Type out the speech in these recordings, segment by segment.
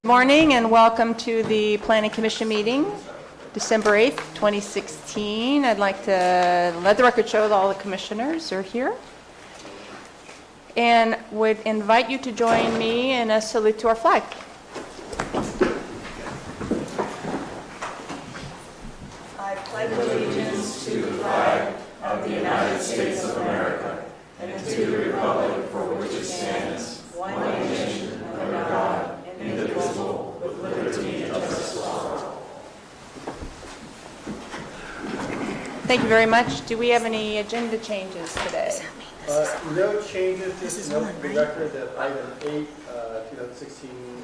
Morning and welcome to the Planning Commission meeting, December 8th, 2016. I'd like to let the record show that all the commissioners are here and would invite you to join me in a salute to our flag. I pledge allegiance to the flag of the United States of America and to the republic for which it stands, one nation, under God, indivisible, with liberty and justice for all. Thank you very much. Do we have any agenda changes today? No changes. Just note for the record that item 8,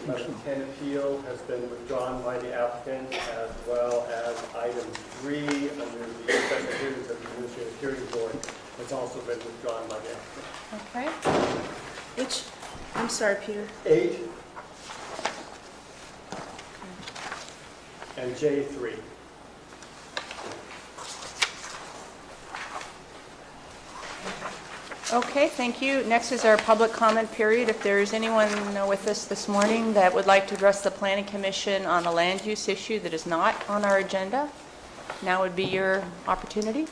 2016-1110 appeal has been withdrawn by the applicant, as well as item 3 under the special hearings of the Administrative Hearing Board has also been withdrawn by the applicant. Okay. I'm sorry, Peter. 8 and J3. Okay, thank you. Next is our public comment period. If there is anyone with us this morning that would like to address the Planning Commission on a land use issue that is not on our agenda, now would be your opportunity.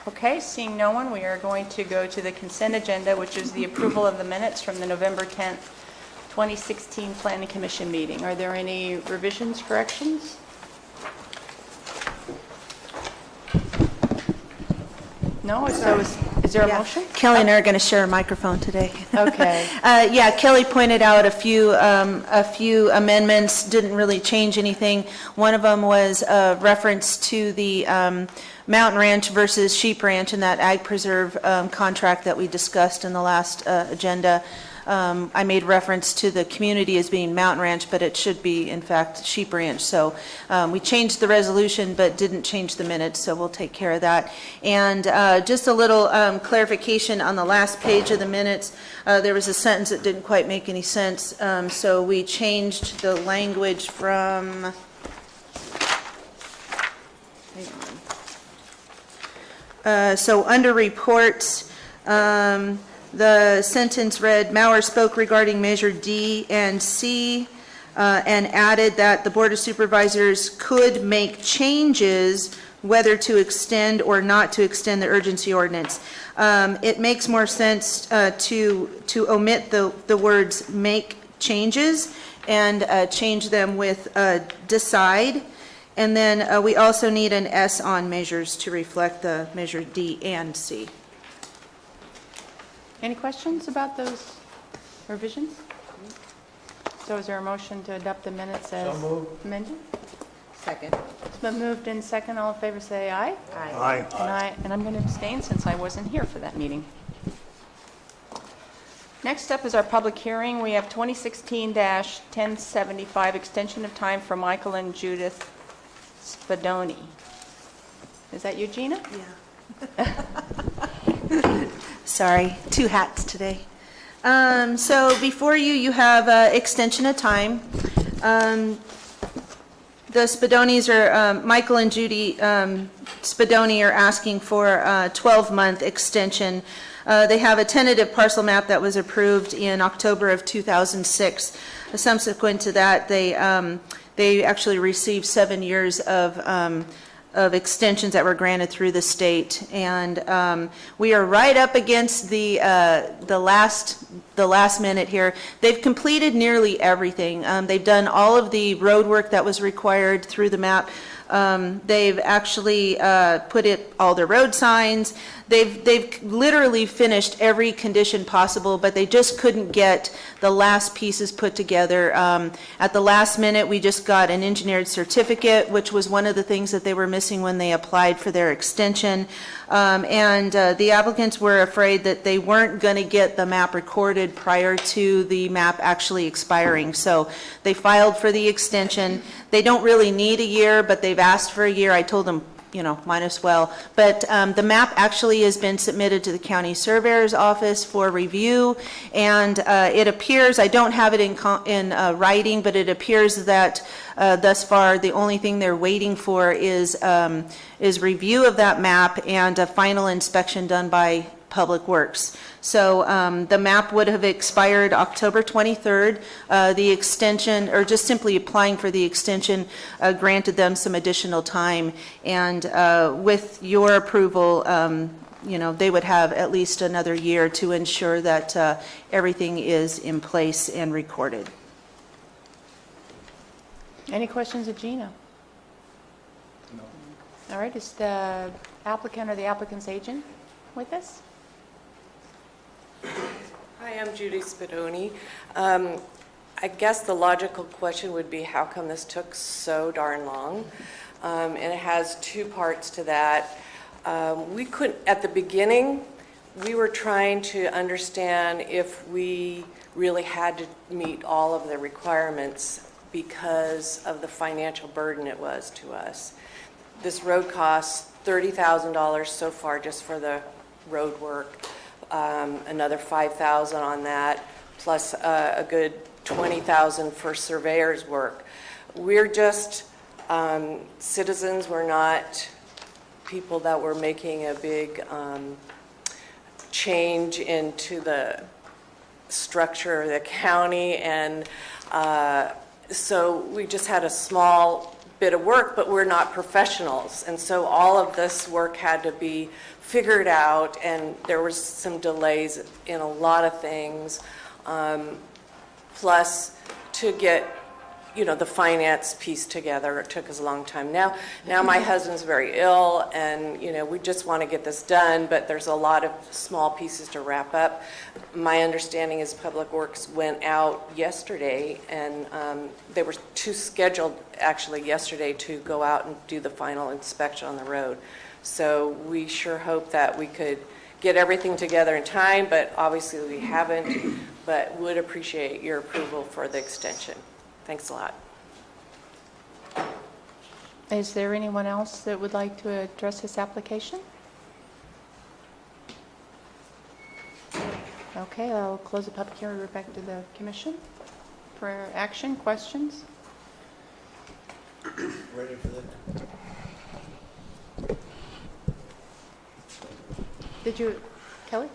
Okay, seeing no one, we are going to go to the consent agenda, which is the approval of the minutes from the November 10th, 2016 Planning Commission meeting. Are there any revisions, corrections? No? So is there a motion? Kelly and I are going to share a microphone today. Okay. Kelly pointed out a few amendments, didn't really change anything. One of them was a reference to the Mountain Ranch versus Sheep Ranch and that Ag Preserve contract that we discussed in the last agenda. I made reference to the community as being Mountain Ranch, but it should be, in fact, Sheep Ranch. So we changed the resolution, but didn't change the minutes, so we'll take care of that. And just a little clarification on the last page of the minutes. There was a sentence that didn't quite make any sense, so we changed the language from... so under reports, the sentence read, Maurer spoke regarding Measure D and C and added that the Board of Supervisors could make changes whether to extend or not to extend the urgency ordinance. It makes more sense to omit the words make changes and change them with decide. And then we also need an S on measures to reflect the Measure D and C. Any questions about those revisions? So is there a motion to adopt the minutes as amended? Second. It's been moved in second. All in favor say aye. Aye. And I'm going to abstain since I wasn't here for that meeting. Next up is our public hearing. We have 2016-1075 extension of time for Michael and Judith Spadoni. Is that you, Gina? Yeah. Sorry, two hats today. So before you have extension of time. The Spadonis are, Michael and Judy Spadoni are asking for a 12-month extension. They have a tentative parcel map that was approved in October of 2006. Subsequent to that, they actually received 7 years of extensions that were granted through the state, and we are right up against the last minute here. They've completed nearly everything. They've done all of the road work that was required through the map. They've actually put all the road signs. They've literally finished every condition possible, but they just couldn't get the last pieces put together. At the last minute, we just got an engineered certificate, which was one of the things that they were missing when they applied for their extension. And the applicants were afraid that they weren't going to get the map recorded prior to the map actually expiring. So they filed for the extension. They don't really need a year, but they've asked for a year. I told them, might as well. But the map actually has been submitted to the county surveyor's office for review, and it appears, I don't have it in writing, but it appears that thus far the only thing they're waiting for is review of that map and a final inspection done by Public Works. So the map would have expired October 23rd. The extension, or just simply applying for the extension, granted them some additional time. And with your approval, they would have at least another year to ensure that everything is in place and recorded. Any questions of Gina? No. All right, is the applicant or the applicant's agent with us? Hi, I'm Judy Spadoni. I guess the logical question would be, how come this took so darn long? And it has two parts to that. We couldn't, at the beginning, we were trying to understand if we really had to meet all of the requirements because of the financial burden it was to us. This road costs $30,000 so far just for the road work, another $5,000 on that, plus a good $20,000 for surveyor's work. We're just citizens. We're not people that were making a big change into the structure of the county, and so we just had a small bit of work, but we're not professionals, and so all of this work had to be figured out, and there was some delays in a lot of things, plus to get the finance piece together. It took us a long time. Now my husband's very ill, and we just want to get this done, but there's a lot of small pieces to wrap up. My understanding is Public Works went out yesterday, and they were scheduled actually yesterday to go out and do the final inspection on the road. So we sure hope that we could get everything together in time, but obviously we haven't, but would appreciate your approval for the extension. Thanks a lot. Is there anyone else that would like to address this application? Okay, I'll close the public hearing. We're back to the commission for action. Questions? Ready for that? Did you, Kelly?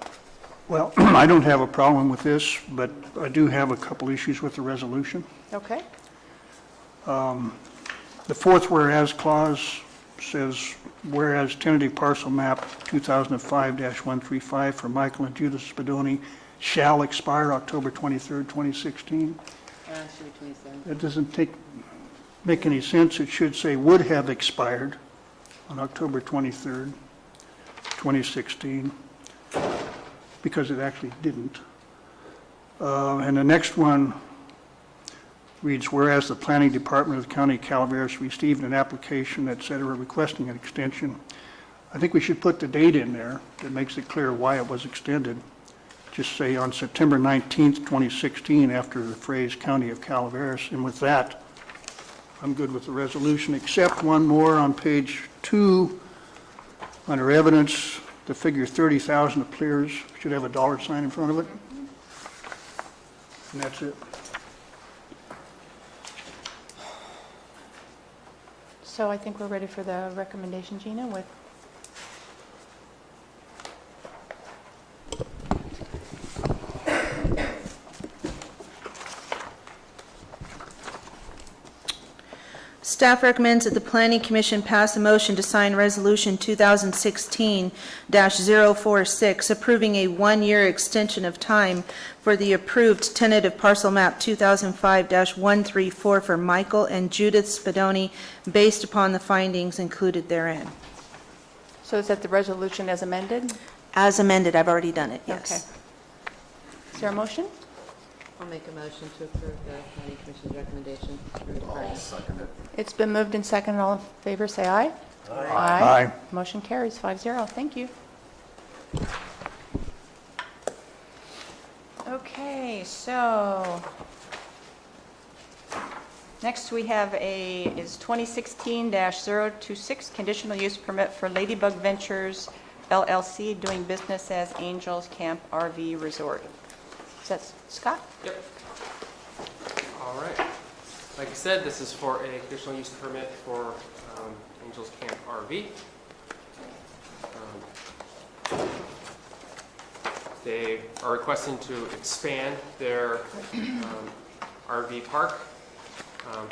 Well, I don't have a problem with this, but I do have a couple issues with the resolution. Okay. The fourth whereas clause says, whereas tentative parcel map 2005-135 for Michael and Judith Spadoni shall expire October 23rd, 2016. That doesn't make any sense. It should say would have expired on October 23rd, 2016, because it actually didn't. And the next one reads, whereas the Planning Department of the County of Calaveras received an application, et cetera, requesting an extension. I think we should put the date in there that makes it clear why it was extended. Just say on September 19th, 2016, after the phrase County of Calaveras. And with that, I'm good with the resolution, except one more on page 2, under evidence, the figure 30,000 appears, should have a dollar sign in front of it. And that's it. So I think we're ready for the recommendation, Gina, with Staff recommends that the Planning Commission pass a motion to sign Resolution 2016-046, approving a one-year extension of time for the approved tentative parcel map 2005-134 for Michael and Judith Spadoni, based upon the findings included therein. So is that the resolution as amended? As amended, I've already done it, Okay. yes. Is there a motion? I'll make a motion to approve the Planning Commission's recommendation. I'll second it. It's been moved and seconded. All in favor, say aye. Aye. Motion carries 5-0. Thank you. Okay, so next we have is 2016-026, conditional use permit for Ladybug Ventures LLC, doing business as Angels Camp RV Resort. Is that Scott? Yep. All right. Like I said, this is for a conditional use permit for Angels Camp RV. They are requesting to expand their RV park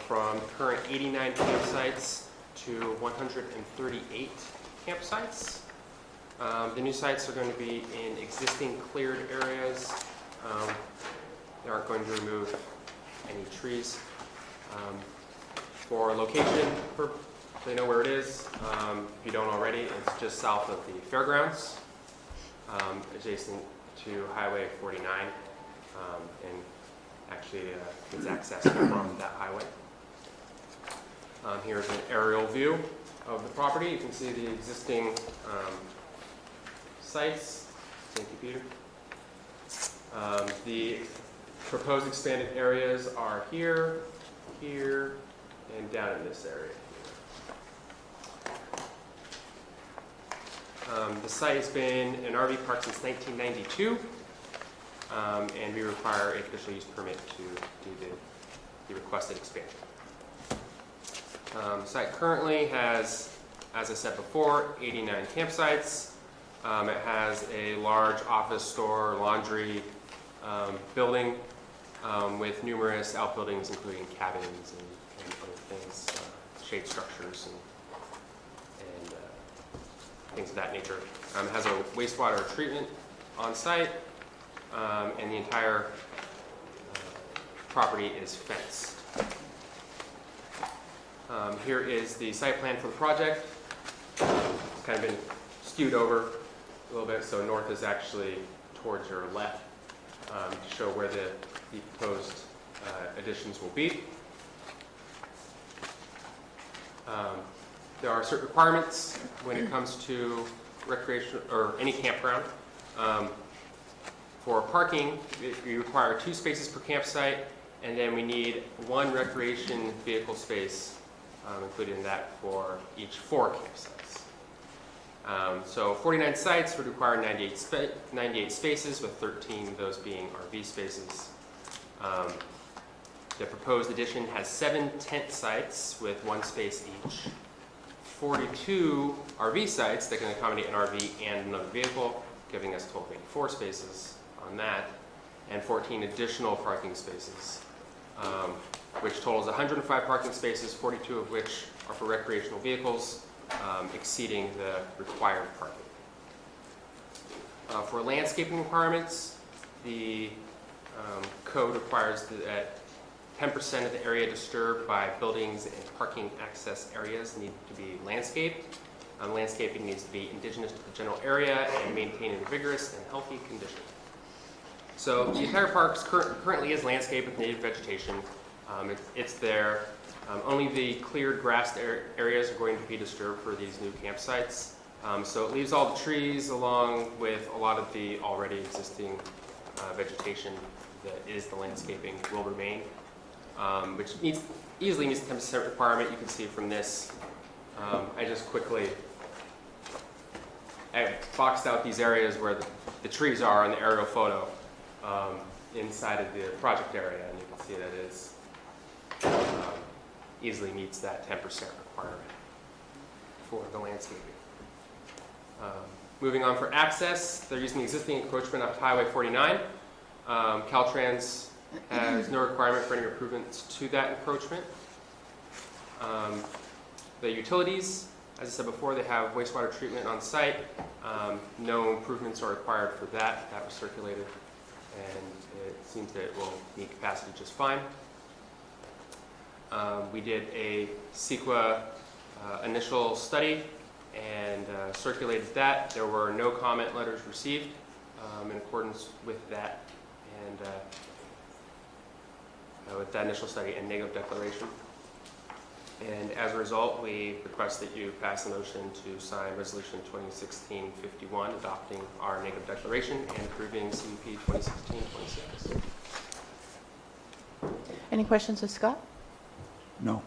from current 89 campsites to 138 campsites. The new sites are going to be in existing cleared areas. They aren't going to remove any trees. For location, they know where it is. If you don't already, it's just south of the fairgrounds, adjacent to Highway 49, and actually it's accessed from that highway. Here's an aerial view of the property. You can see the existing sites. Thank you, Peter. The proposed expanded areas are here, here, and down in this area. The site has been an RV park since 1992, and we require a conditional use permit to do the requested expansion. The site currently has, as I said before, 89 campsites. It has a large office, store, laundry building with numerous outbuildings, including cabins and other things, shade structures and things of that nature. It has a wastewater treatment on site, and the entire property is fenced. Here is the site plan for the project. It's kind of been skewed over a little bit, so north is actually towards your left to show where the proposed additions will be. There are certain requirements when it comes to recreation or any campground. For parking, we require 2 spaces per campsite, and then we need 1 recreation vehicle space included in that for each 4 campsites. So 49 sites would require 98 spaces, with 13 of those being RV spaces. The proposed addition has 7 tent sites with 1 space each, 42 RV sites that can accommodate an RV and another vehicle, giving us a total of 84 spaces on that, and 14 additional parking spaces, which totals 105 parking spaces, 42 of which are for recreational vehicles, exceeding the required parking. For landscaping requirements, the code requires that 10% of the area disturbed by buildings and parking access areas need to be landscaped. Landscaping needs to be indigenous to the general area and maintained in a vigorous and healthy condition. So the entire park currently is landscaped with native vegetation. It's there. Only the cleared grassed areas are going to be disturbed for these new campsites. So it leaves all the trees along with a lot of the already existing vegetation that is the landscaping will remain, which easily meets the 10% requirement. You can see from this. I just quickly boxed out these areas where the trees are in the aerial photo inside of the project area, and you can see that it easily meets that 10% requirement for the landscaping. Moving on for access, they're using the existing encroachment off Highway 49. Caltrans has no requirement for any improvements to that encroachment. The utilities, as I said before, they have wastewater treatment on site. No improvements are required for that. That was circulated, and it seems that it will meet capacity just fine. We did a CEQA initial study and circulated that. There were no comment letters received in accordance with that and with that initial study and negative declaration. And as a result, we request that you pass a motion to sign Resolution 2016-51, adopting our negative declaration and approving CUP 2016-26. Any questions of Scott? No.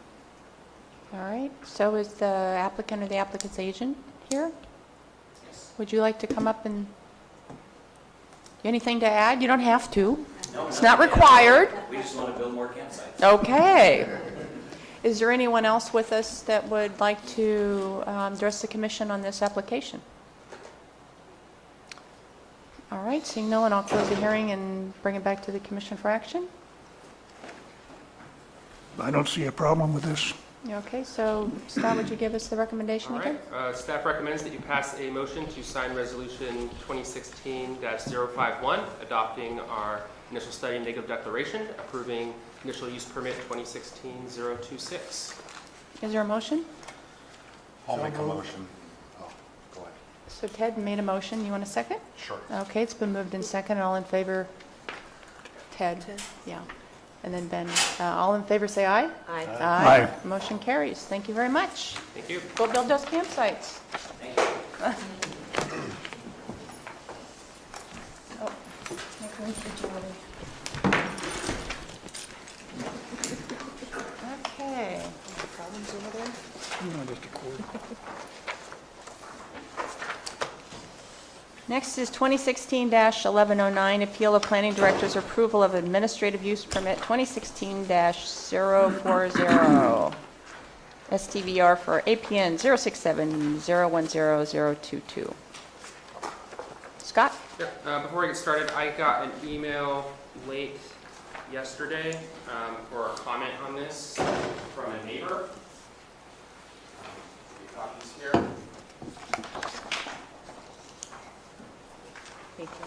All right, so is the applicant or the applicant's agent here? Would you like to come up and, anything to add? You don't have to. No, It's not required. We just want to build more campsites. Okay. Is there anyone else with us that would like to address the commission on this application? All right, seeing no one, I'll close the hearing and bring it back to the commission for action. I don't see a problem with this. Okay, so Scott, would you give us the recommendation All again? right, staff recommends that you pass a motion to sign Resolution 2016-051, adopting our initial study negative declaration, approving initial use permit 2016-026. Is there a motion? I'll make a motion. Oh, go ahead. So Ted made a motion, you want a second? Sure. Okay, it's been moved in second, all in favor? Ted? Yeah. And then Ben, all in favor say aye? Aye. Aye. Motion carries. Thank you very much. Thank you. Go build those campsites. Oh, make room for Julie. Okay. Problems over there? Next is 2016-1109, appeal of planning director's approval of administrative use permit 2016-040, STVR for APN 067-010-022. Scott? Before I get started, I got an email late yesterday for a comment on this from a neighbor. Copies here. Thank you.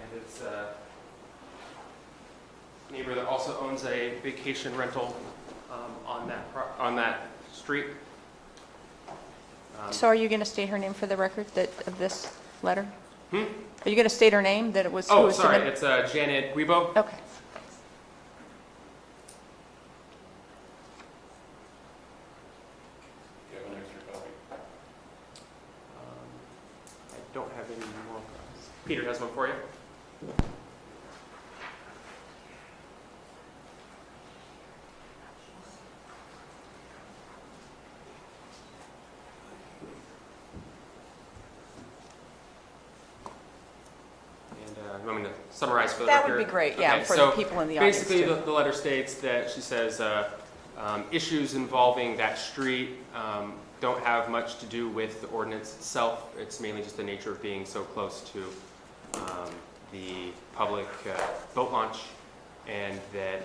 And it's a neighbor that also owns a vacation rental on that street. So are you going to state her name for the record of this letter? Hmm? Are you going to state her name, that it was? who Oh, was sorry, submitted? it's Janet Guibo. Okay. You have an extra copy? I don't have any more. Peter has one for you. And you want me to summarize for the That record? would be great, yeah, Okay, for the so people in the audience, basically, too. the letter states that she says issues involving that street don't have much to do with the ordinance itself. It's mainly just the nature of being so close to the public boat launch, and that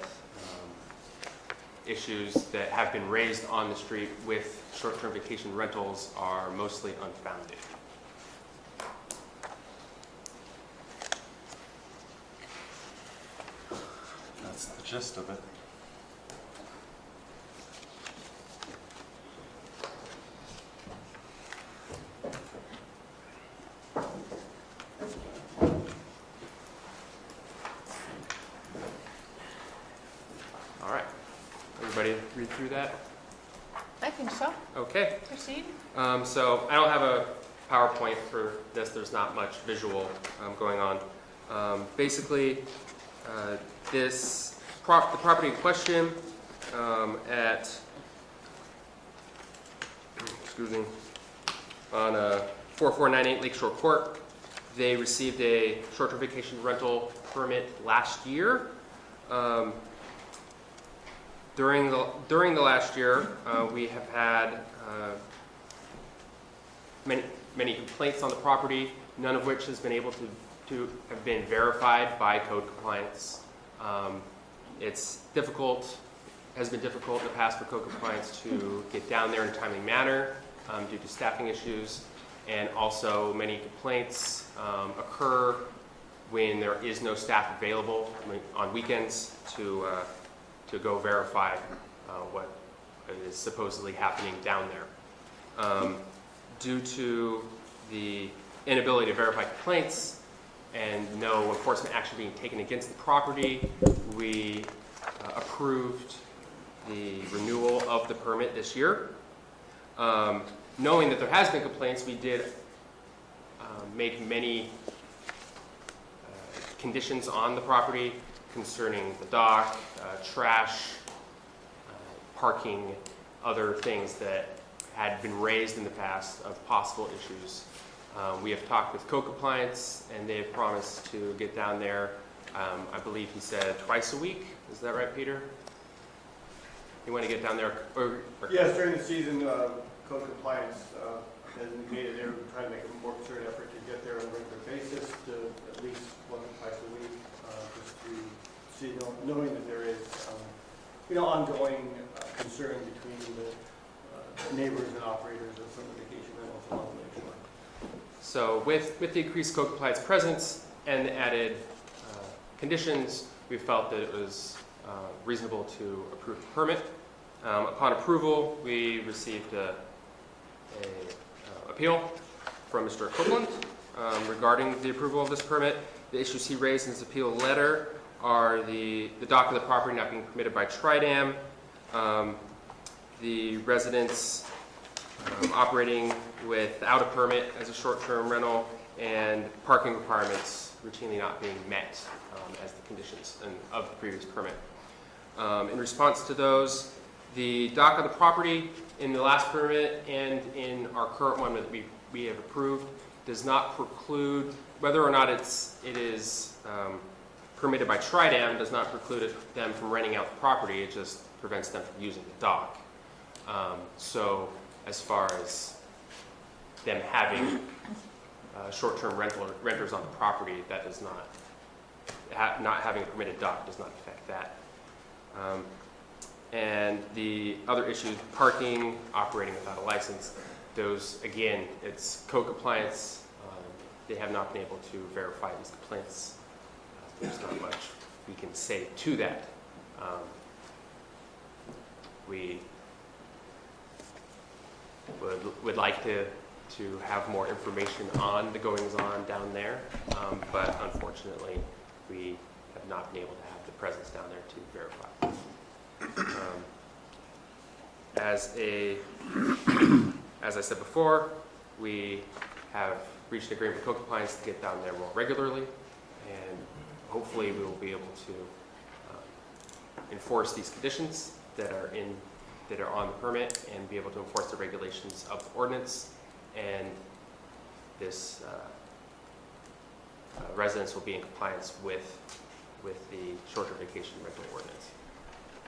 issues that have been raised on the street with short-term vacation rentals are mostly unfounded. That's the gist of it. All right. Everybody read through that? I think so. Okay. Proceed. So I don't have a PowerPoint for this. There's not much visual going on. Basically, the property in question at, on 4498 Lakeshore Court, they received a short-term vacation rental permit last year. During the last year, we have had many complaints on the property, none of which has been able to have been verified by code compliance. It's difficult, has been difficult in the past for code compliance to get down there in a timely manner due to staffing issues, and also many complaints occur when there is no staff available on weekends to go verify what is supposedly happening down there. Due to the inability to verify complaints and no enforcement action being taken against the property, we approved the renewal of the permit this year. Knowing that there has been complaints, we did make many conditions on the property concerning the dock, trash, parking, other things that had been raised in the past of possible issues. We have talked with code compliance, and they have promised to get down there, I believe he said twice a week. Is that right, Peter? You want to get down there, or Yes, during the season, code compliance has indicated they're trying to make a more concerted effort to get there on a regular basis, to at least once or twice a week, just to see, knowing that there is, ongoing concern between the neighbors and operators of some of the vacation rentals along the lakeshore. So with the increased code compliance presence and the added conditions, we felt that it was reasonable to approve the permit. Upon approval, we received a appeal from Mr. Copeland regarding the approval of this permit. The issues he raised in his appeal letter are the dock of the property not being permitted by Tridam, the residents operating without a permit as a short-term rental, and parking requirements routinely not being met as the conditions of the previous permit. In response to those, the dock of the property in the last permit and in our current one that we have approved does not preclude, whether or not it is permitted by Tridam, does not preclude them from renting out the property. It just prevents them from using the dock. So as far as them having short-term renters on the property, that does not having a permitted dock does not affect that. And the other issues, parking, operating without a license, those, again, it's code compliance. They have not been able to verify these complaints. There's not much we can say to that. We would like to have more information on the goings-on down there, but unfortunately, we have not been able to have the presence down there to verify. As I said before, we have reached an agreement with code compliance to get down there more regularly, and hopefully we will be able to enforce these conditions that are on the permit and be able to enforce the regulations of the ordinance, and this residents will be in compliance with the short-term vacation rental ordinance.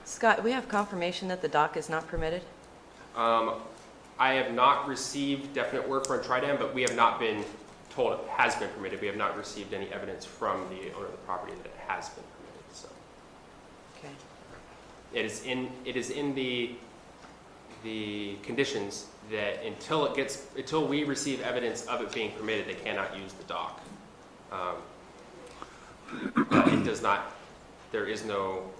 Scott, we have confirmation that the dock is not permitted? I have not received definite word from Tridam, but we have not been told it has been permitted. We have not received any evidence from the owner of the property that it has been permitted. So Okay. it is in the conditions that until we receive evidence of it being permitted, they cannot use the dock. It does not. There is no.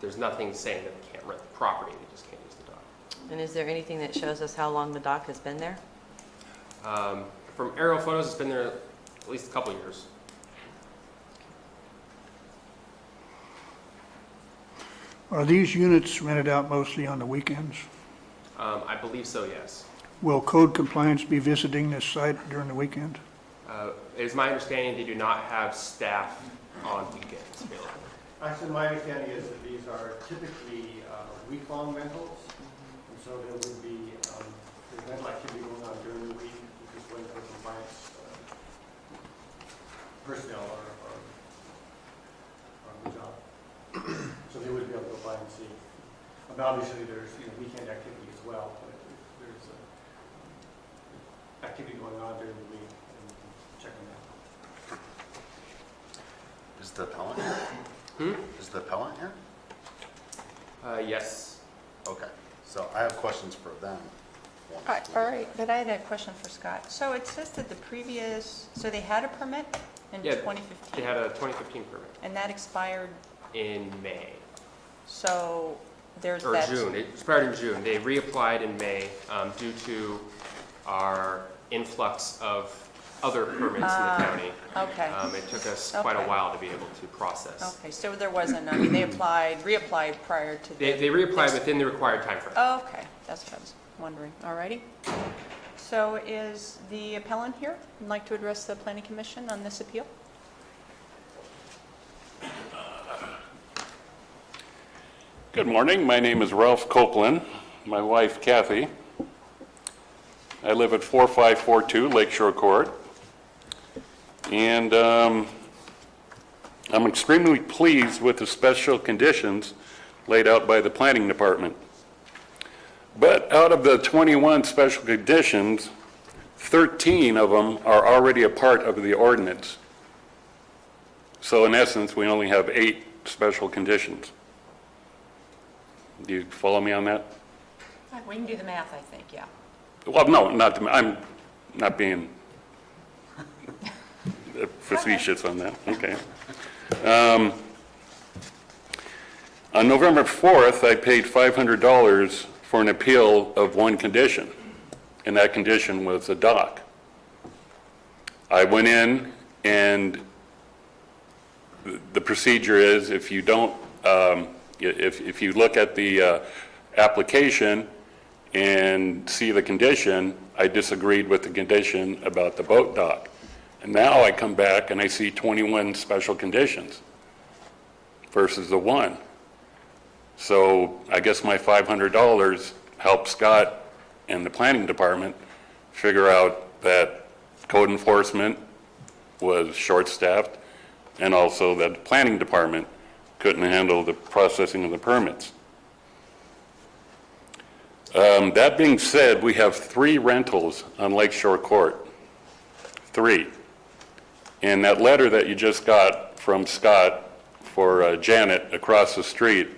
There's nothing saying that they can't rent the property, they just can't use the dock. And is there anything that shows us how long the dock has been there? From aerial photos, it's been there at least a couple of years. Are these units rented out mostly on the weekends? I believe so, yes. Will code compliance be visiting this site during the weekend? It is my understanding they do not have staff on weekends available. Actually, my understanding is that these are typically week-long rentals, and so there would be rental activity going on during the week, just when code compliance personnel are on the job. So they would be able to go by and see. But obviously, there's weekend activity as well, but if there's activity going on during the week, then we can check them out. Is the appellant here? Is the appellant here? Yes. Okay, so I have questions for them. All right, but I had a question for Scott. So it says that so they had a permit in Yeah, 2015? They had a 2015 permit And that expired, in May. so there's Or that... June. It expired in June. They reapplied in May due to our influx of other permits in the county. Okay. It took us quite a Okay. while to be able to process. Okay, so there wasn't, they reapplied prior to the... They reapplied within the required time frame. Oh, okay, that's what I was wondering. All righty. So is the appellant here? Would like to address the planning commission on this appeal? Good morning. My name is Ralph Copeland. My wife, Kathy. I live at 4542 Lakeshore Court. And I'm extremely pleased with the special conditions laid out by the planning department. But out of the 21 special conditions, 13 of them are already a part of the ordinance. So in essence, we only have 8 special conditions. Do you follow me on that? We can do the math, I think, yeah. Well, no, I'm not being facetious on that, okay. On November 4th, I paid $500 for an appeal of one condition, and that condition was a dock. I went in, and the procedure is if you don't, if you look at the application and see the condition, I disagreed with the condition about the boat dock. And now I come back and I see 21 special conditions versus the one. So I guess my $500 helped Scott and the planning department figure out that code enforcement was short-staffed and also that the planning department couldn't handle the processing of the permits. That being said, we have 3 rentals on Lakeshore Court. 3. And that letter that you just got from Scott for Janet across the street,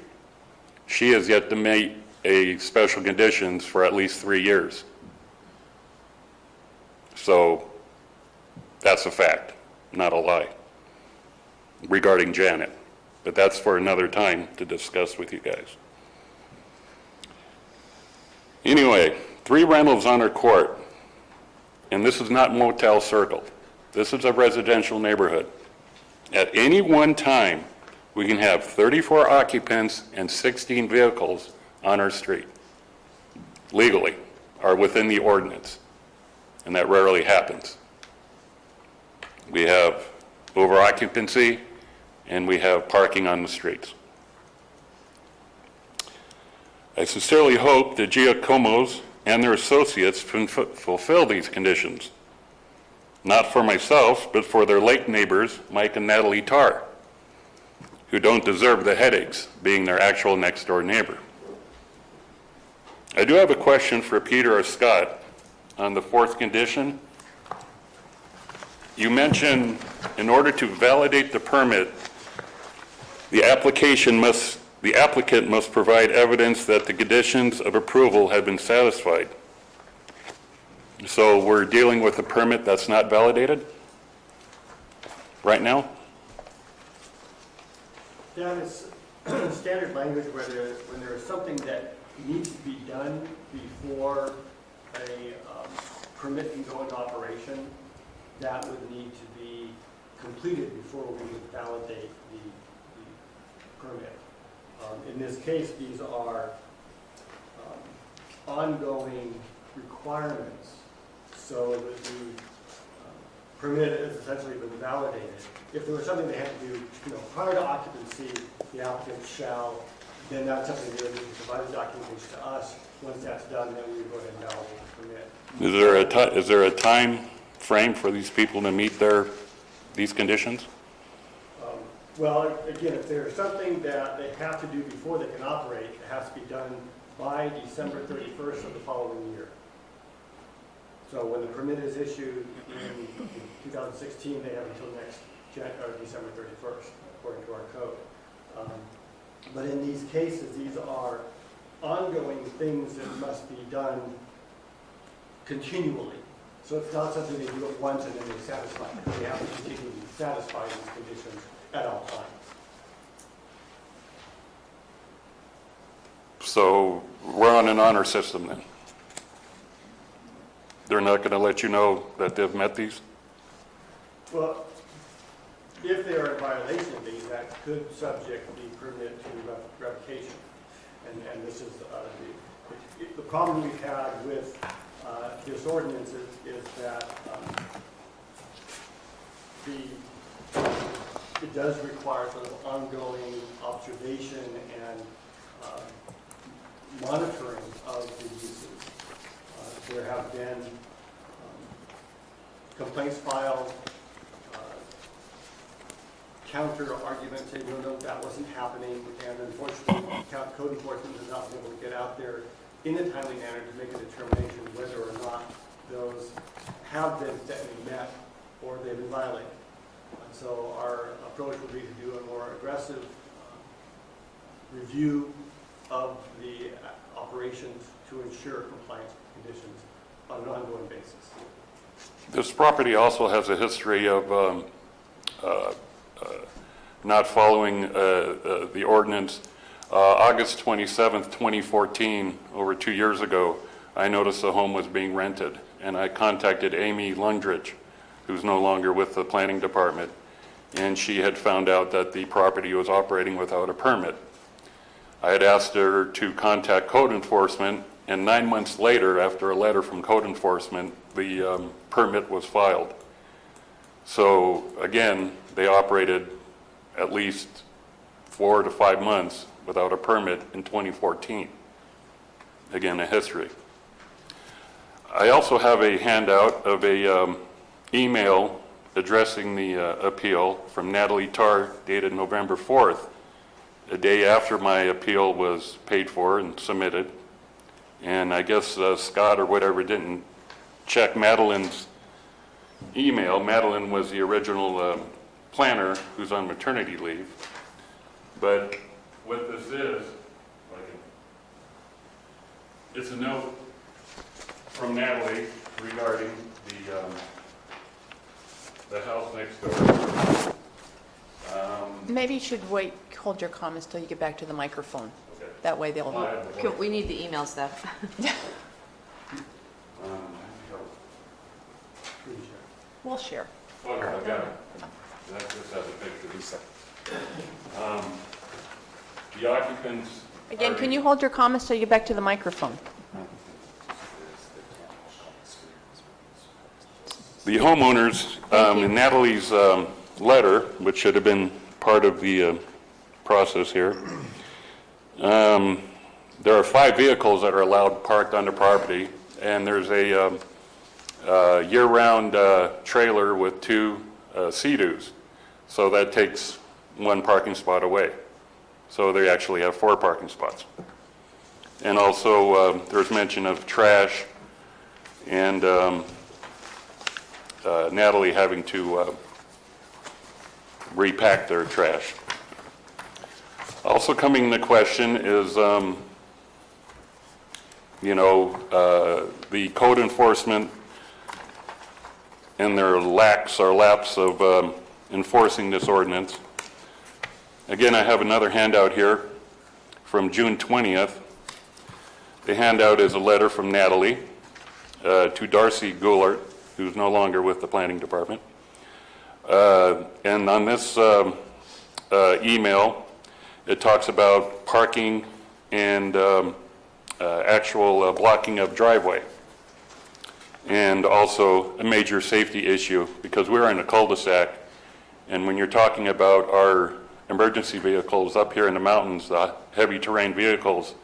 she has yet to meet a special conditions for at least 3 years. So that's a fact, not a lie, regarding Janet. But that's for another time to discuss with you guys. Anyway, 3 rentals on our court, and this is not Motel Circle. This is a residential neighborhood. At any one time, we can have 34 occupants and 16 vehicles on our street, legally, or within the ordinance, and that rarely happens. We have over-occupancy, and we have parking on the streets. I sincerely hope that Giacomo's and their associates fulfill these conditions, not for myself, but for their lake neighbors, Mike and Natalie Tarr, who don't deserve the headaches being their actual next-door neighbor. I do have a question for Peter or Scott on the 4th condition. You mentioned in order to validate the permit, the applicant must provide evidence that the conditions of approval have been satisfied. So we're dealing with a permit that's not validated right now? That is standard language when there is something that needs to be done before a permit can go into operation, that would need to be completed before we would validate the permit. In this case, these are ongoing requirements, so that the permit has essentially been validated. If there was something they had to do, prior to occupancy, the applicant shall, then that's something they would need to provide the documentation to us. Once that's done, then we would go ahead and validate the permit. Is there a time frame for these people to meet these conditions? Well, again, if there's something that they have to do before they can operate, it has to be done by December 31st of the following year. So when the permit is issued in 2016, they have until next December 31st, according to our code. But in these cases, these are ongoing things that must be done continually. So it's not something they do at once and then they satisfy. They have to continually satisfy these conditions at all times. So we're on an honor system then? They're not going to let you know that they've met these? Well, if they are in violation of these, that could subject the permit to revocation. And this is the problem we've had with this ordinance is that it does require sort of ongoing observation and monitoring of the uses. There have been complaints filed, counter argument, saying, no, that wasn't happening, and unfortunately, code enforcement has not been able to get out there in a timely manner to make a determination whether or not those have been technically met or they've been violated. And so our approach would be to do a more aggressive review of the operations to ensure compliance with conditions on an ongoing basis. This property also has a history of not following the ordinance. August 27th, 2014, over 2 years ago, I noticed the home was being rented, and I contacted Amy Lundrich, who's no longer with the planning department, and she had found out that the property was operating without a permit. I had asked her to contact code enforcement, and 9 months later, after a letter from code enforcement, the permit was filed. So again, they operated at least 4 to 5 months without a permit in 2014. Again, a history. I also have a handout of a email addressing the appeal from Natalie Tarr dated November 4th, a day after my appeal was paid for and submitted. And I guess Scott or whatever didn't check Madeline's email. Madeline was the original planner who's on maternity leave. But what this is, it's a note from Natalie regarding the house next door. Maybe you should hold your comments till you get back to the microphone. Okay. That way they'll, We need the email stuff. we'll share. Oh, yeah, I've got it. That just has a picture. The occupants. Again, can you hold your comments till you get back to the microphone? The homeowners, in Natalie's letter, which should have been part of the process here, there are 5 vehicles that are allowed parked on the property, and there's a year-round trailer with 2 Sea-Doos. So that takes 1 parking spot away. So they actually have 4 parking spots. And also, there's mention of trash and Natalie having to repack their trash. Also coming into question is, the code enforcement and their lapse of enforcing this ordinance. Again, I have another handout here from June 20th. The handout is a letter from Natalie to Darcy Goulart, who's no longer with the planning department. And on this email, it talks about parking and actual blocking of driveway. And also a major safety issue, because we're in a cul-de-sac, and when you're talking about our emergency vehicles up here in the mountains, the heavy terrain vehicles,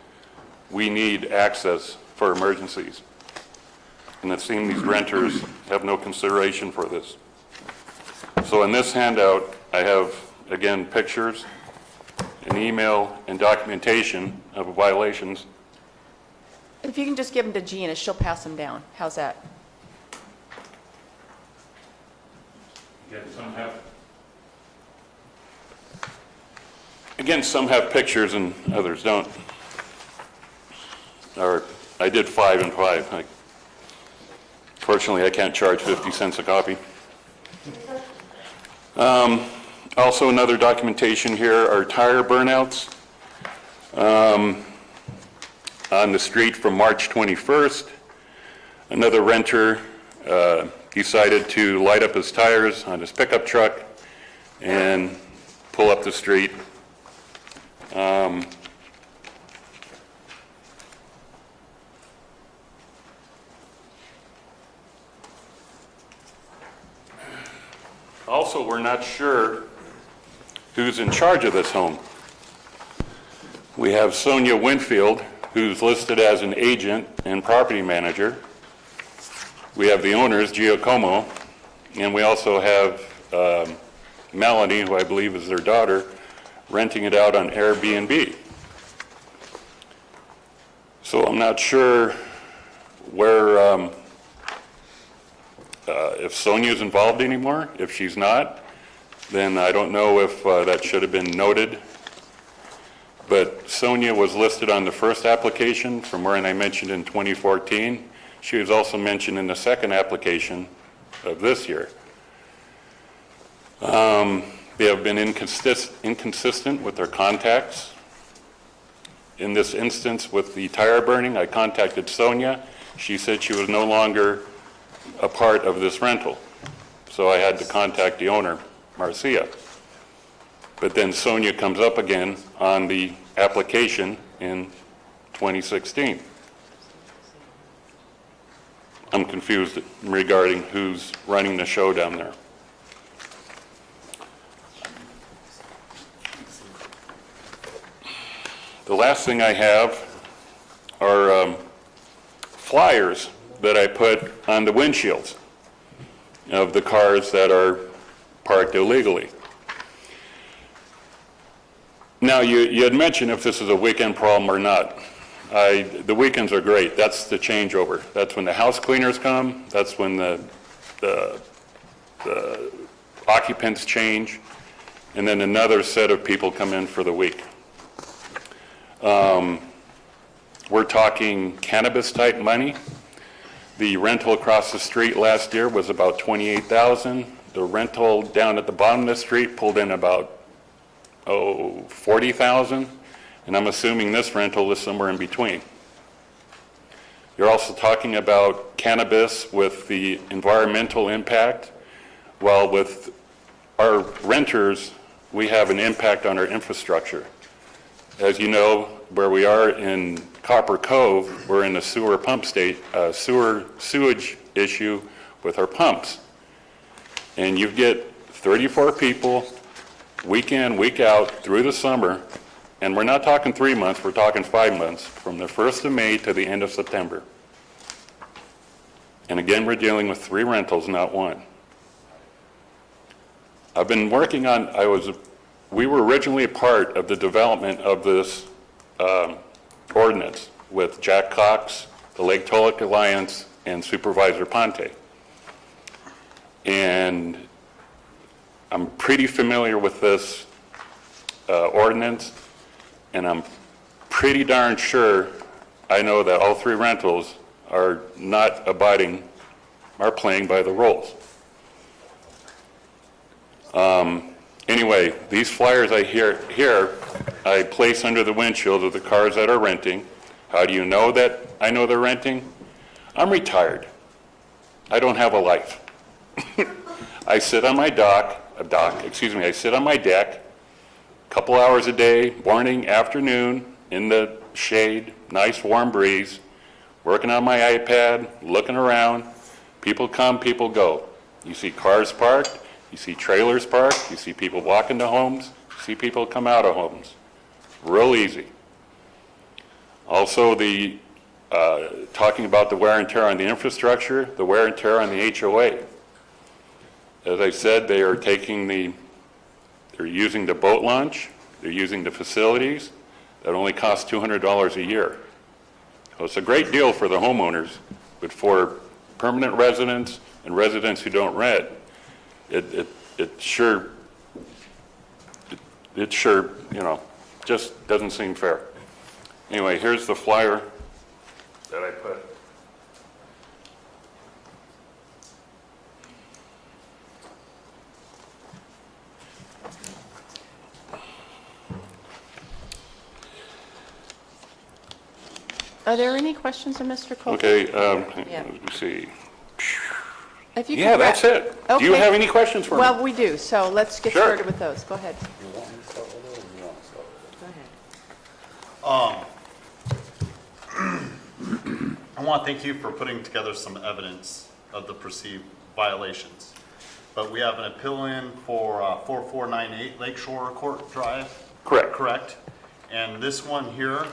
we need access for emergencies. And it seems these renters have no consideration for this. So in this handout, I have, again, pictures, an email, and documentation of violations. If you can just give them to Gina, she'll pass them down. How's that? Again, some have pictures and others don't. Or I did 5 and 5. Fortunately, I can't charge 50 cents a copy. Also, another documentation here are tire burnouts on the street from March 21st. Another renter decided to light up his tires on his pickup truck and pull up the street. Also, we're not sure who's in charge of this home. We have Sonia Winfield, who's listed as an agent and property manager. We have the owners, Giacomo, and we also have Melanie, who I believe is their daughter, renting it out on Airbnb. So I'm not sure where, if Sonia's involved anymore. If she's not, then I don't know if that should have been noted. But Sonia was listed on the first application from where I mentioned in 2014. She was also mentioned in the second application of this year. They have been inconsistent with their contacts. In this instance with the tire burning, I contacted Sonia. She said she was no longer a part of this rental. So I had to contact the owner, Marcia. But then Sonia comes up again on the application in 2016. I'm confused regarding who's running the show down there. The last thing I have are flyers that I put on the windshields of the cars that are parked illegally. Now, you had mentioned if this is a weekend problem or not. The weekends are great. That's the changeover. That's when the house cleaners come. That's when the occupants change. And then another set of people come in for the week. We're talking cannabis-type money. The rental across the street last year was about $28,000. The rental down at the bottom of the street pulled in about, $40,000. And I'm assuming this rental is somewhere in between. You're also talking about cannabis with the environmental impact. While with our renters, we have an impact on our infrastructure. As you know, where we are in Copper Cove, we're in a sewer pump state, sewage issue with our pumps. And you get 34 people, week in, week out, through the summer, and we're not talking 3 months, we're talking 5 months, from the 1st of May to the end of September. And again, we're dealing with 3 rentals, not 1. I've been working on, we were originally a part of the development of this ordinance with Jack Cox, the Lake Tollick Alliance, and Supervisor Ponte. And I'm pretty familiar with this ordinance, and I'm pretty darn sure I know that all 3 rentals are not abiding, are playing by the rules. Anyway, these flyers I here, I place under the windshield of the cars that are renting. How do you know that I know they're renting? I'm retired. I don't have a life. I sit on my I sit on my deck a couple hours a day, morning, afternoon, in the shade, nice warm breeze, working on my iPad, looking around. People come, people go. You see cars parked, you see trailers parked, you see people walking to homes, you see people come out of homes. Real easy. Also, talking about the wear and tear on the infrastructure, the wear and tear on the HOA. As I said, they're using the boat launch, they're using the facilities. That only costs $200 a year. So it's a great deal for the homeowners, but for permanent residents and residents who don't rent, it sure, just doesn't seem fair. Anyway, here's the flyer that I put. Are there any questions of Mr. Cole? Okay, Yeah. let me see. If you could Yeah, wrap- that's it. Do you Okay. have any questions for me? Well, we do, so let's get Sure. started with those. Go ahead. You want me to start with it, or you want to start with it? Go ahead. I want to thank you for putting together some evidence of the perceived violations. But we have an appeal in for 4498 Lakeshore Court Drive. Correct. Correct. And this one here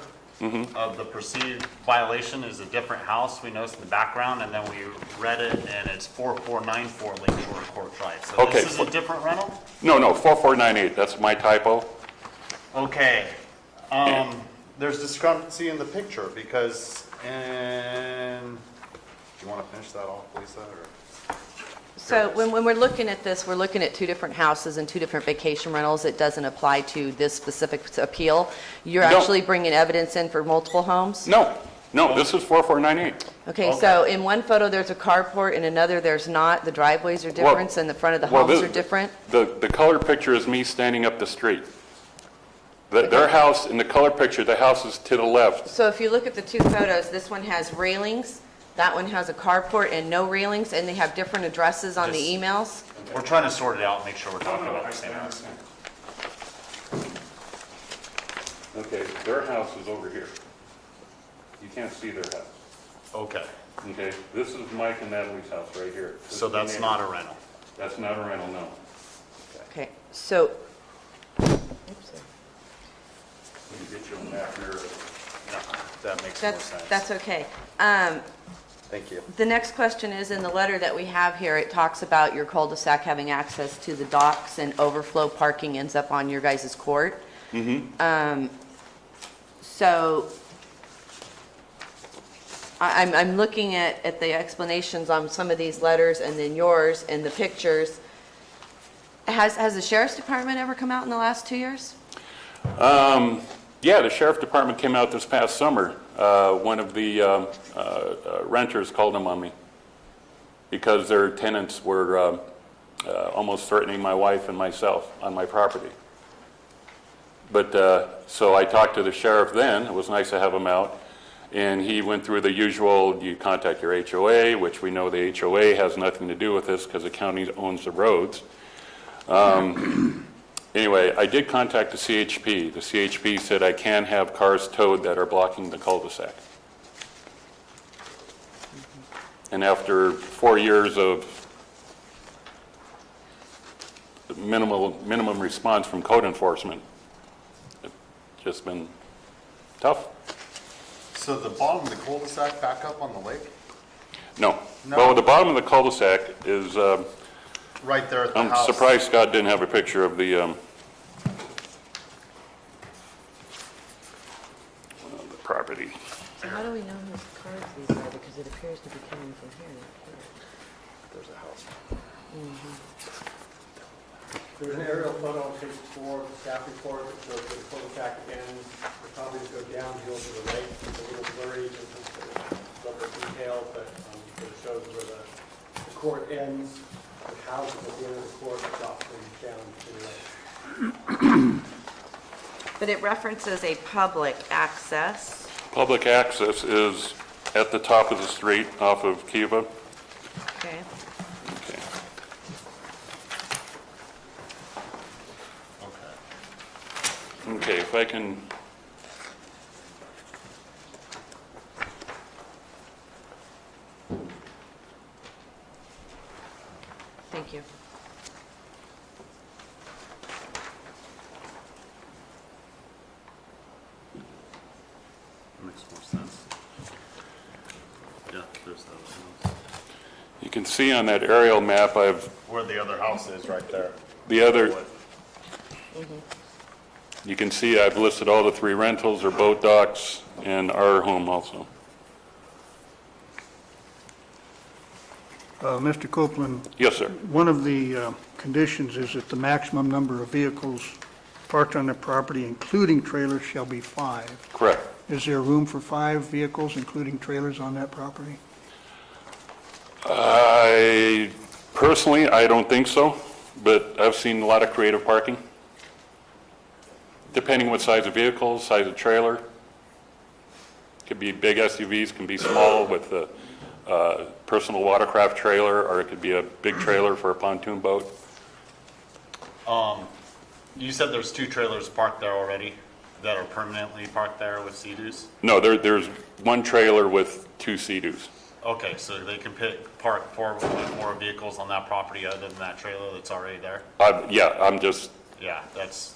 of the perceived violation is a different house we noticed in the background, and then we read it, and it's 4494 Lakeshore Court Drive. So Okay. this is a different rental? No, 4498, that's my typo. Okay. There's discrepancy in the picture because, and, do you want to finish that off, Lisa, or? So when we're looking at this, we're looking at two different houses and two different vacation rentals. It doesn't apply to this specific appeal. You're No. actually bringing evidence in for multiple homes? No, this is 4498. Okay, so in one photo, there's a carport, in another, there's not. The driveways are different, and the front of the Well, homes are different? The color picture is me standing up the street. Their house, in the color picture, the house is to the left. So if you look at the two photos, this one has railings, that one has a carport and no railings, and they have different addresses on the Just- emails? We're trying to sort it out and make sure we're talking about the same house. Okay, their house is over here. You can't see their house. Okay, Okay, this is Mike and Natalie's house right here. This so is the that's neighbor. not a rental. That's not a rental, no. Okay, so, Let me get you a map here. No, that makes more sense. that's okay. Thank you. The next question is, in the letter that we have here, it talks about your cul-de-sac having access to the docks and overflow parking ends up on your guys' court. So I'm looking at the explanations on some of these letters and then yours and the pictures. Has the sheriff's department ever come out in the last 2 years? Yeah, the sheriff department came out this past summer. One of the renters called them on me because their tenants were almost threatening my wife and myself on my property. But, so I talked to the sheriff then, it was nice to have him out, and he went through the usual, you contact your HOA, which we know the HOA has nothing to do with this because the county owns the roads. Anyway, I did contact the CHP. The CHP said I can have cars towed that are blocking the cul-de-sac. And after 4 years of minimum response from code enforcement, it's just been tough. So the bottom of the cul-de-sac back up on the lake? No. No. Well, the bottom of the cul-de-sac is, Right there at the I'm house? surprised Scott didn't have a picture of the property. So how do we know whose cards these are? Because it appears to be coming from here, not here. There's a house. There's an aerial photo on page 4 of the staff report that shows the cul-de-sac ends, the properties go downhill to the lake. It's a little blurry, just a little bit detailed, but it shows where the court ends, the houses at the end of the court drop down to the lake. But it references a public access. Public access is at the top of the street off of Kiva. Okay. Okay. Okay, if I can, Thank you. Makes more sense. Yeah, there's that house. you can see on that aerial map, I've, Where the other house is, right there. the other, you can see I've listed all the 3 rentals or boat docks and our home also. Mr. Copeland, Yes, sir. one of the conditions is that the maximum number of vehicles parked on the property, including trailers, shall be 5. Correct. Is there room for 5 vehicles, including trailers, on that property? Personally, I don't think so, but I've seen a lot of creative parking. Depending what size of vehicle, size of trailer. Could be big SUVs, can be small with a personal watercraft trailer, or it could be a big trailer for a pontoon boat. You said there's 2 trailers parked there already that are permanently parked there with Sea-Doos? No, there's one trailer with 2 Sea-Doos. Okay, so they can park 4 more vehicles on that property other than that trailer that's already there? Yeah, I'm just, Yeah, that's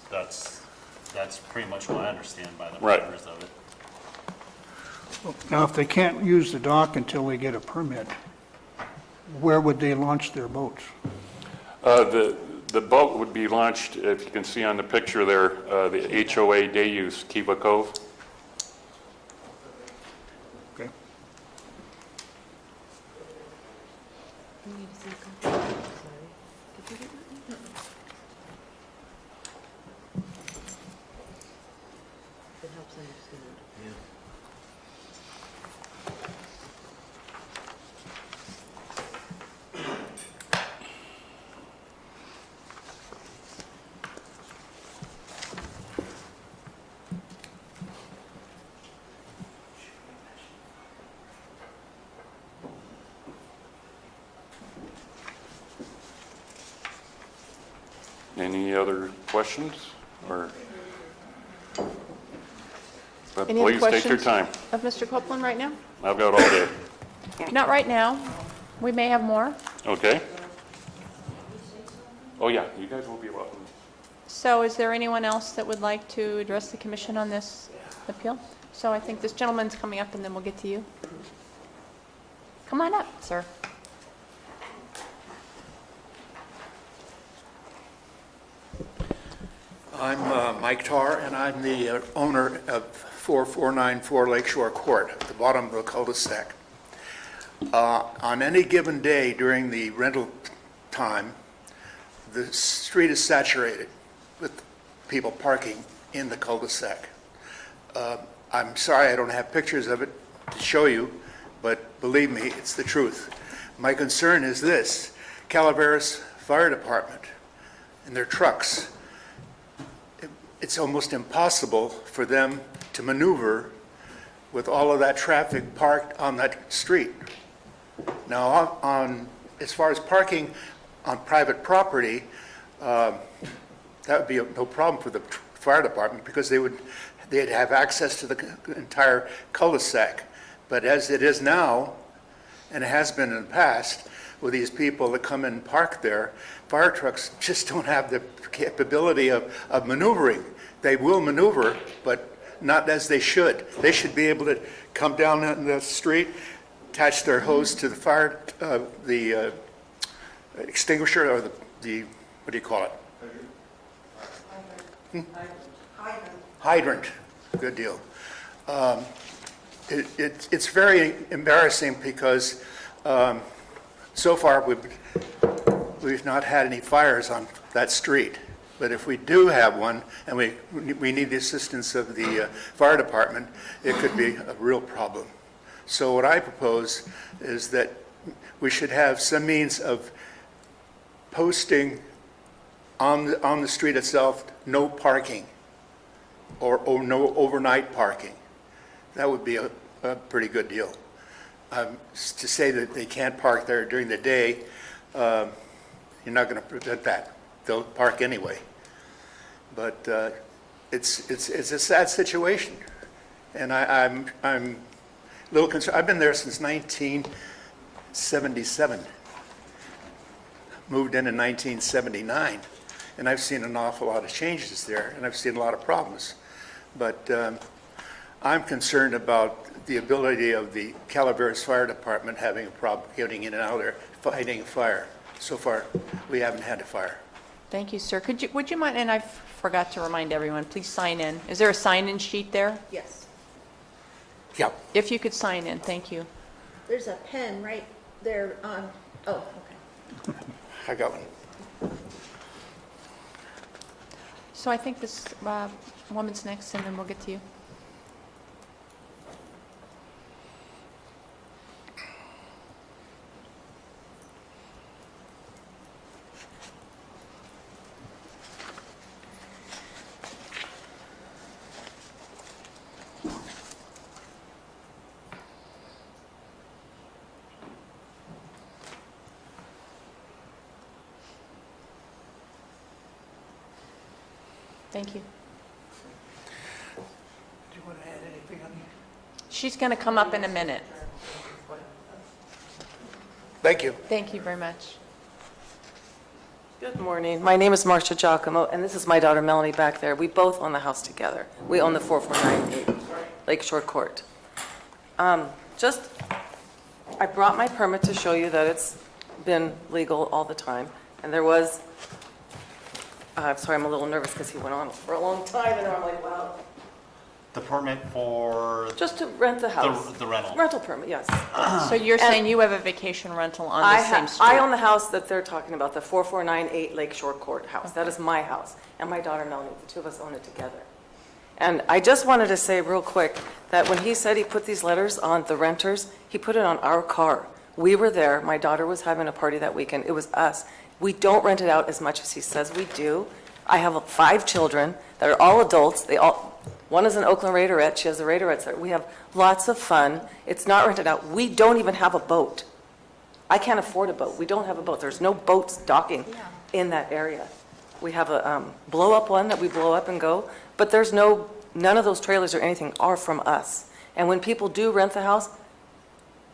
pretty much what I understand by the Right. parameters of it. Now, if they can't use the dock until they get a permit, where would they launch their boats? The boat would be launched, if you can see on the picture there, the HOA day use, Kiva Cove. Okay. It helps understand. Any other questions, or? But Any other please take your questions time. of Mr. Copeland right now? I've got all day. Not right now. We may have more. Okay? Oh, yeah, you guys will be welcome. So is there anyone else that would like to address the commission on this appeal? So I think this gentleman's coming up, and then we'll get to you. Come on up, sir. I'm Mike Tarr, and I'm the owner of 4494 Lakeshore Court, at the bottom of the cul-de-sac. On any given day during the rental time, the street is saturated with people parking in the cul-de-sac. I'm sorry I don't have pictures of it to show you, but believe me, it's the truth. My concern is this: Calaveras Fire Department and their trucks, it's almost impossible for them to maneuver with all of that traffic parked on that street. Now, as far as parking on private property, that would be no problem for the fire department, because they'd have access to the entire cul-de-sac. But as it is now, and it has been in the past, with these people that come and park there, fire trucks just don't have the capability of maneuvering. They will maneuver, but not as they should. They should be able to come down the street, attach their hose to the fire, the extinguisher, or the what do you call it? Hydrant. Good deal. It's very embarrassing because so far we've not had any fires on that street. But if we do have one, and we need the assistance of the fire department, it could be a real problem. So what I propose is that we should have some means of posting on the street itself, no parking, or no overnight parking. That would be a pretty good deal. To say that they can't park there during the day, you're not going to prevent that. They'll park anyway. But it's a sad situation, and I'm a little concerned. I've been there since 1977. Moved in 1979, and I've seen an awful lot of changes there, and I've seen a lot of problems. But I'm concerned about the ability of the Calaveras Fire Department having a problem getting in and out of there, fighting a fire. So far, we haven't had a fire. Thank you, sir. Would you mind, and I forgot to remind everyone, please sign in. Is there a sign-in sheet there? Yes. Yeah. If you could sign in, thank you. There's a pen right there on, oh, okay. I got one. So I think this woman's next, and then we'll get to you. Thank you. Do you want to add anything on here? She's going to come up in a minute. Thank you. Thank you very much. Good morning. My name is Marcia Giacomo, and this is my daughter Melanie back there. We both own the house together. We own the 4498 Lakeshore Court. Just, I brought my permit to show you that it's been legal all the time. And there was, sorry, I'm a little nervous because he went on for a long time, and I'm like, wow. The permit for Just to rent the house. the rental? Rental permit, yes. So you're saying you have a vacation rental on I the same have, street? I own the house that they're talking about, the 4498 Lakeshore Court house. That is my house, and my daughter Melanie, the two of us own it together. And I just wanted to say real quick that when he said he put these letters on the renters, he put it on our car. We were there, my daughter was having a party that weekend, it was us. We don't rent it out as much as he says we do. I have 5 children that are all adults, one is an Oakland Raiderette, she has the Raiderettes there. We have lots of fun, it's not rented out. We don't even have a boat. I can't afford a boat, we don't have a boat, there's no boats docking in that area. We have a blow-up one that we blow up and go, but there's none of those trailers or anything are from us. And when people do rent the house,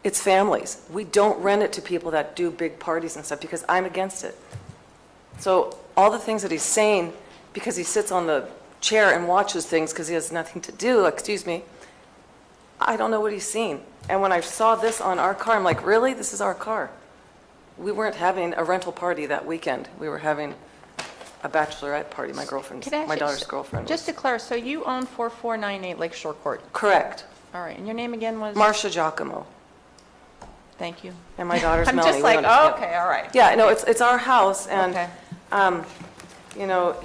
it's families. We don't rent it to people that do big parties and stuff because I'm against it. So all the things that he's saying, because he sits on the chair and watches things because he has nothing to do, excuse me, I don't know what he's seen. And when I saw this on our car, I'm like, really? This is our car. We weren't having a rental party that weekend. We were having a bachelorette party, my girlfriend's, Could I ask my you- daughter's girlfriend. Just to clarify, so you own 4498 Lakeshore Court? Correct. All right, and your name again was? Marcia Giacomo. Thank you. And my daughter's I'm Melanie. just We like, own it. oh, Yep. okay, all right. Yeah, no, it's our house, and, Okay. you know,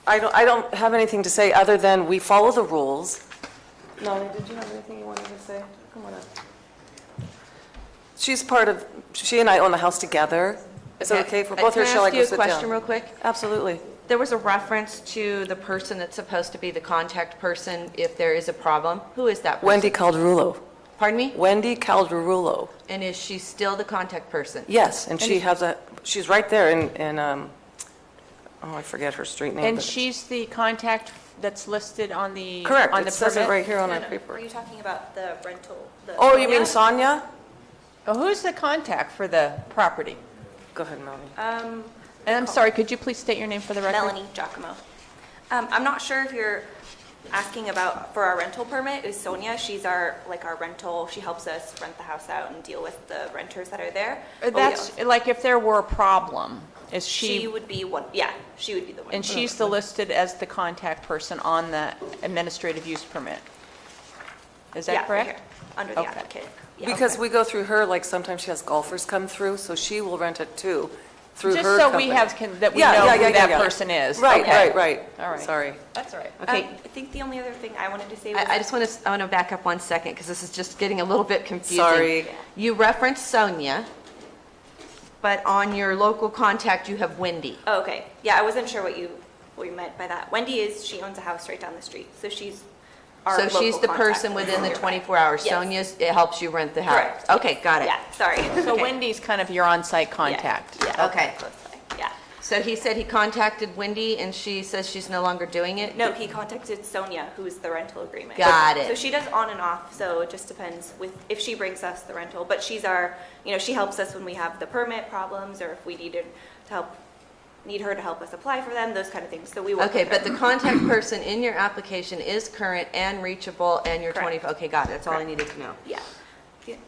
I don't have anything to say other than we follow the rules. Melanie, did you have anything you wanted to say? Come on up. She and I own the house together. Is it okay for both her? Shall I go Can I sit ask you a down? question real quick? Absolutely. There was a reference to the person that's supposed to be the contact person if there is a problem. Who is that person? Wendy Calderulo. Pardon me? Wendy Calderulo. And is she still the contact person? Yes, and she's right there in, I forget her street name. And but- she's the contact that's listed on the Correct, on the it says it permit? right here on No, our no. paper. Are you talking about the rental? Oh, you mean Sonia? Oh, who's the contact for the property? Go ahead, Melanie. And I'm sorry, could you please state your name for the record? Melanie Giacomo. I'm not sure if you're asking about for our rental permit. Is Sonia? She's our rental. She helps us rent the house out and deal with the renters that are there. But we That's, like, if there were a problem, is she she, would be one. Yeah, she would be the one. and she's the listed as the contact person on the administrative use permit? Is Yeah, that right correct? here, under the Okay. applicant. Yeah. Because we go through her, like sometimes she has golfers come through, so she will rent it too, through her Just so company. we have, that we Yeah, know yeah, who yeah, that yeah. person is. Right, Okay. right. All right. Sorry. That's all right. Okay, I think the only other thing I wanted to say was I just want to back up 1 second because this is just getting a little bit confusing. Sorry. You referenced Sonia, but on your local contact, you have Wendy. Oh, okay. Yeah, I wasn't sure what you meant by that. Wendy she owns a house right down the street, so she's our So local she's the contact person within the nearby. 24 hours. Yes. Sonia's, it helps you rent the house. Correct. Okay, got it. Yeah, sorry. So Wendy's kind of your on-site contact? Yeah. Okay. Close by. Yeah. So he said he contacted Wendy and she says she's no longer doing it? No, he contacted Sonia, who is the rental agreement. Got it. So she does on and off, so it just depends if she brings us the rental. But she's she helps us when we have the permit problems or if we need her to help us apply for them, those kind of things. So we work Okay, with her. but the contact person in your application is current and reachable and you're Correct. 20, okay, got it. That's all I Correct. needed to know. Yeah.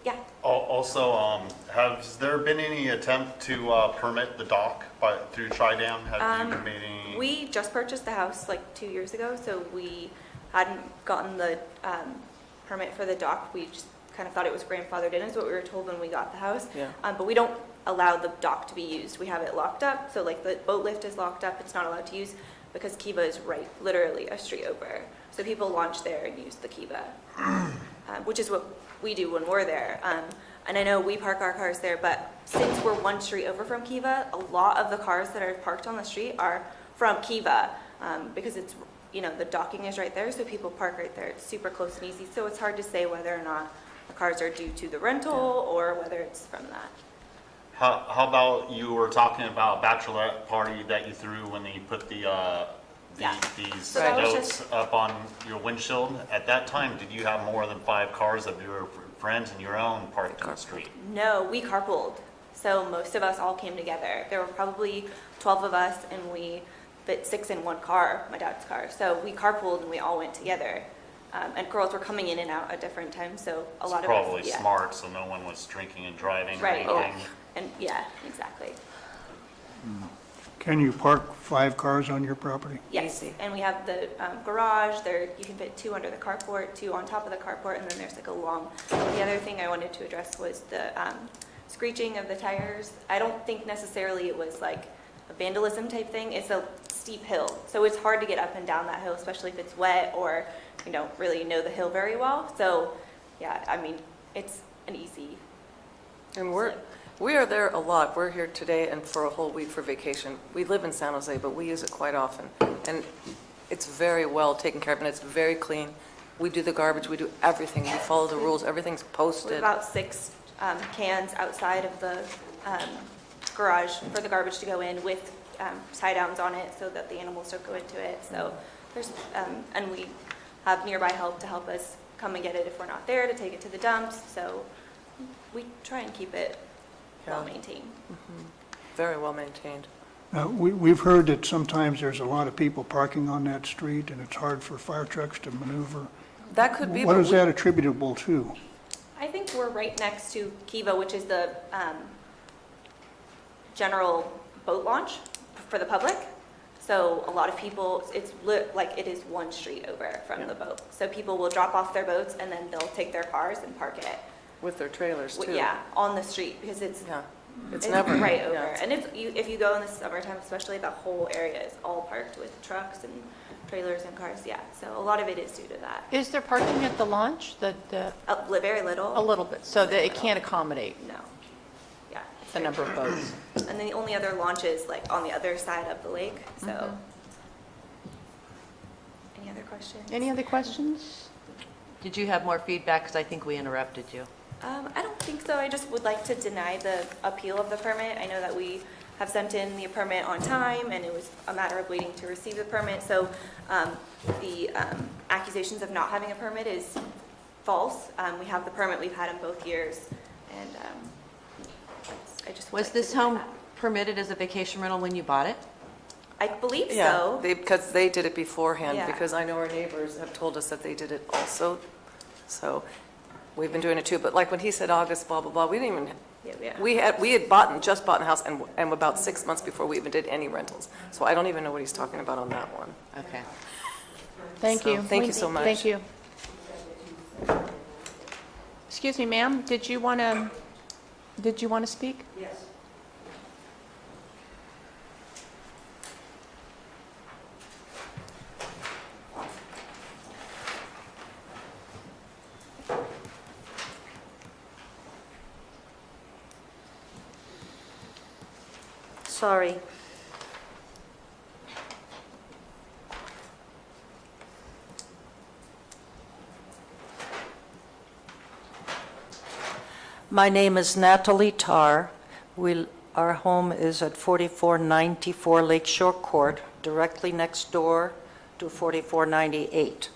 Yeah. Also, has there been any attempt to permit the dock through Tri-Dam? Have you made any? We just purchased the house like 2 years ago, so we hadn't gotten the permit for the dock. We just kind of thought it was grandfathered in, is what we were told when we got the house. Yeah. But we don't allow the dock to be used. We have it locked up, so like the boat lift is locked up. It's not allowed to use because Kiva is literally a street over. So people launch there and use the Kiva, which is what we do when we're there. And I know we park our cars there, but since we're one street over from Kiva, a lot of the cars that are parked on the street are from Kiva because it's, the docking is right there, so people park right there. It's super close and easy, so it's hard to say whether or not the cars are due to the rental or whether it's from that. How about you were talking about a bachelorette party that you threw when you put these So that was notes up on your windshield? At that time, did you have more than 5 cars of your friends and your own parked on the street? No, we carpooled. So most of us all came together. There were probably 12 of us, and we fit 6 in one car, my dad's car. So we carpooled and we all went together. and girls were coming in and out at different times, so a It's lot of probably us, yeah. smart, so no one was drinking and driving or Right, anything. and yeah, exactly. Can you park 5 cars on your property? Yes, and we have the garage, there, you can fit 2 under the carport, 2 on top of the carport, and then there's like a long, the other thing I wanted to address was the screeching of the tires. I don't think necessarily it was like a vandalism type thing, it's a steep hill, so it's hard to get up and down that hill, especially if it's wet or you don't really know the hill very well. So, yeah, I mean, it's an easy And we are there a lot. We're here today and for a whole week for vacation. We live in San Jose, but we use it quite often. And it's very well taken care of, and it's very clean. We do the garbage, we do everything. We follow the rules, everything's We have posted. about 6 cans outside of the garage for the garbage to go in with tie-downs on it so that the animals don't go into it. So there's, and we have nearby help to help us come and get it if we're not there, to take it to the dumps. So we try and keep it well maintained. Very well maintained. We've heard that sometimes there's a lot of people parking on that street, and it's hard for fire trucks to maneuver. That could be, What but is that attributable to? I think we're right next to Kiva, which is the general boat launch for the public. So a lot of people, it's like it is one street over from the boat. So people will drop off their boats and then they'll take their cars and park it. with their trailers too. Yeah, on the street because it's Yeah. It's never right over. yeah, it's- And if you go in the summertime, especially, the whole area is all parked with trucks and trailers and cars. Yeah, so a lot of it is due to that. Is there parking at the launch? Very little. A little bit, so that it can't accommodate No. Yeah. it's the very number of boats. And then the only other launch is like on the other side of the lake, so. Any other questions? Any other questions? Did you have more feedback? Because I think we interrupted you. I don't think so. I just would like to deny the appeal of the permit. I know that we have sent in the permit on time, and it was a matter of waiting to receive the permit. So the accusations of not having a permit is false. We have the permit. We've had them both years, and I just would Was like this to deny home that. permitted as a vacation rental when you bought it? I believe Yeah, so. because they did it beforehand, Yeah. because I know our neighbors have told us that they did it also. So we've been doing it too, but like when he said August, blah, blah, blah, we didn't even, Yeah. we had just bought a house and about 6 months before we even did any rentals. So I don't even know what he's talking about on that one. Okay. Thank So, you. thank you so much. Thank you. Excuse me, ma'am, did you want to speak? Yes. Sorry. My name is Natalie Tarr. Our home is at 4494 Lakeshore Court, directly next door to 4498.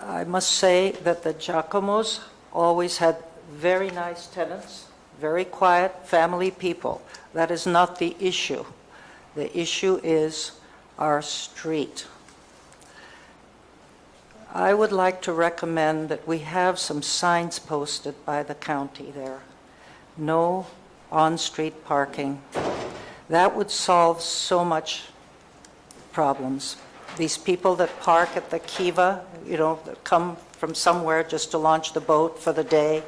I must say that the Giacomos always had very nice tenants, very quiet, family people. That is not the issue. The issue is our street. I would like to recommend that we have some signs posted by the county there. No on-street parking. That would solve so much problems. These people that park at the Kiva, that come from somewhere just to launch the boat for the day,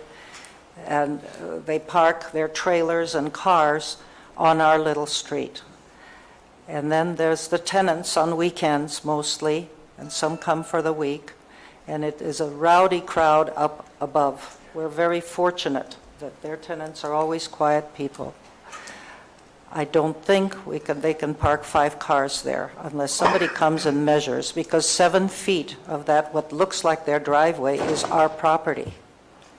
and they park their trailers and cars on our little street. And then there's the tenants on weekends mostly, and some come for the week, and it is a rowdy crowd up above. We're very fortunate that their tenants are always quiet people. I don't think they can park 5 cars there unless somebody comes and measures, because 7 feet of that, what looks like their driveway, is our property.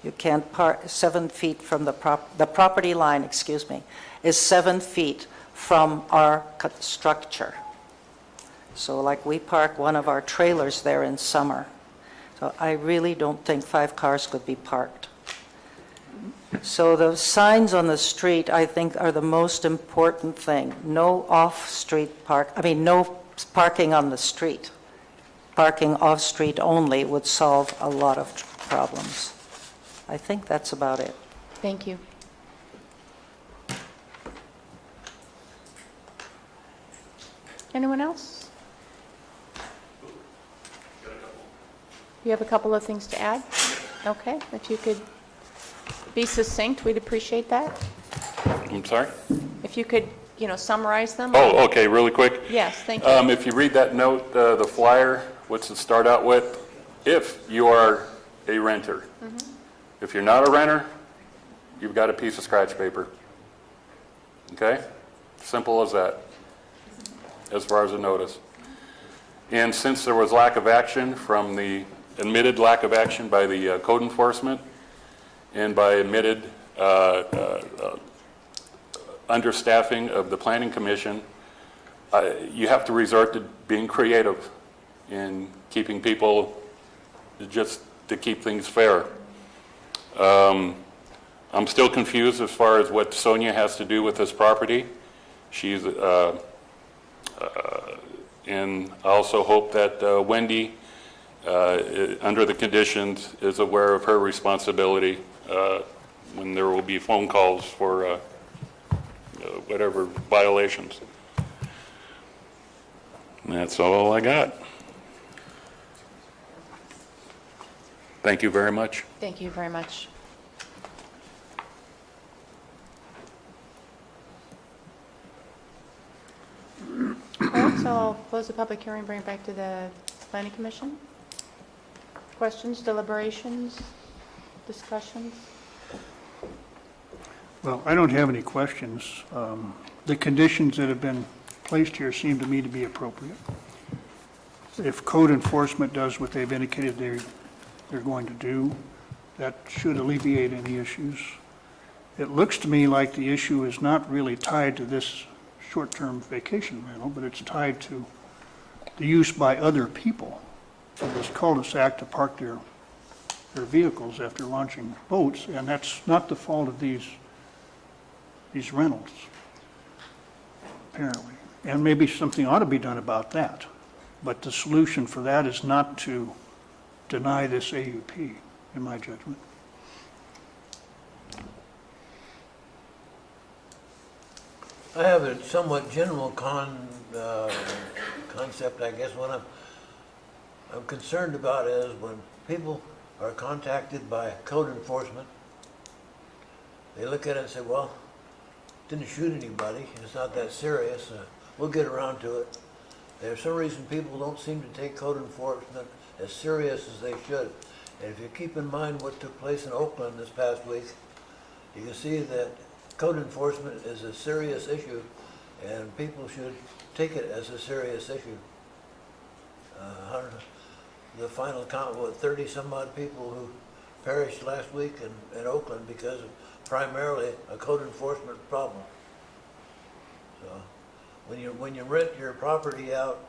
You can't park 7 feet from the property line, is 7 feet from our structure. So like we park one of our trailers there in summer. So I really don't think 5 cars could be parked. So the signs on the street, I think, are the most important thing. No off-street no parking on the street. parking off-street only would solve a lot of problems. I think that's about it. Thank you. Anyone else? You have a couple of things to add? Okay, if you could be succinct, we'd appreciate that. I'm sorry? If you could, summarize them. Oh, okay, really quick. Yes, thank you. If you read that note, the flyer, what's it start out with? If you are a renter. If you're not a renter, you've got a piece of scratch paper. Okay? Simple as that, as far as a notice. And since there was lack of action from the admitted lack of action by the code enforcement and by admitted understaffing of the planning commission, you have to resort to being creative in keeping people, just to keep things fair. I'm still confused as far as what Sonia has to do with this property. She's, and I also hope that Wendy, under the conditions, is aware of her responsibility when there will be phone calls for whatever violations. And that's all I got. Thank you very much. Thank you very much. All right, so I'll close the public hearing, bring it back to the Planning Commission. Questions, deliberations, discussions? Well, I don't have any questions. The conditions that have been placed here seem to me to be appropriate. If code enforcement does what they've indicated they're going to do, that should alleviate any issues. It looks to me like the issue is not really tied to this short-term vacation rental, but it's tied to the use by other people of this cul-de-sac to park their vehicles after launching boats, and that's not the fault of these rentals, apparently. And maybe something ought to be done about that. But the solution for that is not to deny this AUP, in my judgment. I have a somewhat general concept, I guess. What I'm concerned about is when people are contacted by code enforcement, they look at it and say, well, didn't shoot anybody, it's not that serious, we'll get around to it. There's some reason people don't seem to take code enforcement as serious as they should. And if you keep in mind what took place in Oakland this past week, you can see that code enforcement is a serious issue, and people should take it as a serious issue. The final count, 30 some odd people who perished last week in Oakland because of primarily a code enforcement problem. So when you rent your property out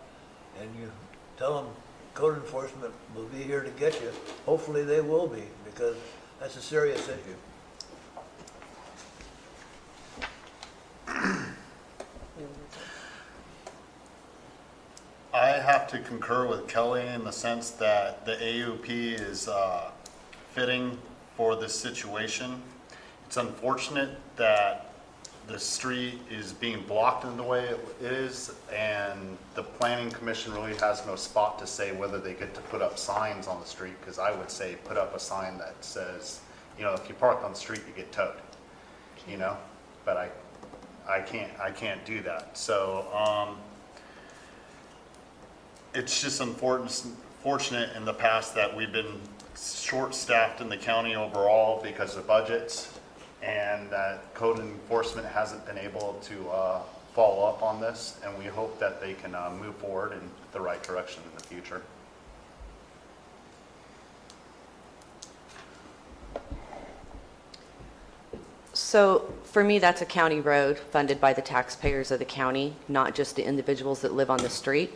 and you tell them code enforcement will be here to get you, hopefully they will be, because that's a serious issue. I have to concur with Kelly in the sense that the AUP is fitting for this situation. It's unfortunate that the street is being blocked in the way it is, and the Planning Commission really has no spot to say whether they get to put up signs on the street, because I would say put up a sign that says, if you park on the street, you get towed, but I can't do that. So it's just unfortunate in the past that we've been short-staffed in the county overall because of budgets, and that code enforcement hasn't been able to follow up on this, and we hope that they can move forward in the right direction in the future. So for me, that's a county road funded by the taxpayers of the county, not just the individuals that live on the street.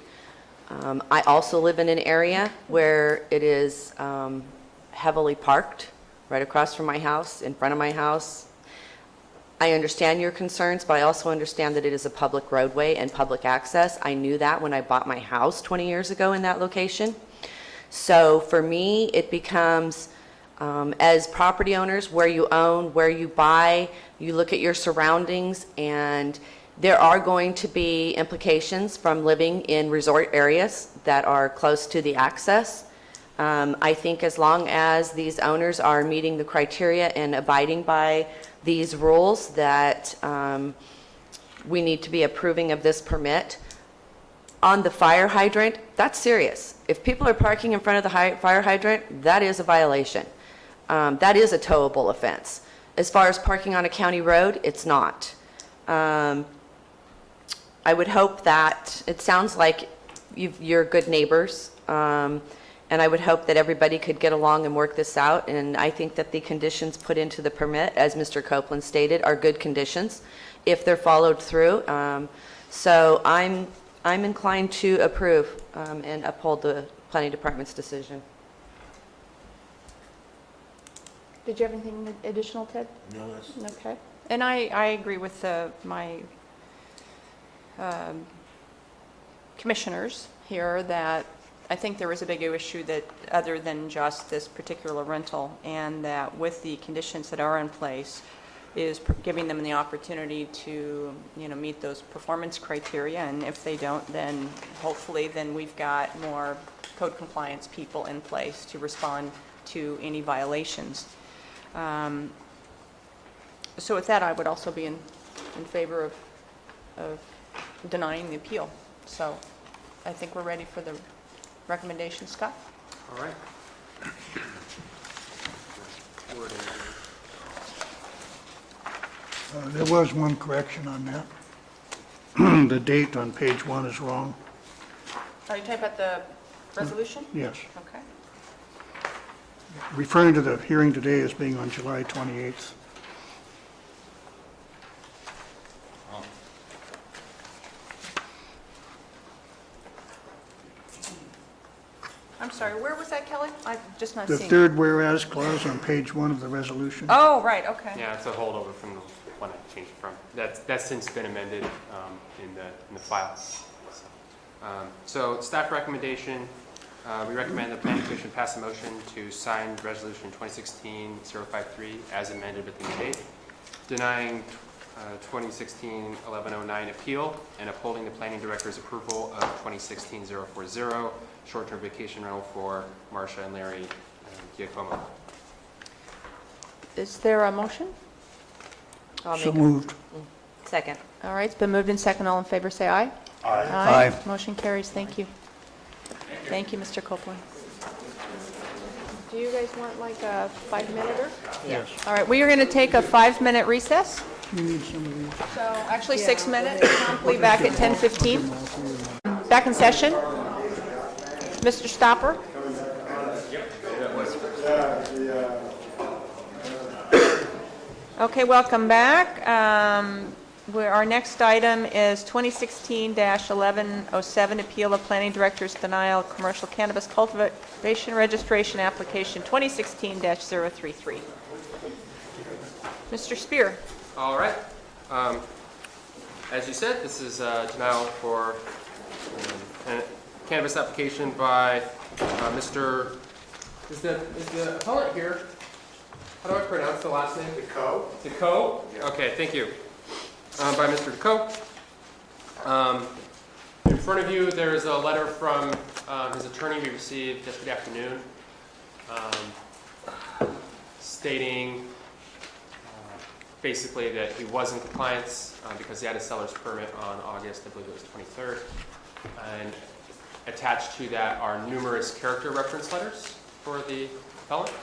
I also live in an area where it is heavily parked, right across from my house, in front of my house. I understand your concerns, but I also understand that it is a public roadway and public access. I knew that when I bought my house 20 years ago in that location. So for me, it becomes, as property owners, where you own, where you buy, you look at your surroundings, and there are going to be implications from living in resort areas that are close to the access. I think as long as these owners are meeting the criteria and abiding by these rules, that we need to be approving of this permit. On the fire hydrant, that's serious. If people are parking in front of the fire hydrant, that is a violation. That is a towable offense. As far as parking on a county road, it's not. I would hope that, it sounds like you're good neighbors, and I would hope that everybody could get along and work this out. And I think that the conditions put into the permit, as Mr. Copeland stated, are good conditions if they're followed through. So I'm inclined to approve and uphold the planning department's decision. Did you have anything additional, Ted? No, that's, Okay. And I agree with my commissioners here that I think there is a big issue that other than just this particular rental, and that with the conditions that are in place is giving them the opportunity to, meet those performance criteria. And if they don't, then hopefully then we've got more code compliance people in place to respond to any violations. So with that, I would also be in favor of denying the appeal. So I think we're ready for the recommendation. Scott? All right. There was one correction on that. The date on page 1 is wrong. Are you talking about the resolution? Yes. Okay. Referring to the hearing today as being on July 28th. I'm sorry, where was that, Kelly? I've just not The seen it. third whereas clause on page 1 of the resolution. Oh, right, okay. Yeah, it's a holdover from the one I changed it from. That's since been amended in the file. So staff recommendation, we recommend the planning commission pass a motion to sign resolution 2016-053 as amended with the new date, denying 2016-1109 appeal and upholding the planning director's approval of 2016-040 short-term vacation rental for Marcia and Larry Giacomo. Is there a motion? I'll So make moved. Second. All right, it's been moved in second. All in favor, say aye. Aye. Aye. Motion carries. Thank you. Thank you, Mr. Copeland. Do you guys want like a 5-minute? Yes. All right, we are going to take a 5-minute recess. You need some of these. So actually 6 minutes. We'll be back at 10:15. Back in session. Mr. Stopper? Okay, welcome back. Our next item is 2016-1107, appeal of planning director's denial of commercial cannabis cultivation registration application 2016-033. Mr. Spear? All right. As you said, this is a denial for a cannabis application by Mr. Is the appellant here? How do I pronounce the last name? Deco. Deco? Okay, thank you. By Mr. Deco. In front of you, there is a letter from his attorney we received yesterday afternoon stating basically that he was in compliance because he had a seller's permit on August, I believe it was 23rd. And attached to that are numerous character reference letters for the appellant.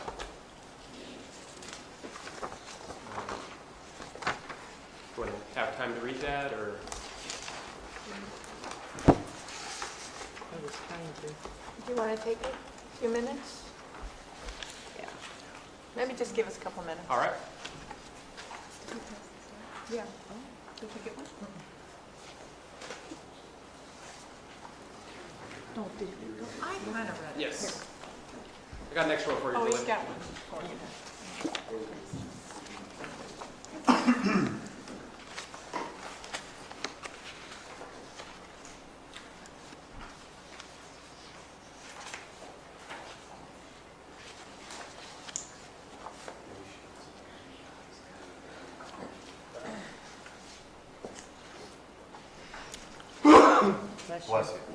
Do you want to have time to read that, or? Do you want to take a few minutes? Yeah. Maybe just give us a couple minutes. All right. Yeah. Did you get one? Oh, did you? I kind of read it. Yes. I got an extra one for you. Oh, Julie. he's got one. Bless you.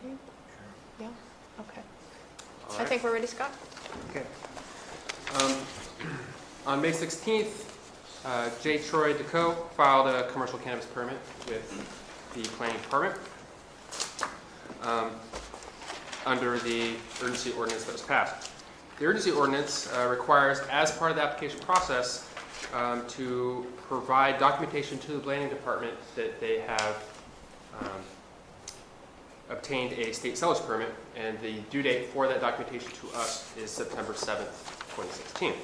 ready? Yeah, okay. I think we're ready, Scott. Okay. On May 16th, J. Troy DeCoe filed a commercial cannabis permit with the planning department under the urgency ordinance that was passed. The urgency ordinance requires, as part of the application process, to provide documentation to the planning department that they have obtained a state seller's permit, and the due date for that documentation to us is September 7th, 2016.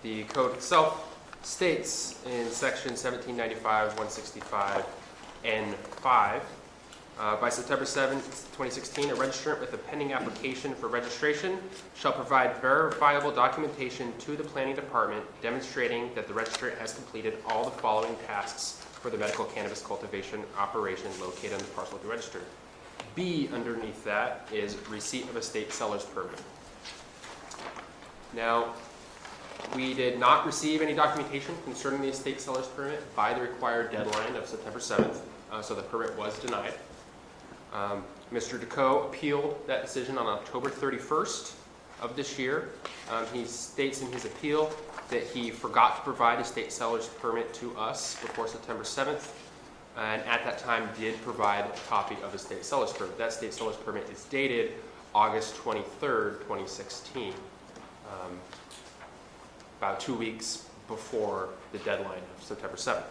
The code itself states in section 1795, 165N5, by September 7th, 2016, a registrant with a pending application for registration shall provide verifiable documentation to the planning department demonstrating that the registrant has completed all the following tasks for the medical cannabis cultivation operation located on the parcel to be registered. B underneath that is receipt of a state seller's permit. Now, we did not receive any documentation concerning the estate seller's permit by the required deadline of September 7th, so the permit was denied. Mr. DeCoe appealed that decision on October 31st of this year. He states in his appeal that he forgot to provide a state seller's permit to us before September 7th, and at that time did provide a copy of a state seller's permit. That state seller's permit is dated August 23rd, 2016, about 2 weeks before the deadline of September 7th.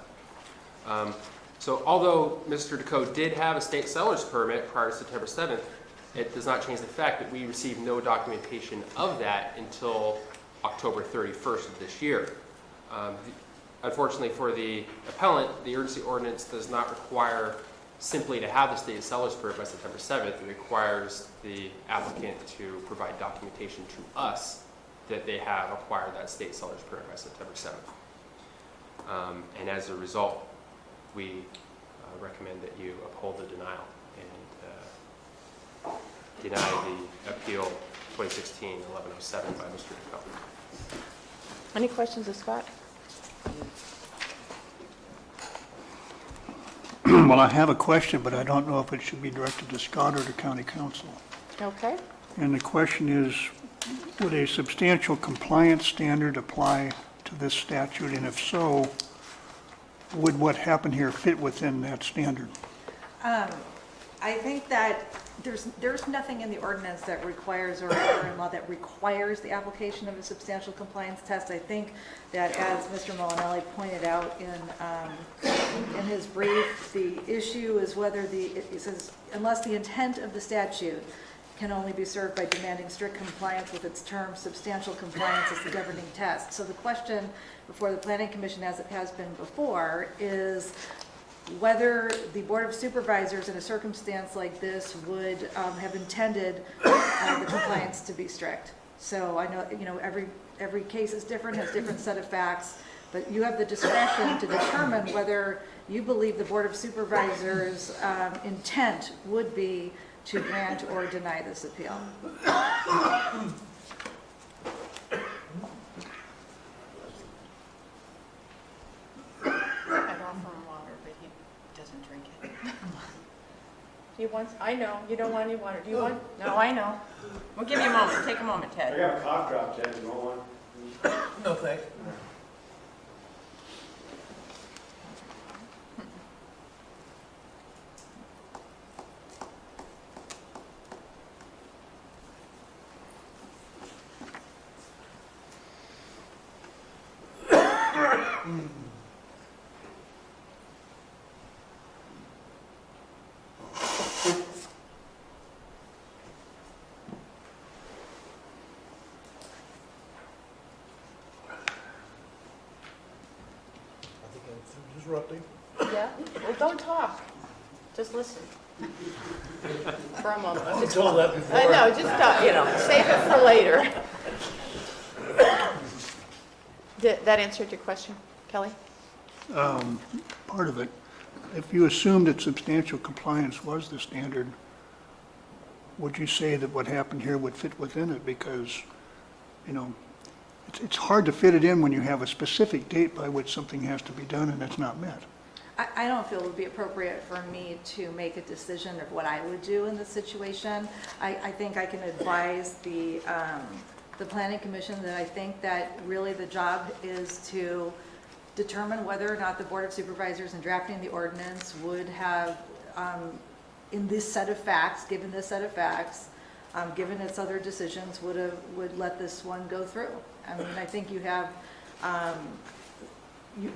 So although Mr. DeCoe did have a state seller's permit prior to September 7th, it does not change the fact that we received no documentation of that until October 31st of this year. Unfortunately for the appellant, the urgency ordinance does not require simply to have the state seller's permit by September 7th. It requires the applicant to provide documentation to us that they have acquired that state seller's permit by September 7th. And as a result, we recommend that you uphold the denial and deny the appeal 2016-1107 by Mr. DeCoe. Any questions of Scott? Well, I have a question, but I don't know if it should be directed to Scott or to County Council. Okay. And the question is, would a substantial compliance standard apply to this statute? And if so, would what happened here fit within that standard? I think that there's nothing in the ordinance that requires, or in law that requires the application of a substantial compliance test. I think that, as Mr. Molinelli pointed out in his brief, the issue is whether it says, unless the intent of the statute can only be served by demanding strict compliance with its term, substantial compliance is the governing test. So the question before the Planning Commission, as it has been before, is whether the Board of Supervisors in a circumstance like this would have intended the compliance to be strict. So I know, every case is different, has different set of facts, but you have the discretion to determine whether you believe the Board of Supervisors' intent would be to grant or deny this appeal. He wants, I know, you don't want any water. Do you want? No, I know. We'll give you a moment. Take a moment, I Ted. got a cough drop, Ted, you want one? No, thanks. Disrupting. Yeah? Well, don't talk. Just listen. For a moment. I've been told that before. I know, just, save it for later. Did that answered your question, Kelly? Part of it. If you assumed that substantial compliance was the standard, would you say that what happened here would fit within it? Because, it's hard to fit it in when you have a specific date by which something has to be done and it's not met. I don't feel it would be appropriate for me to make a decision of what I would do in this situation. I think I can advise the Planning Commission that I think that really the job is to determine whether or not the Board of Supervisors in drafting the ordinance would have, in this set of facts, given this set of facts, given its other decisions, would let this one go through. I mean, I think you have,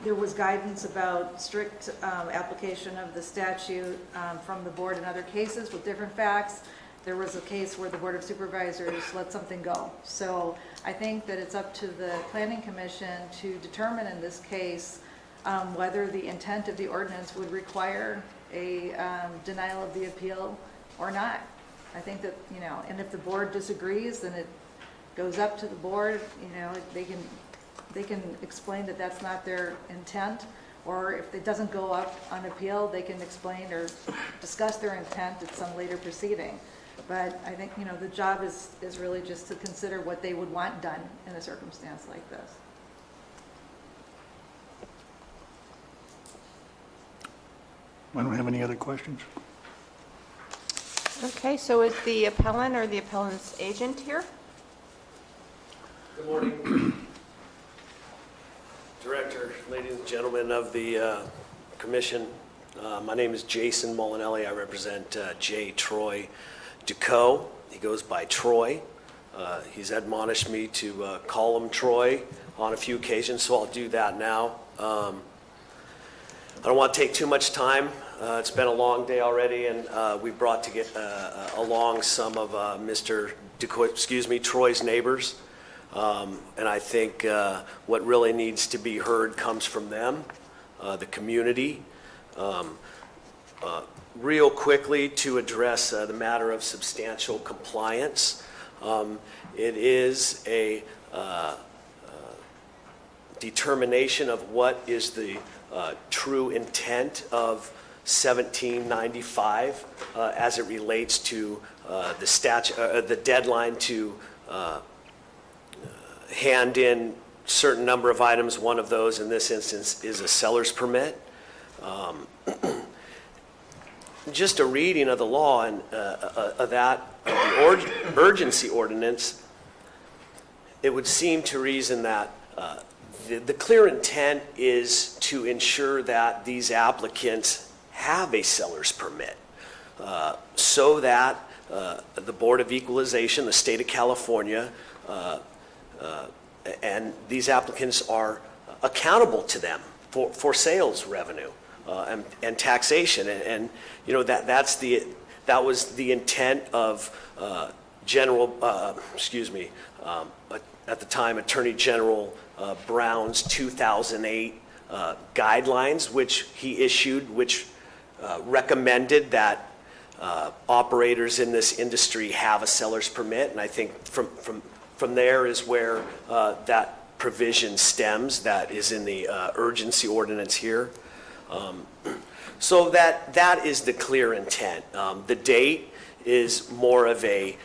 there was guidance about strict application of the statute from the board in other cases with different facts. There was a case where the Board of Supervisors let something go. So I think that it's up to the Planning Commission to determine in this case whether the intent of the ordinance would require a denial of the appeal or not. I think that, you know, and if the board disagrees, then it goes up to the board, you know, they can explain that that's not their intent, or if it doesn't go up on appeal, they can explain or discuss their intent at some later proceeding. But I think, you know, the job is really just to consider what they would want done in a circumstance like this. I don't have any other questions. Okay, so is the appellant or the appellant's agent here? Good morning. Director, ladies and gentlemen of the Commission. My name is Jason Molinelli. I represent J. Troy Ducot. He goes by Troy. He's admonished me to call him Troy on a few occasions, so I'll do that now. I don't want to take too much time. It's been a long day already, and we brought to get along some of Mr. Ducot, Troy's neighbors. And I think what really needs to be heard comes from them, the community. Real quickly, to address the matter of substantial compliance, it is a determination of what is the true intent of 1795 as it relates to the deadline to hand in certain number of items. One of those in this instance is a seller's permit. Just a reading of the law and the urgency ordinance, it would seem to reason that the clear intent is to ensure that these applicants have a seller's permit so that the Board of Equalization, the state of California, and these applicants are accountable to them for sales revenue and taxation, and you know that was the intent of at the time Attorney General Brown's 2008 guidelines, which he issued, which recommended that operators in this industry have a seller's permit, and I think from there is where that provision stems that is in the urgency ordinance here. So that is the clear intent. The date is more of a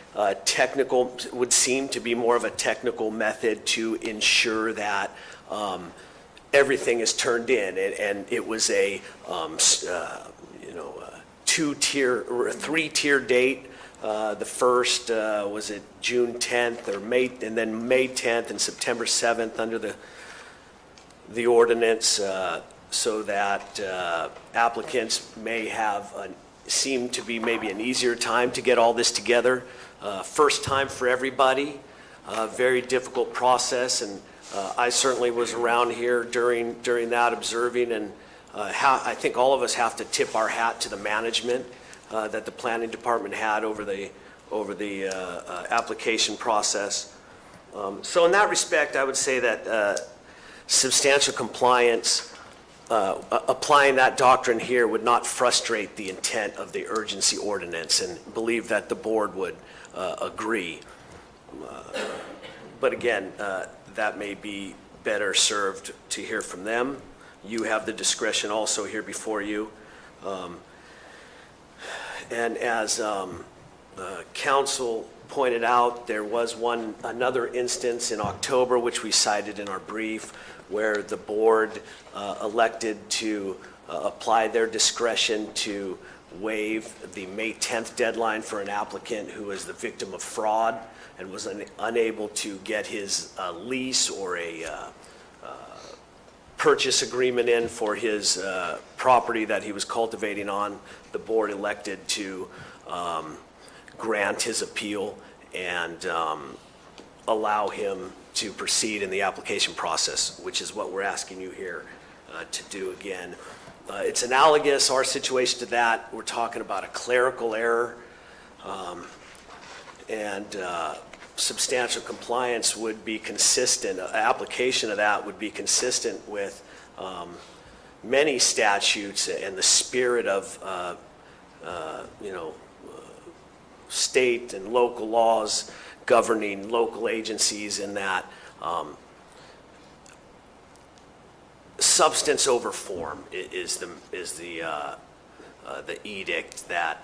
technical, would seem to be more of a technical method to ensure that everything is turned in, and it was a two-tier or a three-tier date. The first was it June 10th or May, and then May 10th and September 7th under the ordinance, so that applicants may have seem to be maybe an easier time to get all this together. First time for everybody, very difficult process, and I certainly was around here during that observing, and I think all of us have to tip our hat to the management that the planning department had over the application process. So in that respect, I would say that substantial compliance, applying that doctrine here would not frustrate the intent of the urgency ordinance, and believe that the board would agree. But again, that may be better served to hear from them. You have the discretion also here before you. And as counsel pointed out, there was another instance in October, which we cited in our brief, where the board elected to apply their discretion to waive the May 10th deadline for an applicant who was the victim of fraud and was unable to get his lease or a purchase agreement in for his property that he was cultivating on. The board elected to grant his appeal and allow him to proceed in the application process, which is what we're asking you here to do again. It's analogous, our situation, to that. We're talking about a clerical error, and substantial compliance would be consistent, application of that would be consistent with many statutes and the spirit of, state and local laws governing local agencies, in that substance over form is the edict that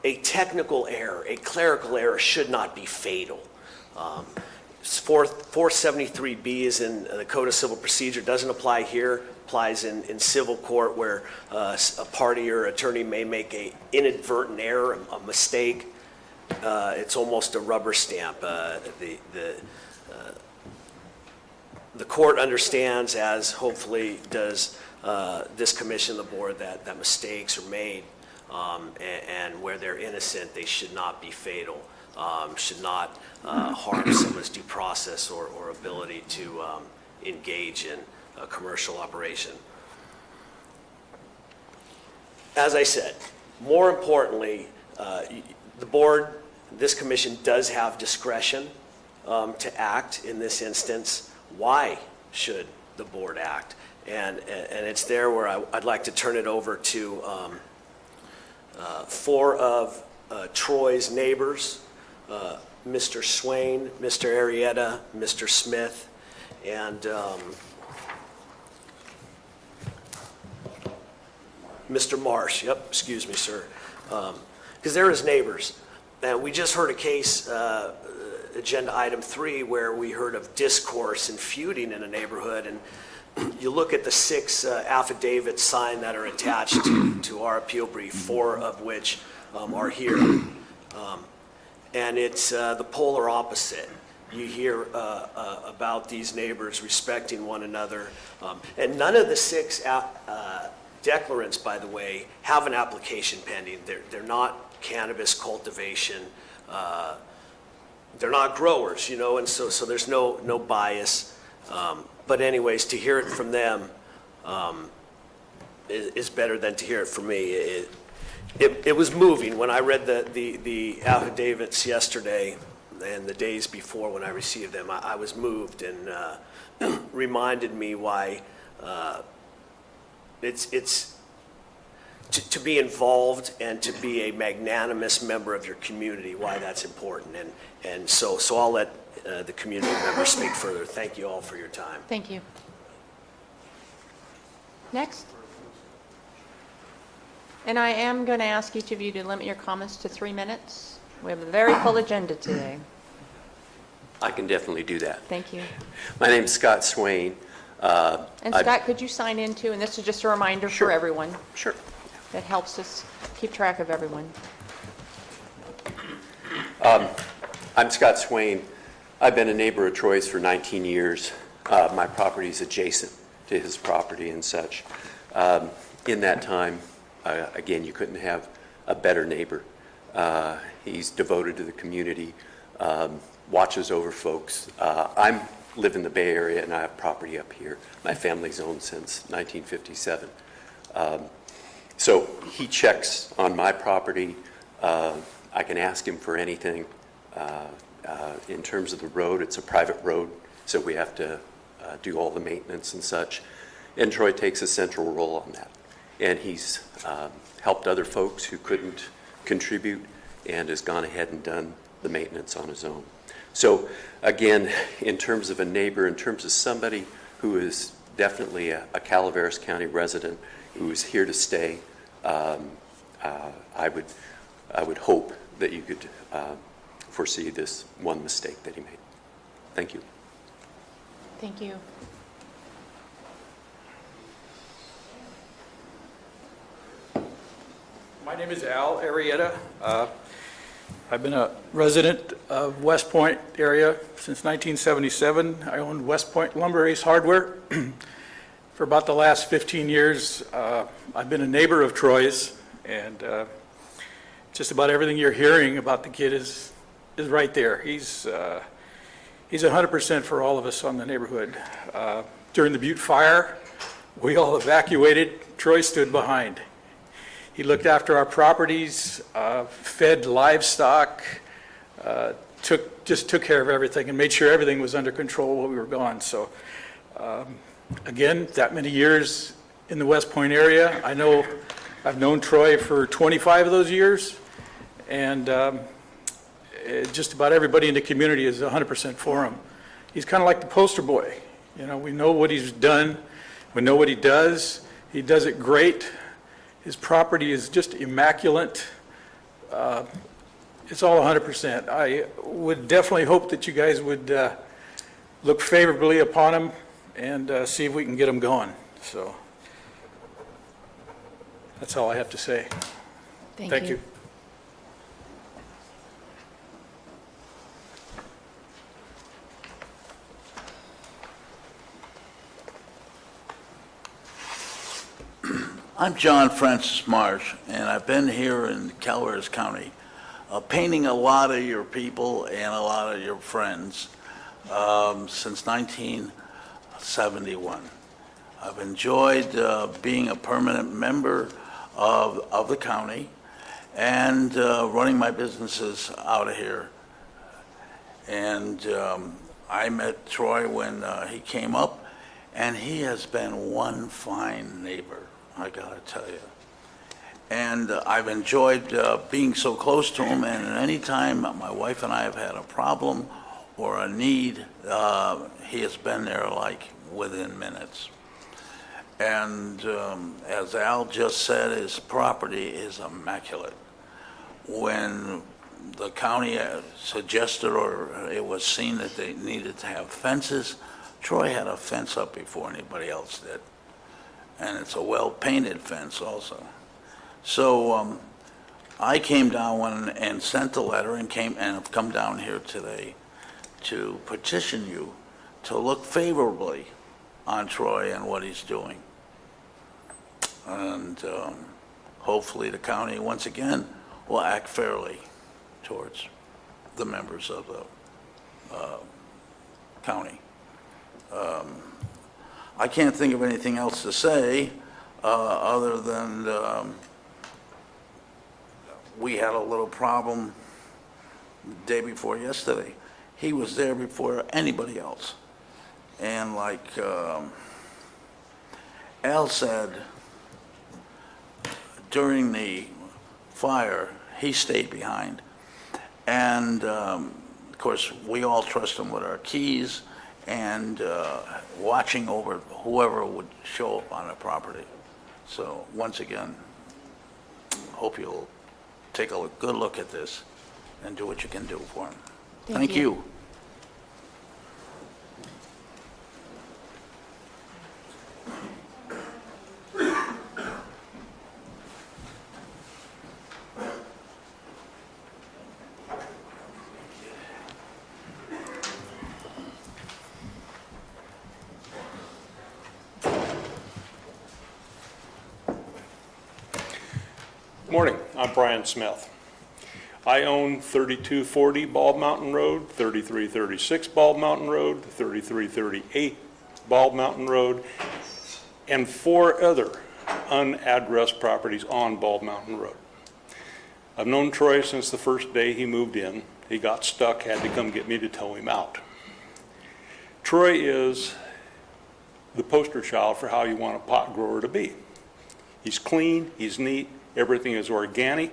a technical error, a clerical error, should not be fatal. 473B is in the Code of Civil Procedure, doesn't apply here, applies in civil court where a party or attorney may make an inadvertent error, a mistake. It's almost a rubber stamp. The court understands, as hopefully does this commission, the board, that mistakes are made, and where they're innocent, they should not be fatal, should not harm someone's due process or ability to engage in a commercial operation. As I said, more importantly, the board, this commission does have discretion to act in this instance. Why should the board act? And it's there where I'd like to turn it over to four of Troy's neighbors, Mr. Swain, Mr. Arrieta, Mr. Smith, and Mr. Marsh. Yep, excuse me, sir. Because they're his neighbors. And we just heard a case, agenda item 3, where we heard of discourse and feuding in a neighborhood, and you look at the 6 affidavits signed that are attached to our appeal brief, 4 of which are here. And it's the polar opposite. You hear about these neighbors respecting one another. And none of the 6 declarants, by the way, have an application pending. They're not cannabis cultivation. They're not growers, and so there's no bias. But anyways, to hear it from them is better than to hear it from me. It was moving when I read the affidavits yesterday and the days before when I received them. I was moved, and reminded me why it's to be involved and to be a magnanimous member of your community, why that's important. And so I'll let the community members speak further. Thank you all for your time. Thank you. Next. And I am going to ask each of you to limit your comments to 3 minutes. We have a very full agenda today. I can definitely do that. Thank you. My name is Scott Swain. And Scott, could you sign in too? And this is just a reminder for everyone. Sure. That helps us keep track of everyone. I'm Scott Swain. I've been a neighbor of Troy's for 19 years. My property is adjacent to his property and such. In that time, again, you couldn't have a better neighbor. He's devoted to the community, watches over folks. I live in the Bay Area and I have property up here. My family's owned since 1957. So he checks on my property. I can ask him for anything. In terms of the road, it's a private road, so we have to do all the maintenance and such. And Troy takes a central role on that. And he's helped other folks who couldn't contribute and has gone ahead and done the maintenance on his own. So again, in terms of a neighbor, in terms of somebody who is definitely a Calaveras County resident who is here to stay, I would I would hope that you could foresee this one mistake that he made. Thank you. Thank you. My name is Al Arrieta. I've been a resident of West Point area since 1977. I owned West Point Lumber Ace Hardware. For about the last 15 years, I've been a neighbor of Troy's, and just about everything you're hearing about the kid is right there. He's 100% for all of us on the neighborhood. During the Butte fire, we all evacuated. Troy stood behind. He looked after our properties, fed livestock, just took care of everything and made sure everything was under control while we were gone. So, again, that many years in the West Point area. I know I've known Troy for 25 of those years, and just about everybody in the community is 100% for him. He's kind of like the poster boy. You know, we know what he's done. We know what he does. He does it great. His property is just immaculate. It's all 100%. I would definitely hope that you guys would look favorably upon him and see if we can get him going. So that's all I have to say. Thank you. I'm John Francis Marsh, and I've been here in Calaveras County, painting a lot of your people and a lot of your friends since 1971. I've enjoyed being a permanent member of the county and running my businesses out of here. And I met Troy when he came up, and he has been one fine neighbor, I gotta tell you. And I've enjoyed being so close to him, and any time my wife and I have had a problem or a need, he has been there like within minutes. And as Al just said, his property is immaculate. When the county suggested or it was seen that they needed to have fences, Troy had a fence up before anybody else did. And it's a well-painted fence also. So I came down and sent a letter and have come down here today to petition you to look favorably on Troy and what he's doing. And hopefully the county, once again, will act fairly towards the members of the county. I can't think of anything else to say other than we had a little problem the day before yesterday. He was there before anybody else. And like Al said, during the fire, he stayed behind. And of course, we all trust him with our keys and watching over whoever would show up on the property. So once again, hope you'll take a good look at this and do what you can do for him. Thank you. Morning, I'm Brian Smith. I own 3240 Bald Mountain Road, 3336 Bald Mountain Road, 3338 Bald Mountain Road, and 4 other unaddressed properties on Bald Mountain Road. I've known Troy since the first day he moved in. He got stuck, had to come get me to tow him out. Troy is the poster child for how you want a pot grower to be. He's clean, he's neat, everything is organic.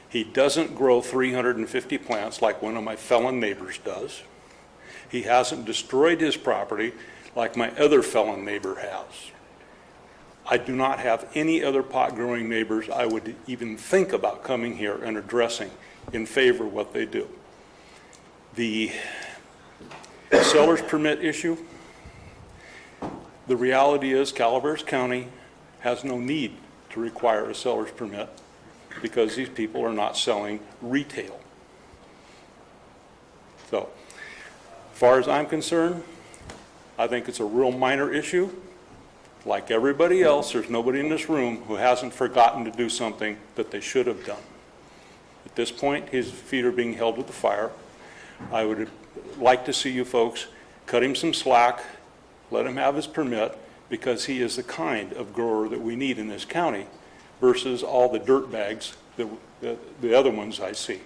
He doesn't grow 350 plants like one of my felon neighbors does. He hasn't destroyed his property like my other felon neighbor has. I do not have any other pot-growing neighbors I would even think about coming here and addressing in favor of what they do. The seller's permit issue, the reality is Calaveras County has no need to require a seller's permit because these people are not selling retail. So, as far as I'm concerned, I think it's a real minor issue. Like everybody else, there's nobody in this room who hasn't forgotten to do something that they should have done. At this point, his feet are being held to the fire. I would like to see you folks cut him some slack, let him have his permit, because he is the kind of grower that we need in this county versus all the dirt bags, the other ones I see.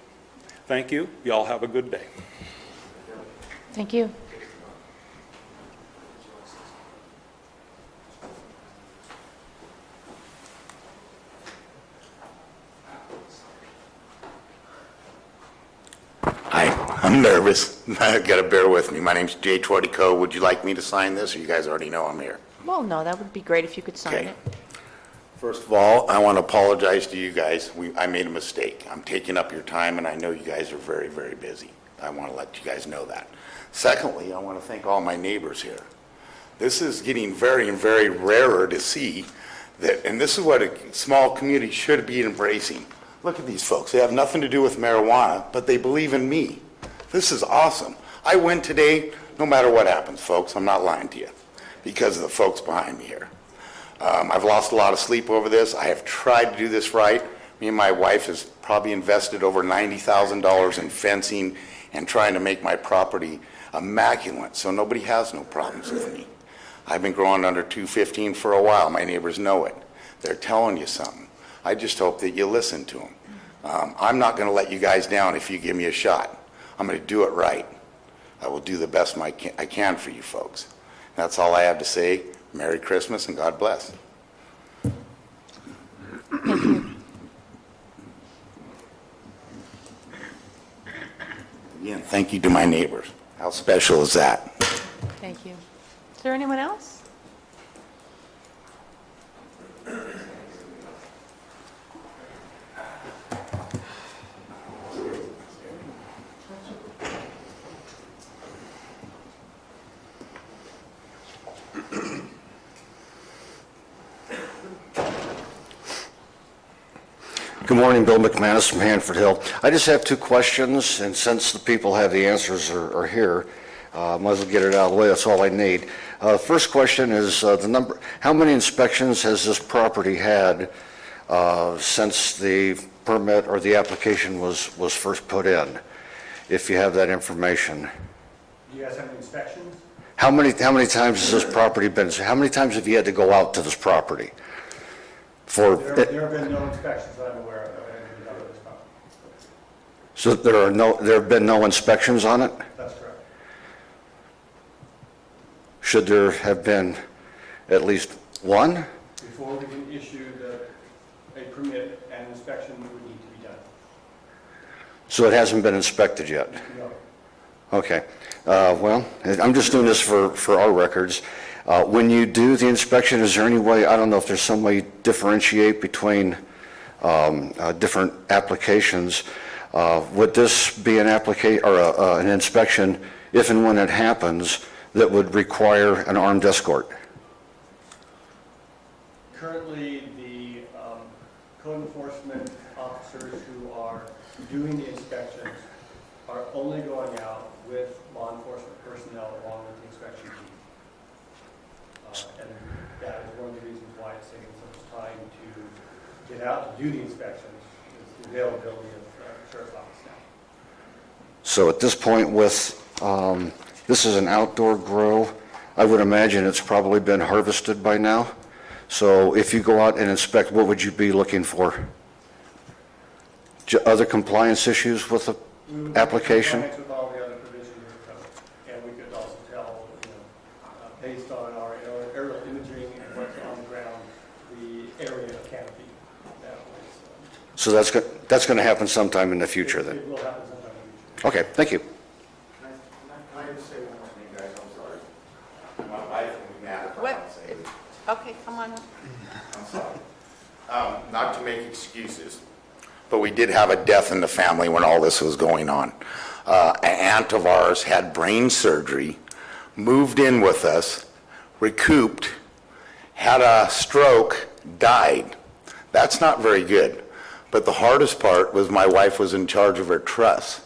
Thank you. Y'all have a good day. Thank you. Hi, I'm nervous. Gotta bear with me. My name's Jay Tortico. Would you like me to sign this, or you guys already know I'm here? Well, no, that would be great if you could sign Okay. it. First of all, I want to apologize to you guys. I made a mistake. I'm taking up your time, and I know you guys are very, very busy. I want to let you guys know that. Secondly, I want to thank all my neighbors here. This is getting very, very rarer to see that, and this is what a small community should be embracing. Look at these folks. They have nothing to do with marijuana, but they believe in me. This is awesome. I win today, no matter what happens, folks. I'm not lying to you, because of the folks behind me here. I've lost a lot of sleep over this. I have tried to do this right. Me and my wife has probably invested over $90,000 in fencing and trying to make my property immaculate, so nobody has no problems with me. I've been growing under 215 for a while. My neighbors know it. They're telling you something. I just hope that you listen to them. I'm not going to let you guys down if you give me a shot. I'm going to do it right. I will do the best I can for you folks. That's all I have to say. Merry Christmas and God bless. Thank you. Again, thank you to my neighbors. How special is that? Thank you. Is there anyone else? Good morning, Bill McManus from Hanford Hill. I just have two questions, and since the people have the answers are here, might as well get it out of the way. That's all I need. First question is how many inspections has this property had since the permit or the application was first put in, if you have that information? Do you guys have any inspections? How many times has this property been, how many times have you had to go out to this property? There have been no inspections that I'm aware of any of this property. So there have been no inspections on it? That's correct. Should there have been at least one? Before we can issue a permit, an inspection would need to be done. So it hasn't been inspected yet? No. Okay. Well, I'm just doing this for our records. When you do the inspection, is there any way, I don't know if there's some way you differentiate between different applications. Would this be an an inspection, if and when it happens, that would require an armed escort? Currently, the code enforcement officers who are doing the inspections are only going out with law enforcement personnel along with the inspection team. And that is one of the reasons why it's taking so much time to get out to do the inspections, is the availability of sheriff's office now. So at this point this is an outdoor grow, I would imagine it's probably been harvested by now. So if you go out and inspect, what would you be looking for? Other compliance issues with the application? Compliance with all the other provisions of the code. And we could also tell, based on our aerial imaging and what's on the ground, the area of canopy that was. So that's going to happen sometime in the future then? It will happen sometime in the future. Okay, thank you. Can I just say one more thing, guys? I'm sorry. My wife will be mad if I What? don't say it. Okay, come on up. Not to make excuses, but we did have a death in the family when all this was going on. An aunt of ours had brain surgery, moved in with us, recouped, had a stroke, died. That's not very good. But the hardest part was my wife was in charge of her trust,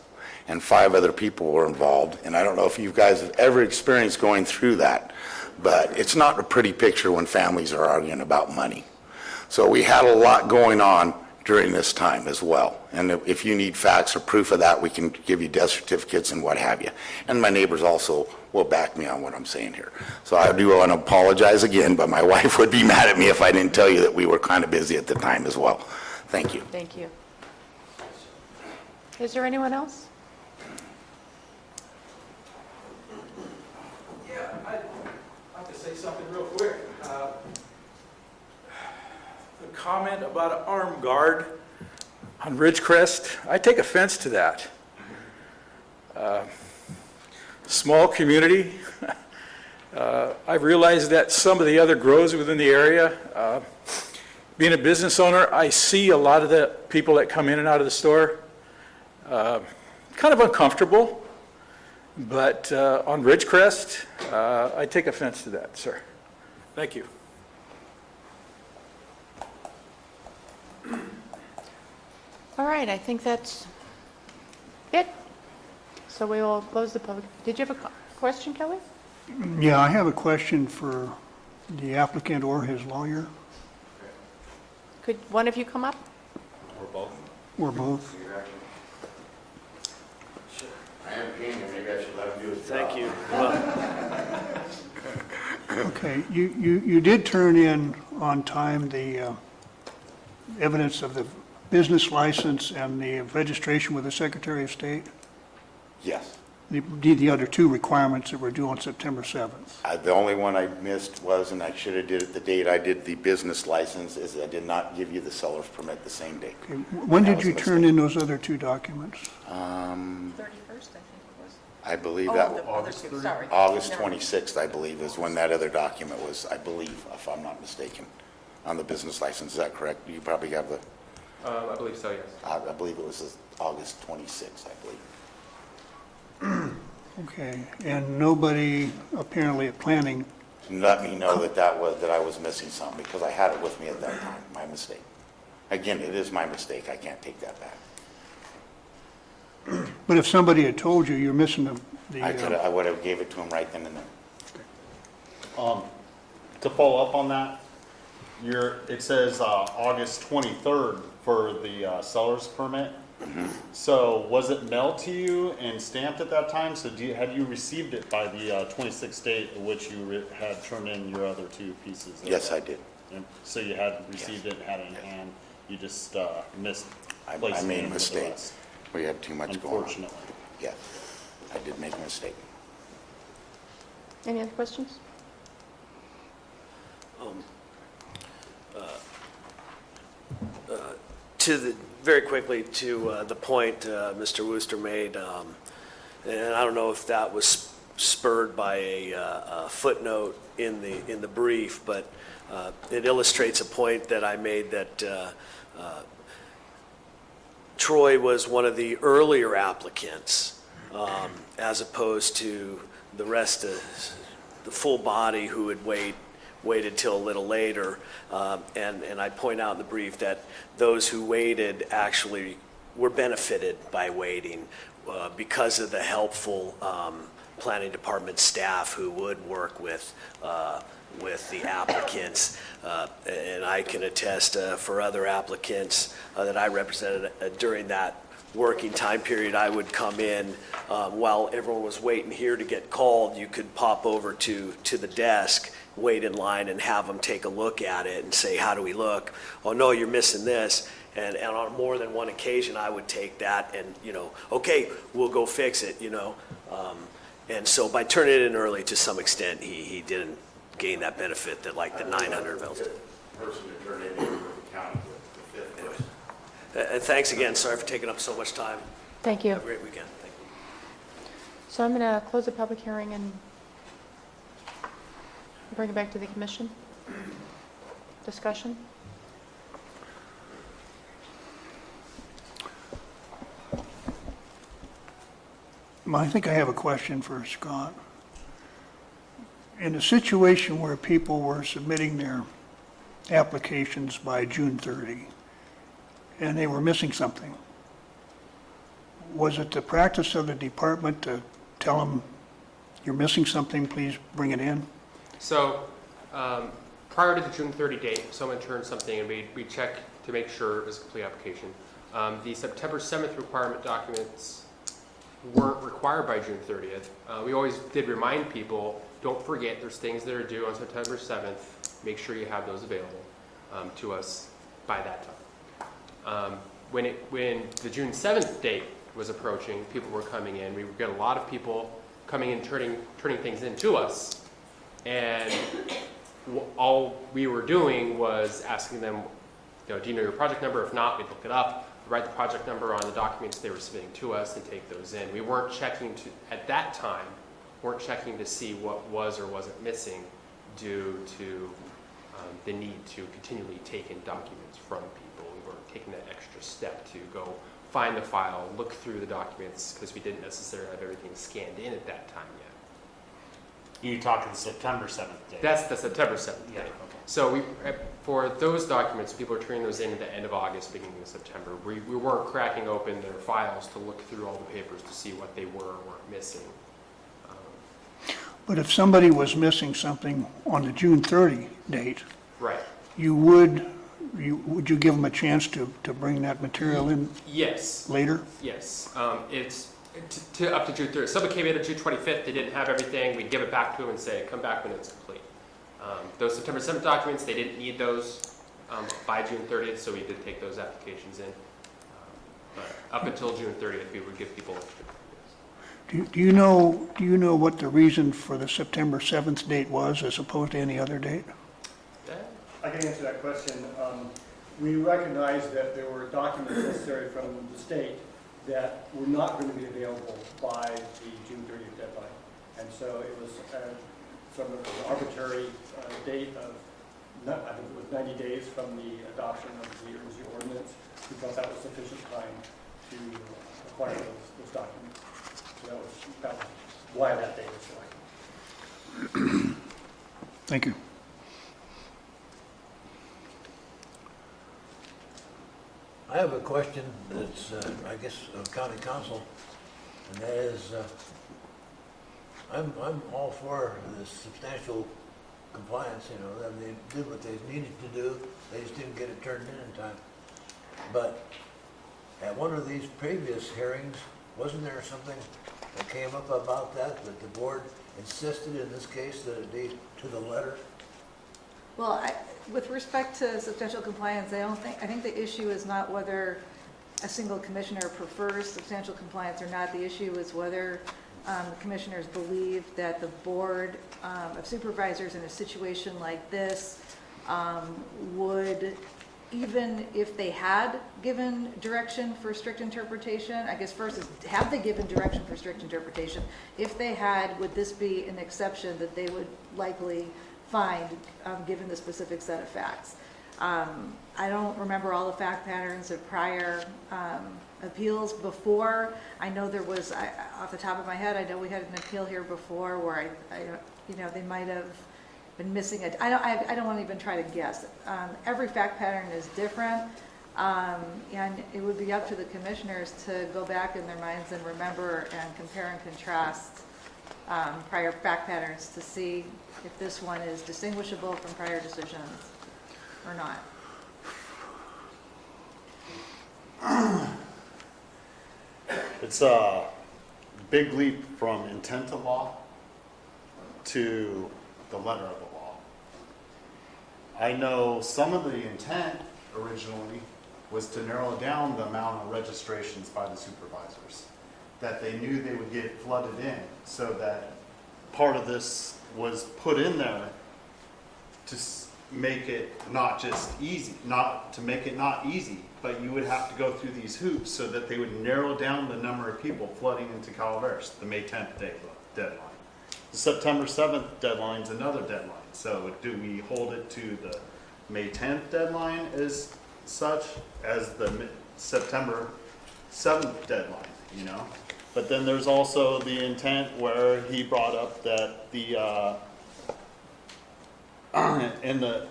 and 5 other people were involved. And I don't know if you guys have ever experienced going through that, but it's not a pretty picture when families are arguing about money. So we had a lot going on during this time as well. And if you need facts or proof of that, we can give you death certificates and what have you. And my neighbors also will back me on what I'm saying here. So I do want to apologize again, but my wife would be mad at me if I didn't tell you that we were kind of busy at the time as well. Thank you. Thank you. Is there anyone else? Yeah, I'd like to say something real quick. The comment about an armed guard on Ridgecrest, I take offense to that. Small community. I've realized that some of the other grows within the area. Being a business owner, I see a lot of the people that come in and out of the store. Kind of uncomfortable, but on Ridgecrest, I take offense to that, sir. Thank you. All right, I think that's it. So we will close the public. Did you have a question, Kelly? Yeah, I have a question for the applicant or his lawyer, Could one of you come up? Or both. or both. I am paying you, maybe I should let him do his Thank job. you. Okay, you did turn in on time the evidence of the business license and the registration with the Secretary of State? Yes. The other 2 requirements that were due on September 7th. The only one I missed was, and I should have did it the date I did the business license, is I did not give you the seller's permit the same day. Okay, when That did was you a turn mistake. in those other 2 documents? 31st, I think it was. I believe Oh, that, the other two, sorry. August Never mind. 26th, I believe, is when that other document was, I believe, if I'm not mistaken, on the business license. Is that correct? You probably have the, I believe so, yes. I believe it was August 26th, I believe. Okay, and nobody apparently at planning, Let me know that I was missing something, because I had it with me at that time. My mistake. Again, it is my mistake. I can't take that back. but if somebody had told you you're missing I would have gave it to him right then and there. To follow up on that, it says August 23rd for the seller's permit. So was it mailed to you and stamped at that time? So had you received it by the 26th date at which you had turned in your other 2 pieces? Yes, I did. So you had received it, had it in hand, you just missed I placing made it a in with the mistake. rest. We had too much going on. Unfortunately. Yeah, I did make a mistake. Any other questions? Very quickly to the point Mr. Wooster made, and I don't know if that was spurred by a footnote in the brief, but it illustrates a point that I made that Troy was one of the earlier applicants, as opposed to the rest of the full body who had waited till a little later. And I point out in the brief that those who waited actually were benefited by waiting because of the helpful planning department staff who would work with the applicants. And I can attest for other applicants that I represented during that working time period, I would come in while everyone was waiting here to get called. You could pop over to the desk, wait in line, and have them take a look at it and say, how do we look? Oh, no, you're missing this. And on more than one occasion, I would take that and, okay, we'll go fix it, And so by turning it in early, to some extent, he didn't gain that benefit that like the 900 votes. Person to turn it in with the county, the 5th person. And thanks again. Sorry for taking up so much time. Thank you. Have a great weekend. Thank you. So I'm going to close the public hearing and bring it back to the commission. Discussion? I think I have a question for Scott. In a situation where people were submitting their applications by June 30, and they were missing something, was it the practice of the department to tell them, you're missing something, please bring it in? So prior to the June 30 date, if someone turned something and we check to make sure it was a complete application. The September 7th requirement documents weren't required by June 30th. We always did remind people, don't forget there's things that are due on September 7th. Make sure you have those available to us by that time. When the June 7th date was approaching, people were coming in. We would get a lot of people coming in, turning things in to us. And all we were doing was asking them, do you know your project number? If not, we'd look it up, write the project number on the documents they were submitting to us and take those in. We weren't checking at that time, weren't checking to see what was or wasn't missing due to the need to continually take in documents from people. We weren't taking that extra step to go find the file, look through the documents, because we didn't necessarily have everything scanned in at that time yet. You talking September 7th date? That's the September 7th date. Yeah, okay. So for those documents, people are turning those in at the end of August, beginning of September. We weren't cracking open their files to look through all the papers to see what they were or weren't missing. But if somebody was missing something on the June 30 date, Right. would you give them a chance to bring that material in Yes. later? Yes. It's up to June 30th. If someone came in on June 25th, they didn't have everything, we'd give it back to them and say, come back when it's complete. Those September 7th documents, they didn't need those by June 30th, so we did take those applications in. But up until June 30th, we would give people extra periods. Do you know what the reason for the September 7th date was as opposed to any other date? I can answer that question. We recognized that there were documents necessary from the state that were not going to be available by the June 30th deadline. And so it was sort of an arbitrary date of, I think it was 90 days from the adoption of the emergency ordinance. We felt that was sufficient time to acquire those documents. So that was why that date was selected. Thank you. I have a question that's, I guess, of county council, and that is, I'm all for this substantial compliance, that they did what they needed to do, they just didn't get it turned in time. But at one of these previous hearings, wasn't there something that came up about that the board insisted in this case that it be to the letter? Well, with respect to substantial compliance, I think the issue is not whether a single commissioner prefers substantial compliance or not. The issue is whether the commissioners believe that the board of supervisors in a situation like this would, even if they had given direction for strict interpretation, I guess first is, have they given direction for strict interpretation? If they had, would this be an exception that they would likely find, given the specific set of facts? I don't remember all the fact patterns of prior appeals before. I know there was, off the top of my head, I know we had an appeal here before where they might have been missing it. I don't want to even try to guess. Every fact pattern is different, and it would be up to the commissioners to go back in their minds and remember and compare and contrast prior fact patterns to see if this one is distinguishable from prior decisions or not. It's a big leap from intent of law to the letter of the law. I know some of the intent originally was to narrow down the amount of registrations by the supervisors, that they knew they would get flooded in, so that part of this was put in there to make it not just easy, not to make it not easy, but you would have to go through these hoops so that they would narrow down the number of people flooding into Calaveras, the May 10th deadline. The September 7th deadline's another deadline. So do we hold it to the May 10th deadline as such as the September 7th deadline, you know? But then there's also the intent where he brought up that the, in the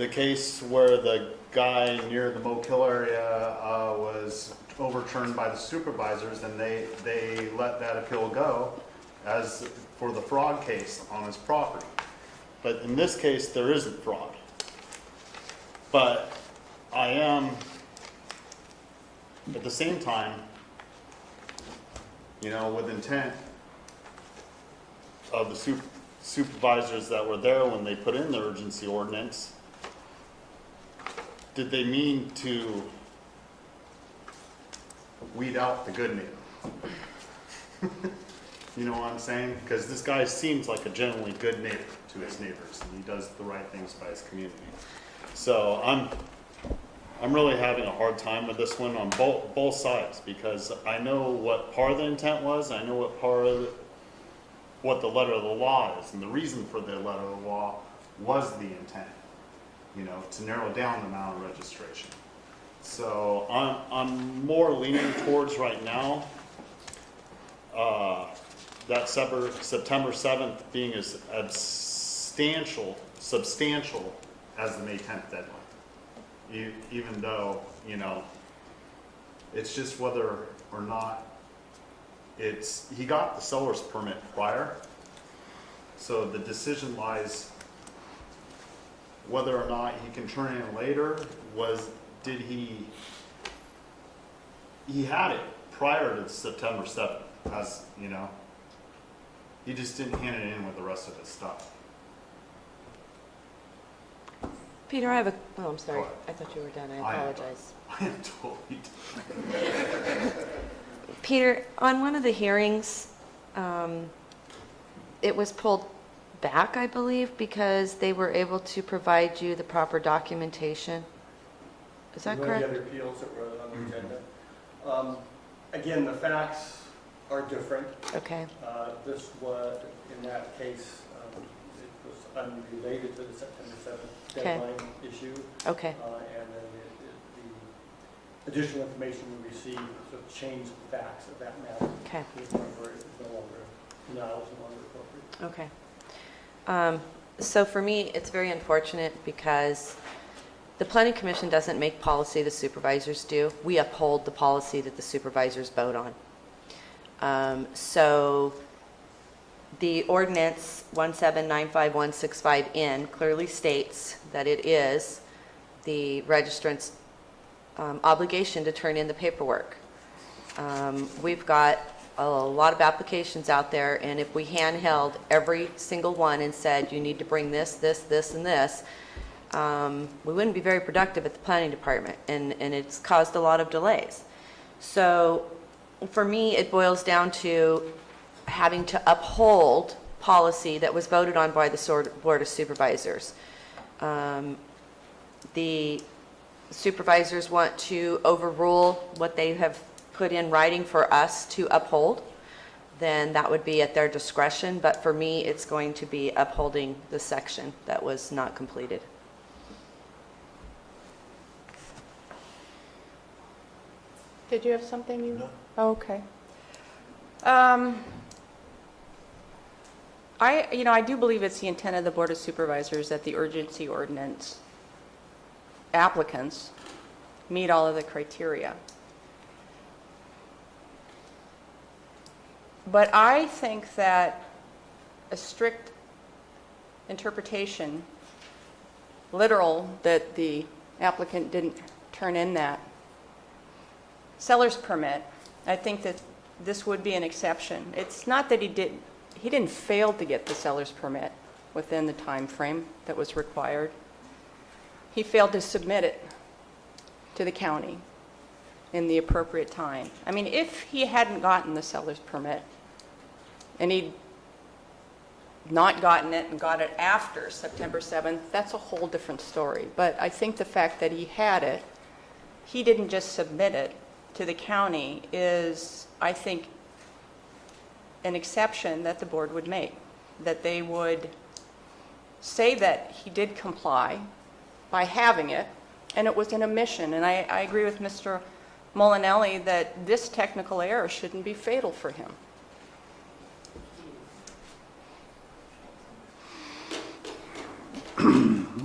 case where the guy near the Moke Hill area was overturned by the supervisors, and they let that appeal go as for the fraud case on his property. But in this case, there isn't fraud. But I am, at the same time, you know, with intent of the supervisors that were there when they put in the urgency ordinance, did they mean to weed out the good neighbor? You know what I'm saying? Because this guy seems like a generally good neighbor to his neighbors, and he does the right things by his community. So I'm really having a hard time with this one on both sides, because I know what part of the intent was, I know what the letter of the law is, and the reason for the letter of the law was the intent, you know, to narrow down the amount of registration. So I'm more leaning towards right now that September 7th being as substantial as the May 10th deadline. Even though, you know, it's just whether or not he got the seller's permit prior. So the decision lies whether or not he can turn in later. Did he had it prior to September 7th, as you know. He just didn't hand it in with the rest of his stuff. Peter, I have I'm sorry. I thought you were done. I apologize. I am totally done. Peter, on one of the hearings, it was pulled back, I believe, because they were able to provide you the proper documentation. Is that correct? One of the other appeals that were on the agenda. Again, the facts are different. Okay. This was, in that case, it was unrelated to the September 7th deadline issue. Okay. And then the additional information we received sort of changed the facts of that matter. Okay. To the point where it was no longer appropriate. Okay. So for me, it's very unfortunate because the Planning Commission doesn't make policy, the supervisors do. We uphold the policy that the supervisors vote on. So the ordinance 1795165N clearly states that it is the registrant's obligation to turn in the paperwork. We've got a lot of applications out there, and if we handheld every single one and said, you need to bring this, this, this, and this, we wouldn't be very productive at the planning department, and it's caused a lot of delays. So for me, it boils down to having to uphold policy that was voted on by the Board of Supervisors. The supervisors want to overrule what they have put in writing for us to uphold, then that would be at their discretion. But for me, it's going to be upholding the section that was not completed. Did you have something you? No. Oh, okay. I do believe it's the intent of the Board of Supervisors that the urgency ordinance applicants meet all of the criteria. But I think that a strict interpretation, literal, that the applicant didn't turn in that seller's permit, I think that this would be an exception. It's not that he didn't fail to get the seller's permit within the time frame that was required. He failed to submit it to the county in the appropriate time. I mean, if he hadn't gotten the seller's permit and he'd not gotten it and got it after September 7th, that's a whole different story. But I think the fact that he had it, he didn't just submit it to the county, is, I think, an exception that the board would make, that they would say that he did comply by having it, and it was an omission. And I agree with Mr. Molinelli that this technical error shouldn't be fatal for him.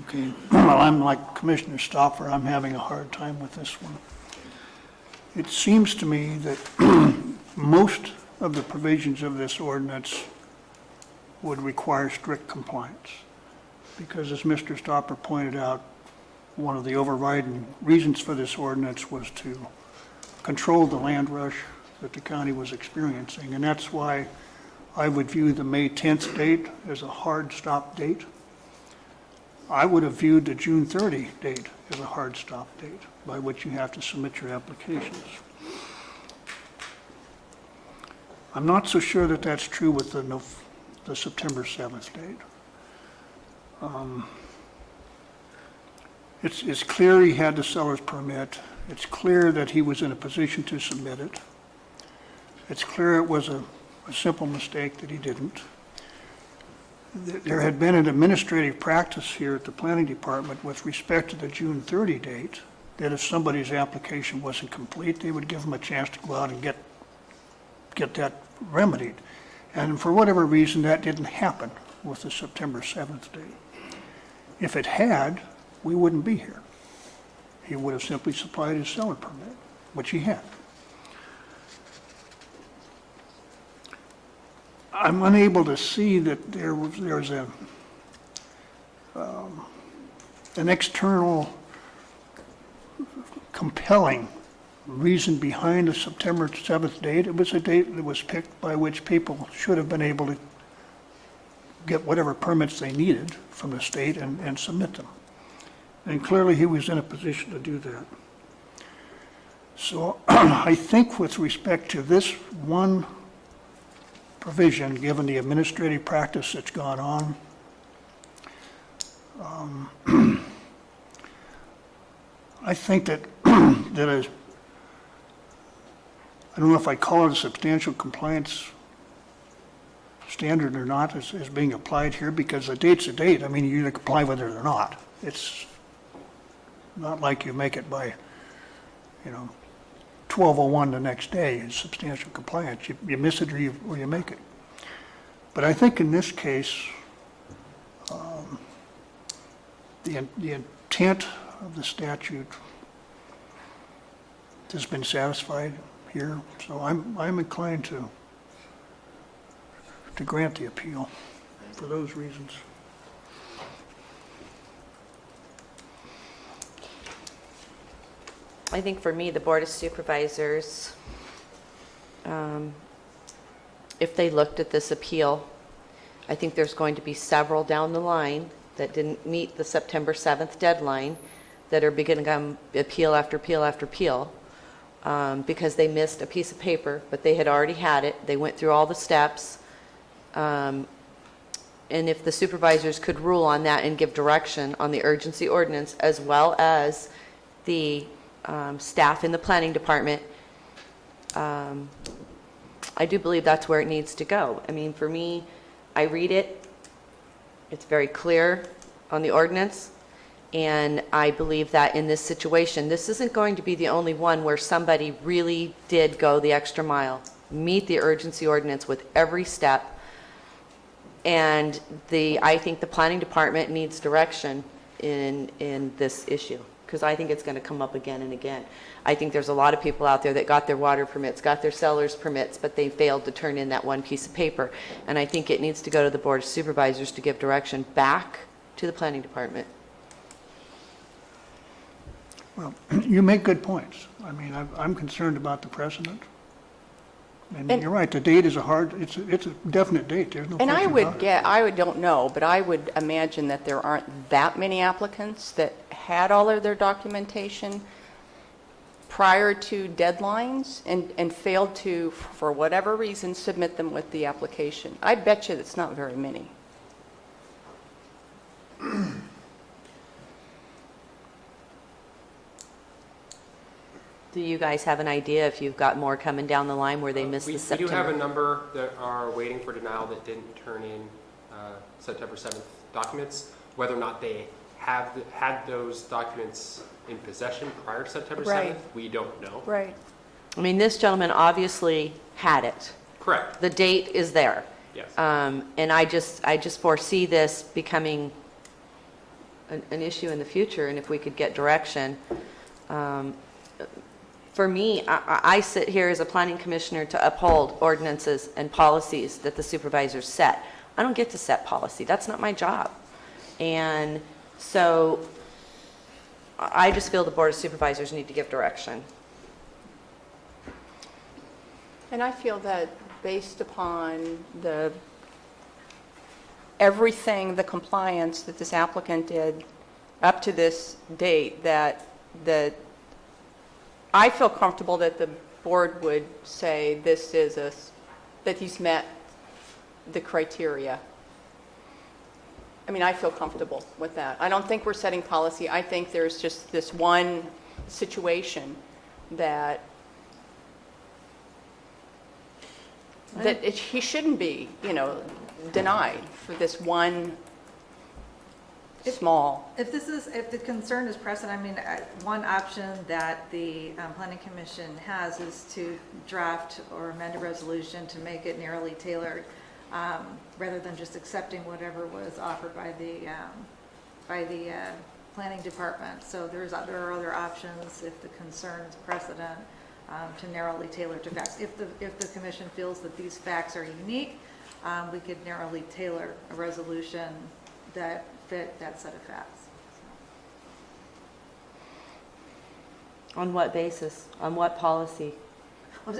Okay, well, I'm like Commissioner Stoffer, I'm having a hard time with this one. It seems to me that most of the provisions of this ordinance would require strict compliance. Because as Mr. Stopper pointed out, one of the overriding reasons for this ordinance was to control the land rush that the county was experiencing. And that's why I would view the May 10th date as a hard stop date. I would have viewed the June 30 date as a hard stop date by which you have to submit your applications. I'm not so sure that that's true with the September 7th date. It's clear he had the seller's permit. It's clear that he was in a position to submit it. It's clear it was a simple mistake that he didn't. There had been an administrative practice here at the planning department with respect to the June 30 date, that if somebody's application wasn't complete, they would give them a chance to go out and get that remedied. And for whatever reason, that didn't happen with the September 7th date. If it had, we wouldn't be here. He would have simply supplied his seller permit, which he had. I'm unable to see that there's an external compelling reason behind the September 7th date. It was a date that was picked by which people should have been able to get whatever permits they needed from the state and submit them. And clearly he was in a position to do that. So I think with respect to this one provision, given the administrative practice that's gone on, I think that that is, I don't know if I call it a substantial compliance standard or not is being applied here, because the date's a date. I mean, you either comply with it or not. It's not like you make it by, 12:01 the next day. It's substantial compliance. You miss it or you make it. But I think in this case, the intent of the statute has been satisfied here. So I'm inclined to grant the appeal for those reasons. I think for me, the Board of Supervisors, if they looked at this appeal, I think there's going to be several down the line that didn't meet the September 7th deadline that are beginning to appeal after appeal after appeal because they missed a piece of paper, but they had already had it. They went through all the steps. And if the supervisors could rule on that and give direction on the urgency ordinance, as well as the staff in the planning department, I do believe that's where it needs to go. I mean, for me, I read it, it's very clear on the ordinance, and I believe that in this situation, this isn't going to be the only one where somebody really did go the extra mile, meet the urgency ordinance with every step. And I think the planning department needs direction in this issue, because I think it's going to come up again and again. I think there's a lot of people out there that got their water permits, got their seller's permits, but they failed to turn in that one piece of paper. And I think it needs to go to the Board of Supervisors to give direction back to the planning department. Well, you make good points. I mean, I'm concerned about the precedent. And you're right, the date is it's a definite date. There's no And question about it. don't know, but I would imagine that there aren't that many applicants that had all of their documentation prior to deadlines and failed to, for whatever reason, submit them with the application. I bet you that's not very many. Do you guys have an idea if you've got more coming down the line where they missed the We September? do have a number that are waiting for denial that didn't turn in September 7th documents. Whether or not they have had those documents in possession prior to September 7th, Right. we don't know. Right. I mean, this gentleman obviously had it. Correct. The date is there. Yes. And I just foresee this becoming an issue in the future, and if we could get direction. For me, I sit here as a planning commissioner to uphold ordinances and policies that the supervisors set. I don't get to set policy. That's not my job. And so I just feel the Board of Supervisors need to give direction. And I feel that based upon everything, the compliance that this applicant did up to this date, that I feel comfortable that the board would say that he's met the criteria. I mean, I feel comfortable with that. I don't think we're setting policy. I think there's just this one situation that he shouldn't be, denied for this one small. If the concern is present, I mean, one option that the Planning Commission has is to draft or amend a resolution to make it narrowly tailored, rather than just accepting whatever was offered by the Planning Department. So there are other options if the concern is precedent, to narrowly tailor to facts. If the Commission feels that these facts are unique, we could narrowly tailor a resolution that fit that set of facts. On what basis? On what policy?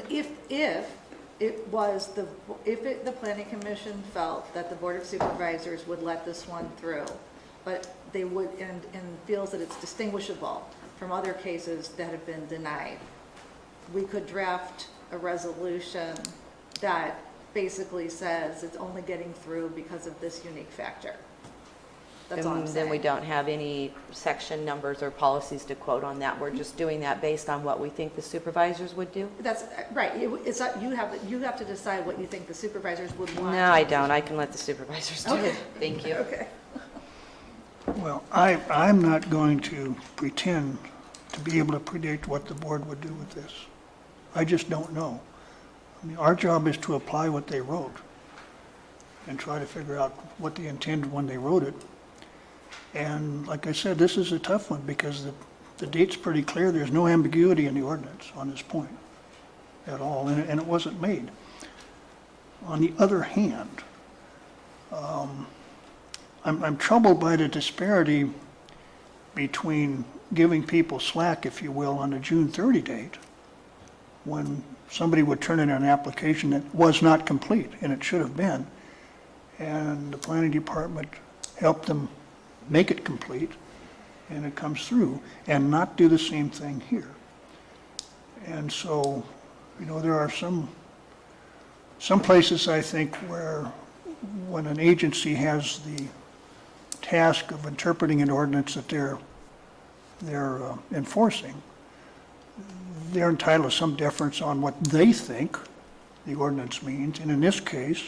If the Planning Commission felt that the Board of Supervisors would let this one through, but they would, and feels that it's distinguishable from other cases that have been denied, we could draft a resolution that basically says it's only getting through because of this unique factor. That's all I'm And saying. then we don't have any section numbers or policies to quote on that. We're just doing that based on what we think the supervisors would do? That's right. It's not, you have to decide what you think the supervisors would want. No, I don't. I can let the supervisors do Okay. it. Thank you. Okay. Well, I'm not going to pretend to be able to predict what the board would do with this. I just don't know. I mean, our job is to apply what they wrote and try to figure out what they intended when they wrote it. And like I said, this is a tough one because the date's pretty clear. There's no ambiguity in the ordinance on this point at all, and it wasn't made. On the other hand, I'm troubled by the disparity between giving people slack, if you will, on the June 30 date, when somebody would turn in an application that was not complete, and it should have been, and the planning department helped them make it complete, and it comes through, and not do the same thing here. And so, there are some places, I think, where when an agency has the task of interpreting an ordinance that they're enforcing, they're entitled to some deference on what they think the ordinance means. And in this case,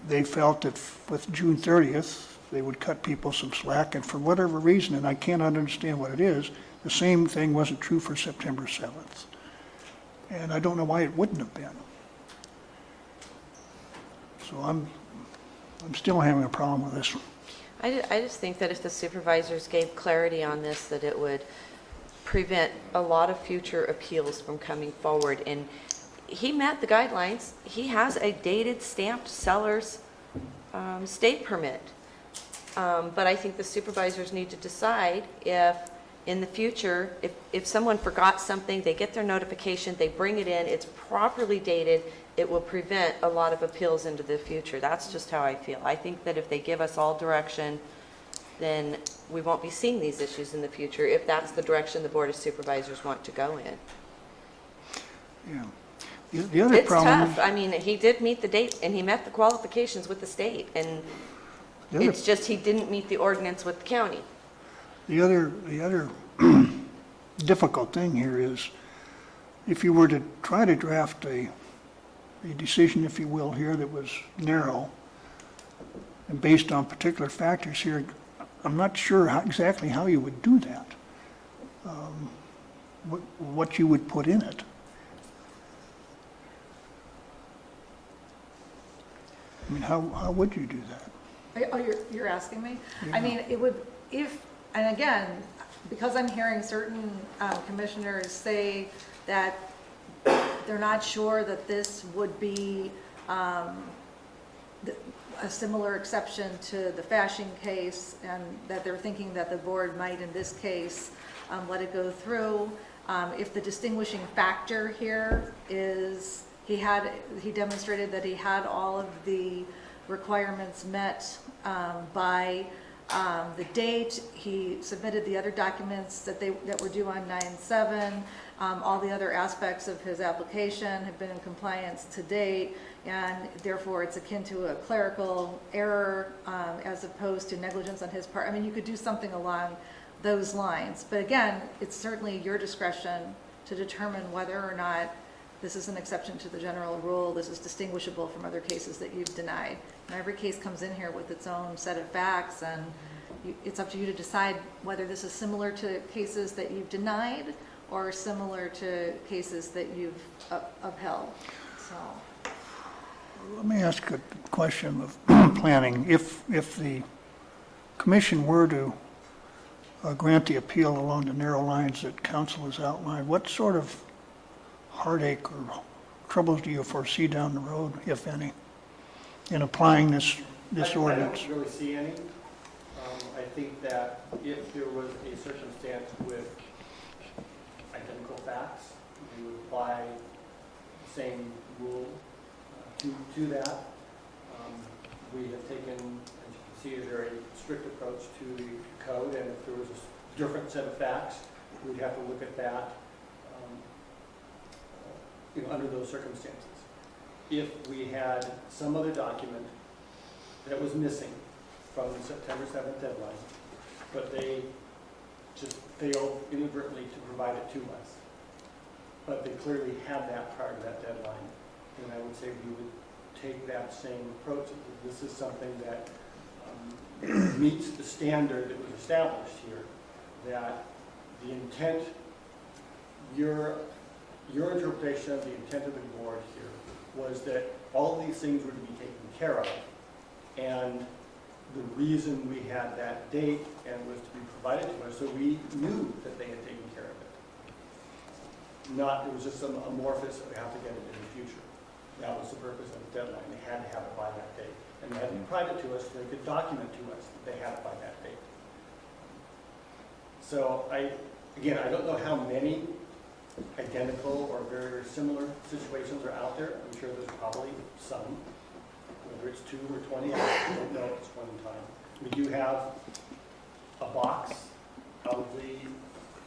they felt that with June 30th, they would cut people some slack, and for whatever reason, and I cannot understand what it is, the same thing wasn't true for September 7th. And I don't know why it wouldn't have been. So I'm still having a problem with this one. I just think that if the supervisors gave clarity on this, that it would prevent a lot of future appeals from coming forward. And he met the guidelines. He has a dated stamped seller's state permit. But I think the supervisors need to decide if in the future, if someone forgot something, they get their notification, they bring it in, it's properly dated, it will prevent a lot of appeals into the future. That's just how I feel. I think that if they give us all direction, then we won't be seeing these issues in the future if that's the direction the Board of Supervisors want to go in. Yeah. The other It's problem. tough. I mean, he did meet the date, and he met the qualifications with the state, and it's just he didn't meet the ordinance with the county. The other difficult thing here is, if you were to try to draft a decision, if you will, here that was narrow and based on particular factors here, I'm not sure exactly how you would do that, what you would put in it. I mean, how would you do that? Oh, you're asking me? I mean, it would, and again, because I'm hearing certain commissioners say that they're not sure that this would be a similar exception to the Fashing case, and that they're thinking that the board might, in this case, let it go through. If the distinguishing factor here is he demonstrated that he had all of the requirements met by the date. He submitted the other documents that were due on 9/7. All the other aspects of his application have been in compliance to date, and therefore it's akin to a clerical error as opposed to negligence on his part. I mean, you could do something along those lines. But again, it's certainly your discretion to determine whether or not this is an exception to the general rule, this is distinguishable from other cases that you've denied. And every case comes in here with its own set of facts, and it's up to you to decide whether this is similar to cases that you've denied or similar to cases that you've upheld. So, Let me ask a question of planning. If the commission were to grant the appeal along the narrow lines that council has outlined, what sort of heartache or troubles do you foresee down the road, if any, in applying this ordinance? I don't really see any. I think that if there was a circumstance with identical facts, you would apply the same rule to that. We have taken, as you can see, a very strict approach to the code, and if there was a different set of facts, we'd have to look at that under those circumstances. If we had some other document that was missing from the September 7th deadline, but they just failed inadvertently to provide it to us, but they clearly had that prior to that deadline, then I would say we would take that same approach. This is something that meets the standard that was established here, that the intent, your interpretation of the intent of the board here was that all of these things were to be taken care of, and the reason we had that date and was to be provided to us, so we knew that they had taken care of it. Not, it was just some amorphous, we have to get it in the future. That was the purpose of the deadline. They had to have it by that date. And they had to provide it to us so they could document to us that they had it by that date. So again, I don't know how many identical or very, very similar situations are out there. I'm sure there's probably some, whether it's 2 or 20, I don't know at this point in time. We do have a box, probably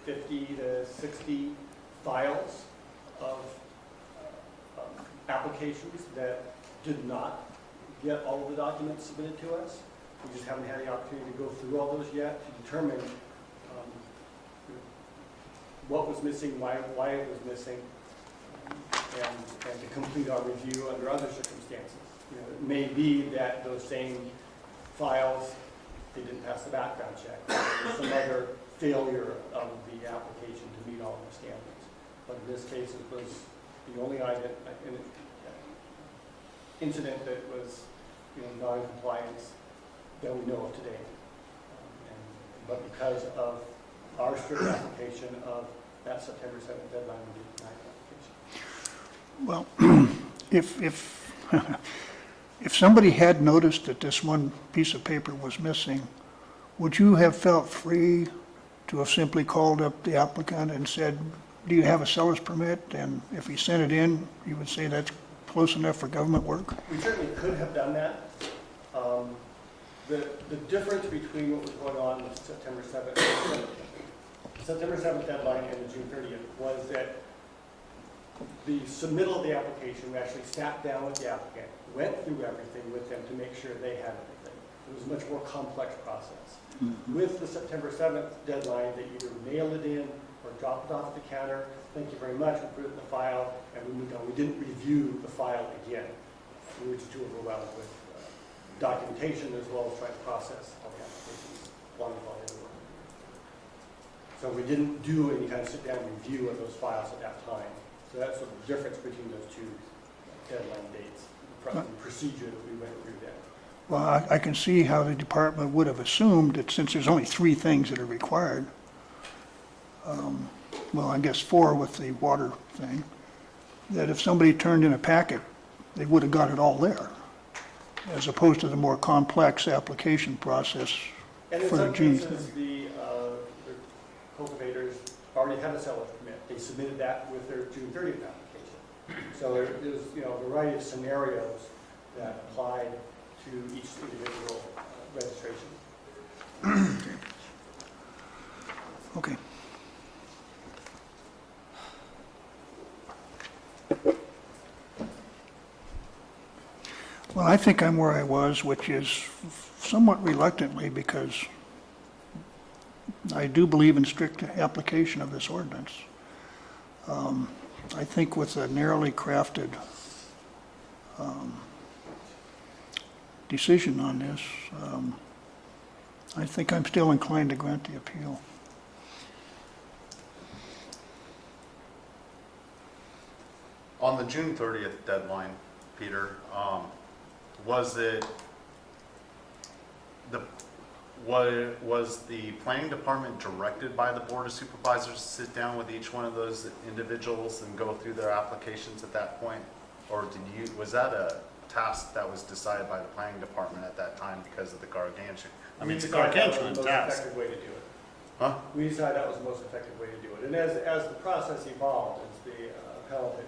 50 to 60 files of applications that did not get all of the documents submitted to us. We just haven't had the opportunity to go through all those yet to determine what was missing, why it was missing, and to complete our review under other circumstances. It may be that those same files, they didn't pass the background check, or some other failure of the application to meet all of the standards. But in this case, it was the only incident that was not in compliance that we know of today. But because of our strict application of that September 7th deadline, we did deny the application. Well, if somebody had noticed that this one piece of paper was missing, would you have felt free to have simply called up the applicant and said, do you have a seller's permit? And if he sent it in, you would say that's close enough for government work? We certainly could have done that. The difference between what was going on with September 7th deadline and the June 30th was that the submittal of the application, we actually sat down with the applicant, went through everything with them to make sure they had everything. It was a much more complex process. With the September 7th deadline, they either mail it in or drop it off at the counter, thank you very much, we put it in the file, and we moved on. We didn't review the file again. We were just too overwhelmed with documentation as well as trying to process all the applications along with all the other work. So we didn't do any kind of sit-down review of those files at that time. So that's sort of the difference between those two deadline dates, the procedure that we went through then. Well, I can see how the department would have assumed that since there's only 3 things that are required, well, I guess 4 with the water thing, that if somebody turned in a packet, they would have got it all there, as opposed to the more complex application process And in for the some June cases, thing. the cultivators already had a seller's permit. They submitted that with their June 30th application. So there's, you know, a variety of scenarios that applied to each individual registration. Okay. Well, I think I'm where I was, which is somewhat reluctantly, because I do believe in strict application of this ordinance. I think with a narrowly crafted decision on this, I think I'm still inclined to grant the appeal. On the June 30th deadline, Peter, was the planning department directed by the Board of Supervisors to sit down with each one of those individuals and go through their applications at that point? Or was that a task that was decided by the planning department at that time because of the gargantuan? I mean, it's a gargantuan task. We decided that was the most effective way to do it. Huh? We decided that was the most effective way to do it. And as the process evolved, as the appellant had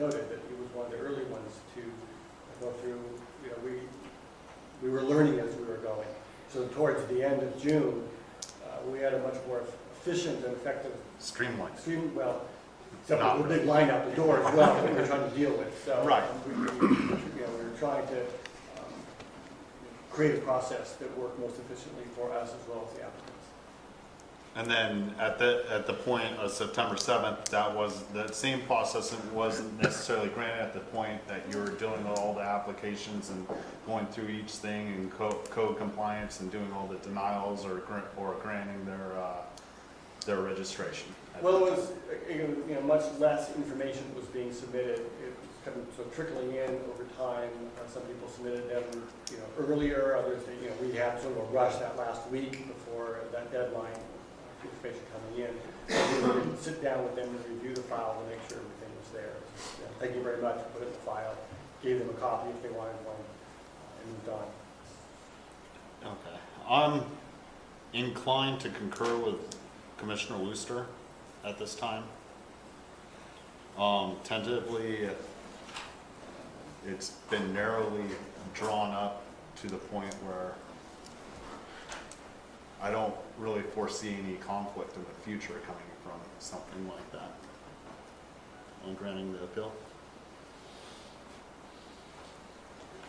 noted, that he was one of the early ones to go through, you know, we were learning as we were going. So towards the end of June, we had a much more efficient and effective streamlined. Well, except for the big line out the door as well that we were trying to deal with. So right. We were trying to create a process that worked most efficiently for us as well as the applicants. And then at the point of September 7th, that same process wasn't necessarily granted at the point that you were doing all the applications and going through each thing and code compliance and doing all the denials or granting their registration. Well, it was much less information was being submitted. It was kind of so trickling in over time. Some people submitted them earlier. Others, we had sort of a rush that last week before that deadline. Information coming in. We didn't sit down with them and review the file to make sure everything was there. Thank you very much. Put it in the file. Gave them a copy if they wanted one, and moved on. Okay. I'm inclined to concur with Commissioner Wooster at this time. Tentatively, it's been narrowly drawn up to the point where I don't really foresee any conflict in the future coming from something like that. On granting the appeal.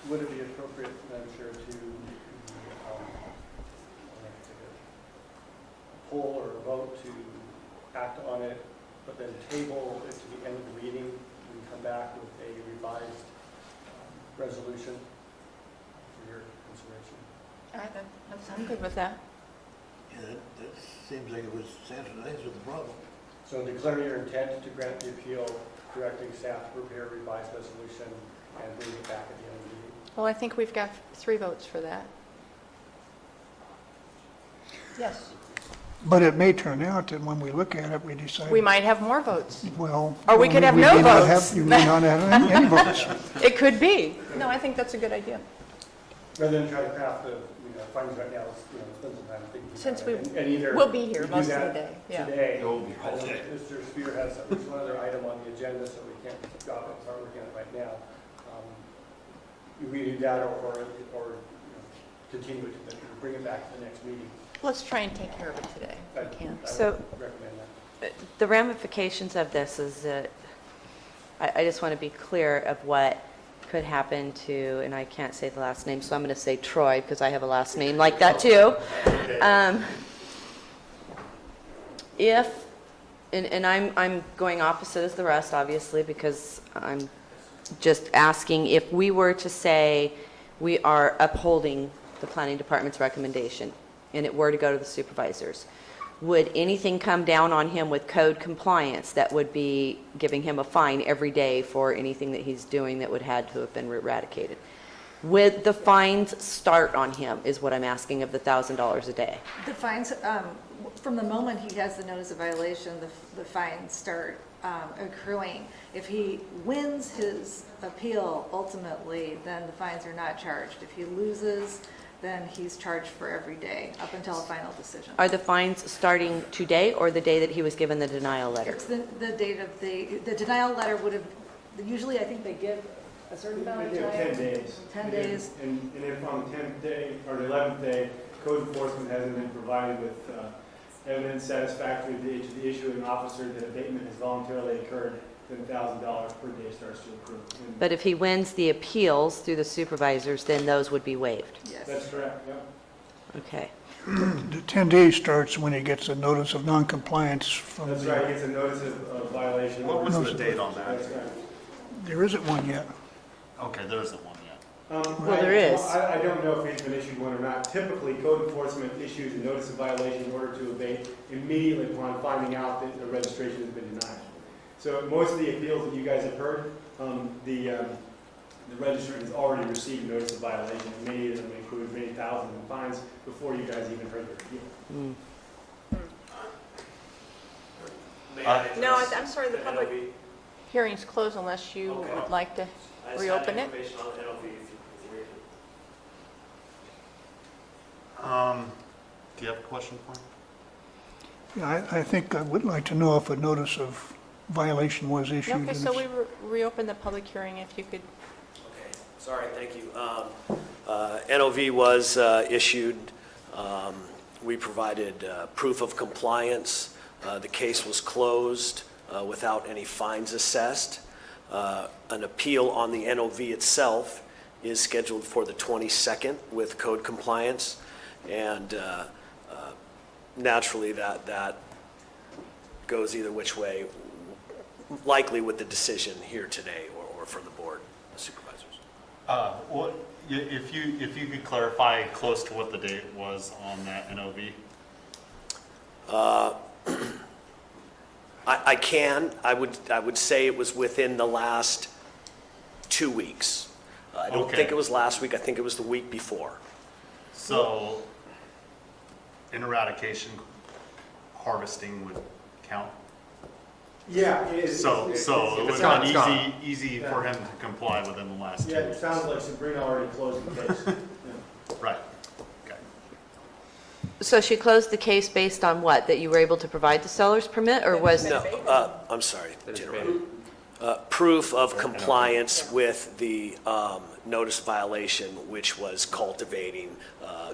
Would it be appropriate, I'm sure, to poll or a vote to act on it, but then table it to the end of the meeting and come back with a revised resolution for your consideration? I'm good with that. Yeah, that seems like it was answer the problem. So declare your intent to grant the appeal, directing staff to prepare a revised resolution and bring it back at the end of the meeting. Well, I think we've got 3 votes for that. Yes. But it may turn out that when we look at it, we decide. We might have more votes. Well. Or we could have no may not votes. You may not have any votes. It could be. No, I think that's a good idea. Rather than try to craft the findings right now, spend some time thinking. Since we'll be here most of the day. Yeah. Today. It will be all day. Mr. Spear has at least one other item on the agenda, so we can't drop it and start working on it right now. We do that or continue it to bring it back to the next meeting. Let's try and take care of it today. I So- would recommend that. The ramifications of this is that I just want to be clear of what could happen to, and I can't say the last name, so I'm going to say Troy because I have a last name like that too. If And I'm going opposite as the rest, obviously, because I'm just asking if we were to say we are upholding the planning department's recommendation and it were to go to the supervisors, would anything come down on him with code compliance that would be giving him a fine every day for anything that he's doing that would had to have been eradicated? Would the fines start on him is what I'm asking of the $1,000 a day? The fines, from the moment he has the notice of violation, the fines start accruing. If he wins his appeal ultimately, then the fines are not charged. If he loses, then he's charged for every day up until a final decision. Are the fines starting today or the day that he was given the denial letter? It's the date of the denial letter would have, usually I think they give a certain amount of They time. give 10 days. 10 days. And if on the 10th day or the 11th day, code enforcement hasn't been provided with evidence satisfactory to the issuing officer that abatement has voluntarily occurred, then $1,000 per day starts to accrue. But if he wins the appeals through the supervisors, then those would be waived? Yes. That's correct, yep. Okay. The 10 days starts when he gets a notice of noncompliance from the... That's right, he gets a notice of violation. What was the date on that? That's right. There isn't one yet. Okay, there isn't one yet. Well, there is. I don't know if he's been issued one or not. Typically, code enforcement issues a notice of violation in order to abate immediately upon finding out that the registration has been denied. So most of the appeals that you guys have heard, the registrant has already received a notice of violation. Many of them include many thousands of fines before you guys even heard their appeal. No, I'm sorry, the public hearing's closed unless you would like to reopen it. Do you have a question for him? Yeah, I think I would like to know if a notice of violation was issued. Okay, and so we it's- reopen the public hearing if you could. Okay, sorry, thank you. NOV was issued. We provided proof of compliance. The case was closed without any fines assessed. An appeal on the NOV itself is scheduled for the 22nd with code compliance. And naturally, that goes either which way, likely with the decision here today or from the board of supervisors. What, if you could clarify close to what the date was on that NOV? I can. I would say it was within the last 2 weeks. I don't Okay. think it was last week. I think it was the week before. So, in eradication, harvesting would count? Yeah, it is. So it would gone, have it's been gone. easy for him to comply within the last 2 Yeah, it weeks. sounds like Sabrina already closed the case. Yeah. Right, okay. So she closed the case based on what? That you were able to provide the seller's permit, or was... No, I'm sorry to interrupt. Proof of compliance with the notice violation, which was cultivating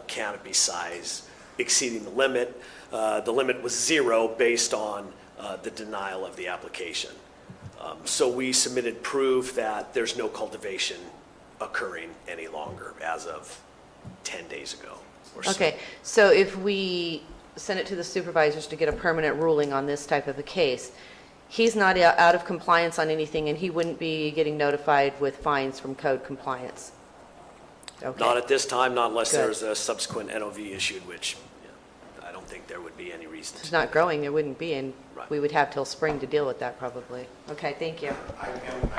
canopy size exceeding the limit. The limit was 0 based on the denial of the application. So we submitted proof that there's no cultivation occurring any longer as of 10 days ago or so. Okay, so if we send it to the supervisors to get a permanent ruling on this type of a case, he's not out of compliance on anything, and he wouldn't be getting notified with fines from code compliance? Okay. Not at this time, not unless Good. there's a subsequent NOV issued, which I don't think there would be any reason If it's to. not growing, there wouldn't be, and Right. we would have till spring to deal with that probably. Okay, thank you. I can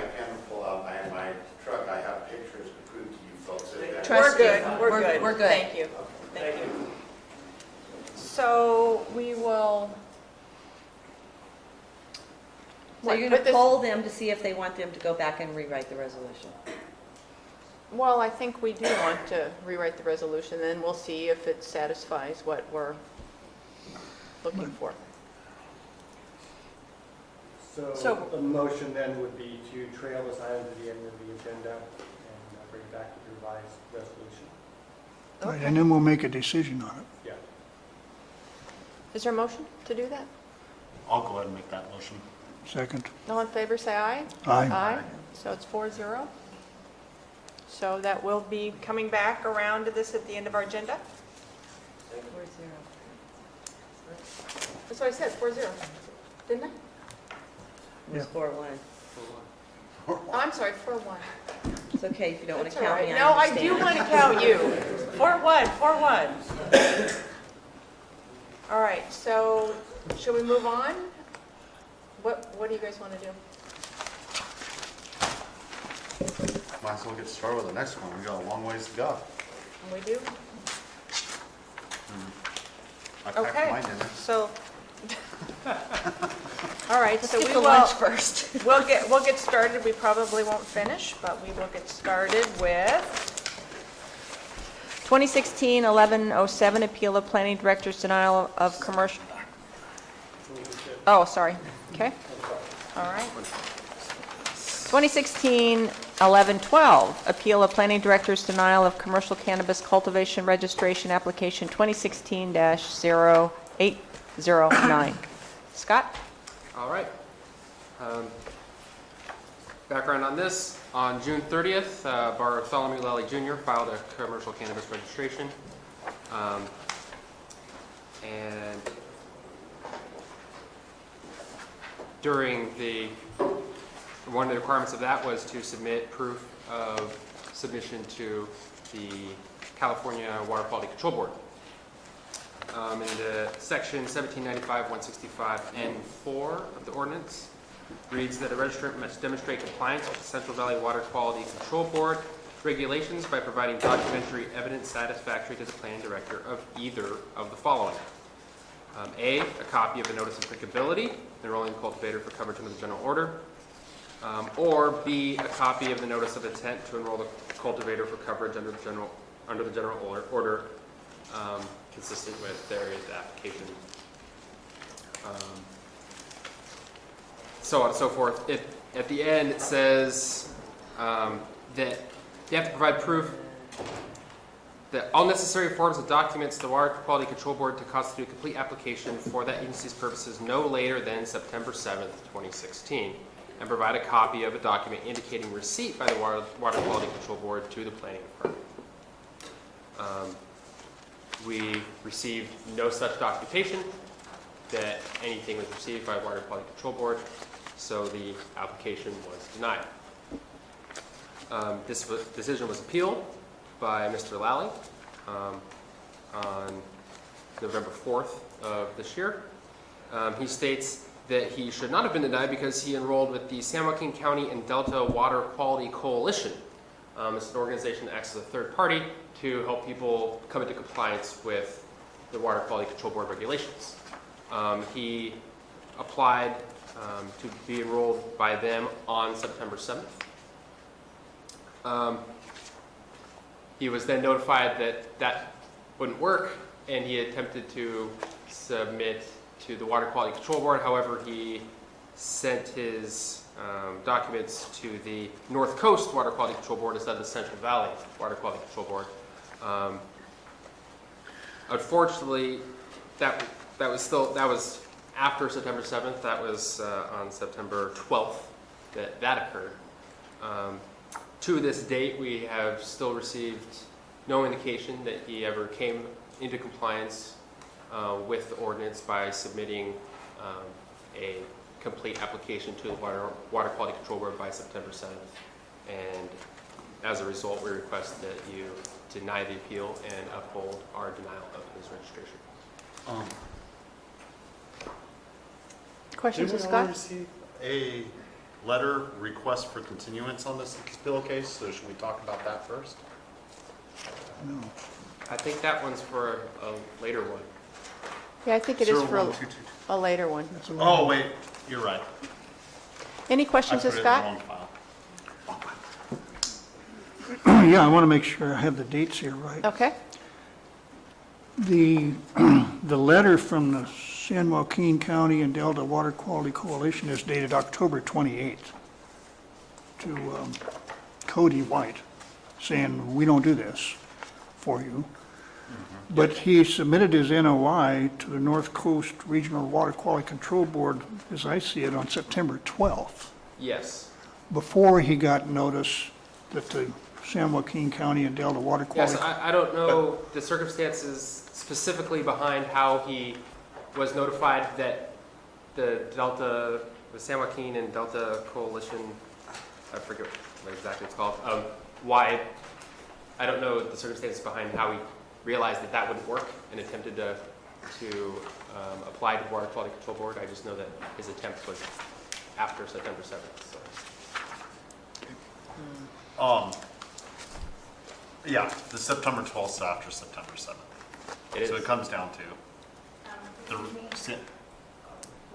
pull out my truck, I have pictures to prove to you folks that. We're good, we're We're- good. we're good. Thank you. Thank you. So we will. So you're Put going to this- poll them to see if they want them to go back and rewrite the resolution? Well, I think we do want to rewrite the resolution, then we'll see if it satisfies what we're looking for. So- So the motion then would be to trail this item to the end of the agenda and bring it back to the revised resolution. Right, and then we'll make a decision on it. Yeah. Is there a motion to do that? I'll go ahead and make that motion. Second. All in favor, say aye. Aye. Aye. So it's 4-0. So that will be coming back around to this at the end of our agenda? 4-0. That's what I said, 4-0. Didn't I? It was 4-1. Oh, I'm sorry, 4-1. It's okay if you don't want That's to all count right. me, No, I do understand. want to count you. 4-1, 4-1. All right, so shall we move on? What do you guys want to do? Might as well get started with the next one. We got a long ways to go. We do? I packed Okay, my dinner. so, all right, so we get the will. lunch first. We'll get started. We probably won't finish, but we will get started with 2016-1107, appeal of planning director's denial of commercial. Oh, sorry. Okay. All right. 2016-1112, appeal of planning director's denial of commercial cannabis cultivation registration application 2016-0809. Scott? All right. Background on this, on June 30th, Bartholomew Lally Jr. filed a commercial cannabis registration. And during one of the requirements of that was to submit proof of submission to the California Water Quality Control Board. In the section 1795-165N4 of the ordinance reads that a registrant must demonstrate compliance with the Central Valley Water Quality Control Board regulations by providing documentary evidence satisfactory to the planning director of either of the following. A copy of the notice of applicability, enrolling the cultivator for coverage under the general order. Or B, a copy of the notice of intent to enroll the cultivator for coverage under the general order, consistent with their application. So on and so forth. At the end, it says that you have to provide proof that all necessary forms and documents to the Water Quality Control Board to constitute a complete application for that agency's purposes no later than September 7th, 2016, and provide a copy of a document indicating receipt by the Water Quality Control Board to the Planning Department. We received no such documentation that anything was received by the Water Quality Control Board, so the application was denied. This decision was appealed by Mr. Lally on November 4th of this year. He states that he should not have been denied because he enrolled with the San Joaquin County and Delta Water Quality Coalition. It's an organization that acts as a third party to help people come into compliance with the Water Quality Control Board regulations. He applied to be enrolled by them on September 7th. He was then notified that that wouldn't work, and he attempted to submit to the Water Quality Control Board. However, he sent his documents to the North Coast Water Quality Control Board instead of the Central Valley Water Quality Control Board. Unfortunately, that was after September 7th. That was on September 12th that occurred. To this date, we have still received no indication that he ever came into compliance with the ordinance by submitting a complete application to the Water Quality Control Board by September 7th. And as a result, we request that you deny the appeal and uphold our denial of his registration. Questions of Did we Scott? only receive a letter request for continuance on this appeal case? So should we talk about that first? No. I think that one's for a later one. Yeah, I think it is for 01222. a later one. Oh, wait, you're right. Any questions of Scott? I put it in the wrong file. Yeah, I want to make sure I have the dates here right. Okay. The letter from the San Joaquin County and Delta Water Quality Coalition is dated October 28th to Cody White, saying, we don't do this for you. But he submitted his NOI to the North Coast Regional Water Quality Control Board, as I see it, on September 12th, Yes. before he got notice that the San Joaquin County and Delta Water Quality... Yes, I don't know the circumstances specifically behind how he was notified that the Delta, the San Joaquin and Delta Coalition, I forget what exactly it's called, why, I don't know the circumstances behind how he realized that that wouldn't work and attempted to apply to the Water Quality Control Board. I just know that his attempt was after September 7th. So. Yeah, the September 12th is after September 7th. So it comes down to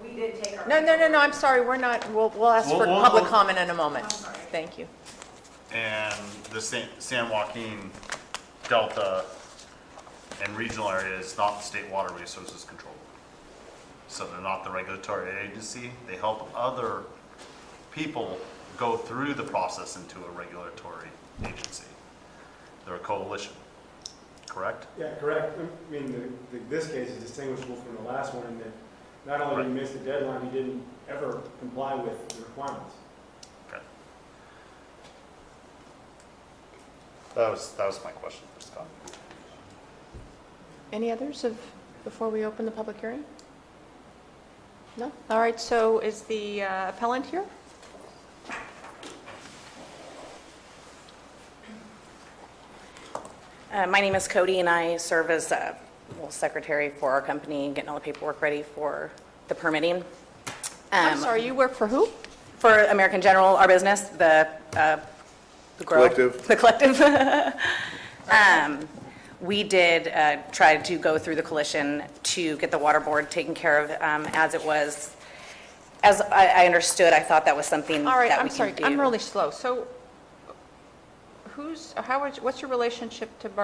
We did take our. No, I'm sorry, we're not, we'll ask for public comment in a moment. Thank you. and the San Joaquin Delta and regional area is not the State Water Resources Control Board. So they're not the regulatory agency. They help other people go through the process into a regulatory agency. They're a coalition, correct? Yeah, correct. I mean, this case is distinguishable from the last one in that not only did he miss the deadline, he didn't ever comply with the requirements. Okay. That was my question for Scott. Any others before we open the public hearing? No? All right, so is the appellant here? My name is Cody, and I serve as secretary for our company, getting all the paperwork ready for the permitting. I'm sorry, you work for who? For American General, our business, the Collective. The collective. We did try to go through the coalition to get the water board taken care of as it was. As I understood, I thought that was something All right, that I'm we can sorry, do. I'm really slow. So what's your relationship to to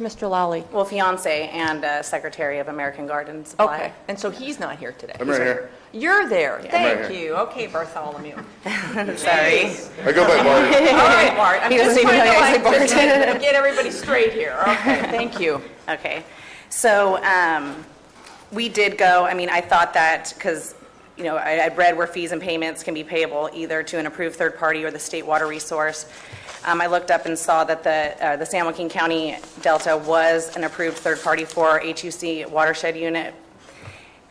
Mr. Lally? Well, fiance and secretary of American Garden Supply. Okay, and so he's not here today? I'm right here. You're there, Yeah. thank I'm right you. Okay, Bartholomew. Sorry. I go by Bart. All right, Bart, I'm He just doesn't even trying know to I say Bart. get everybody straight here. Okay, thank you. Okay, so we did go, I mean, I thought that, because, you know, I'd read where fees and payments can be payable either to an approved third party or the state water resource. I looked up and saw that the San Joaquin County Delta was an approved third party for our HUC watershed unit.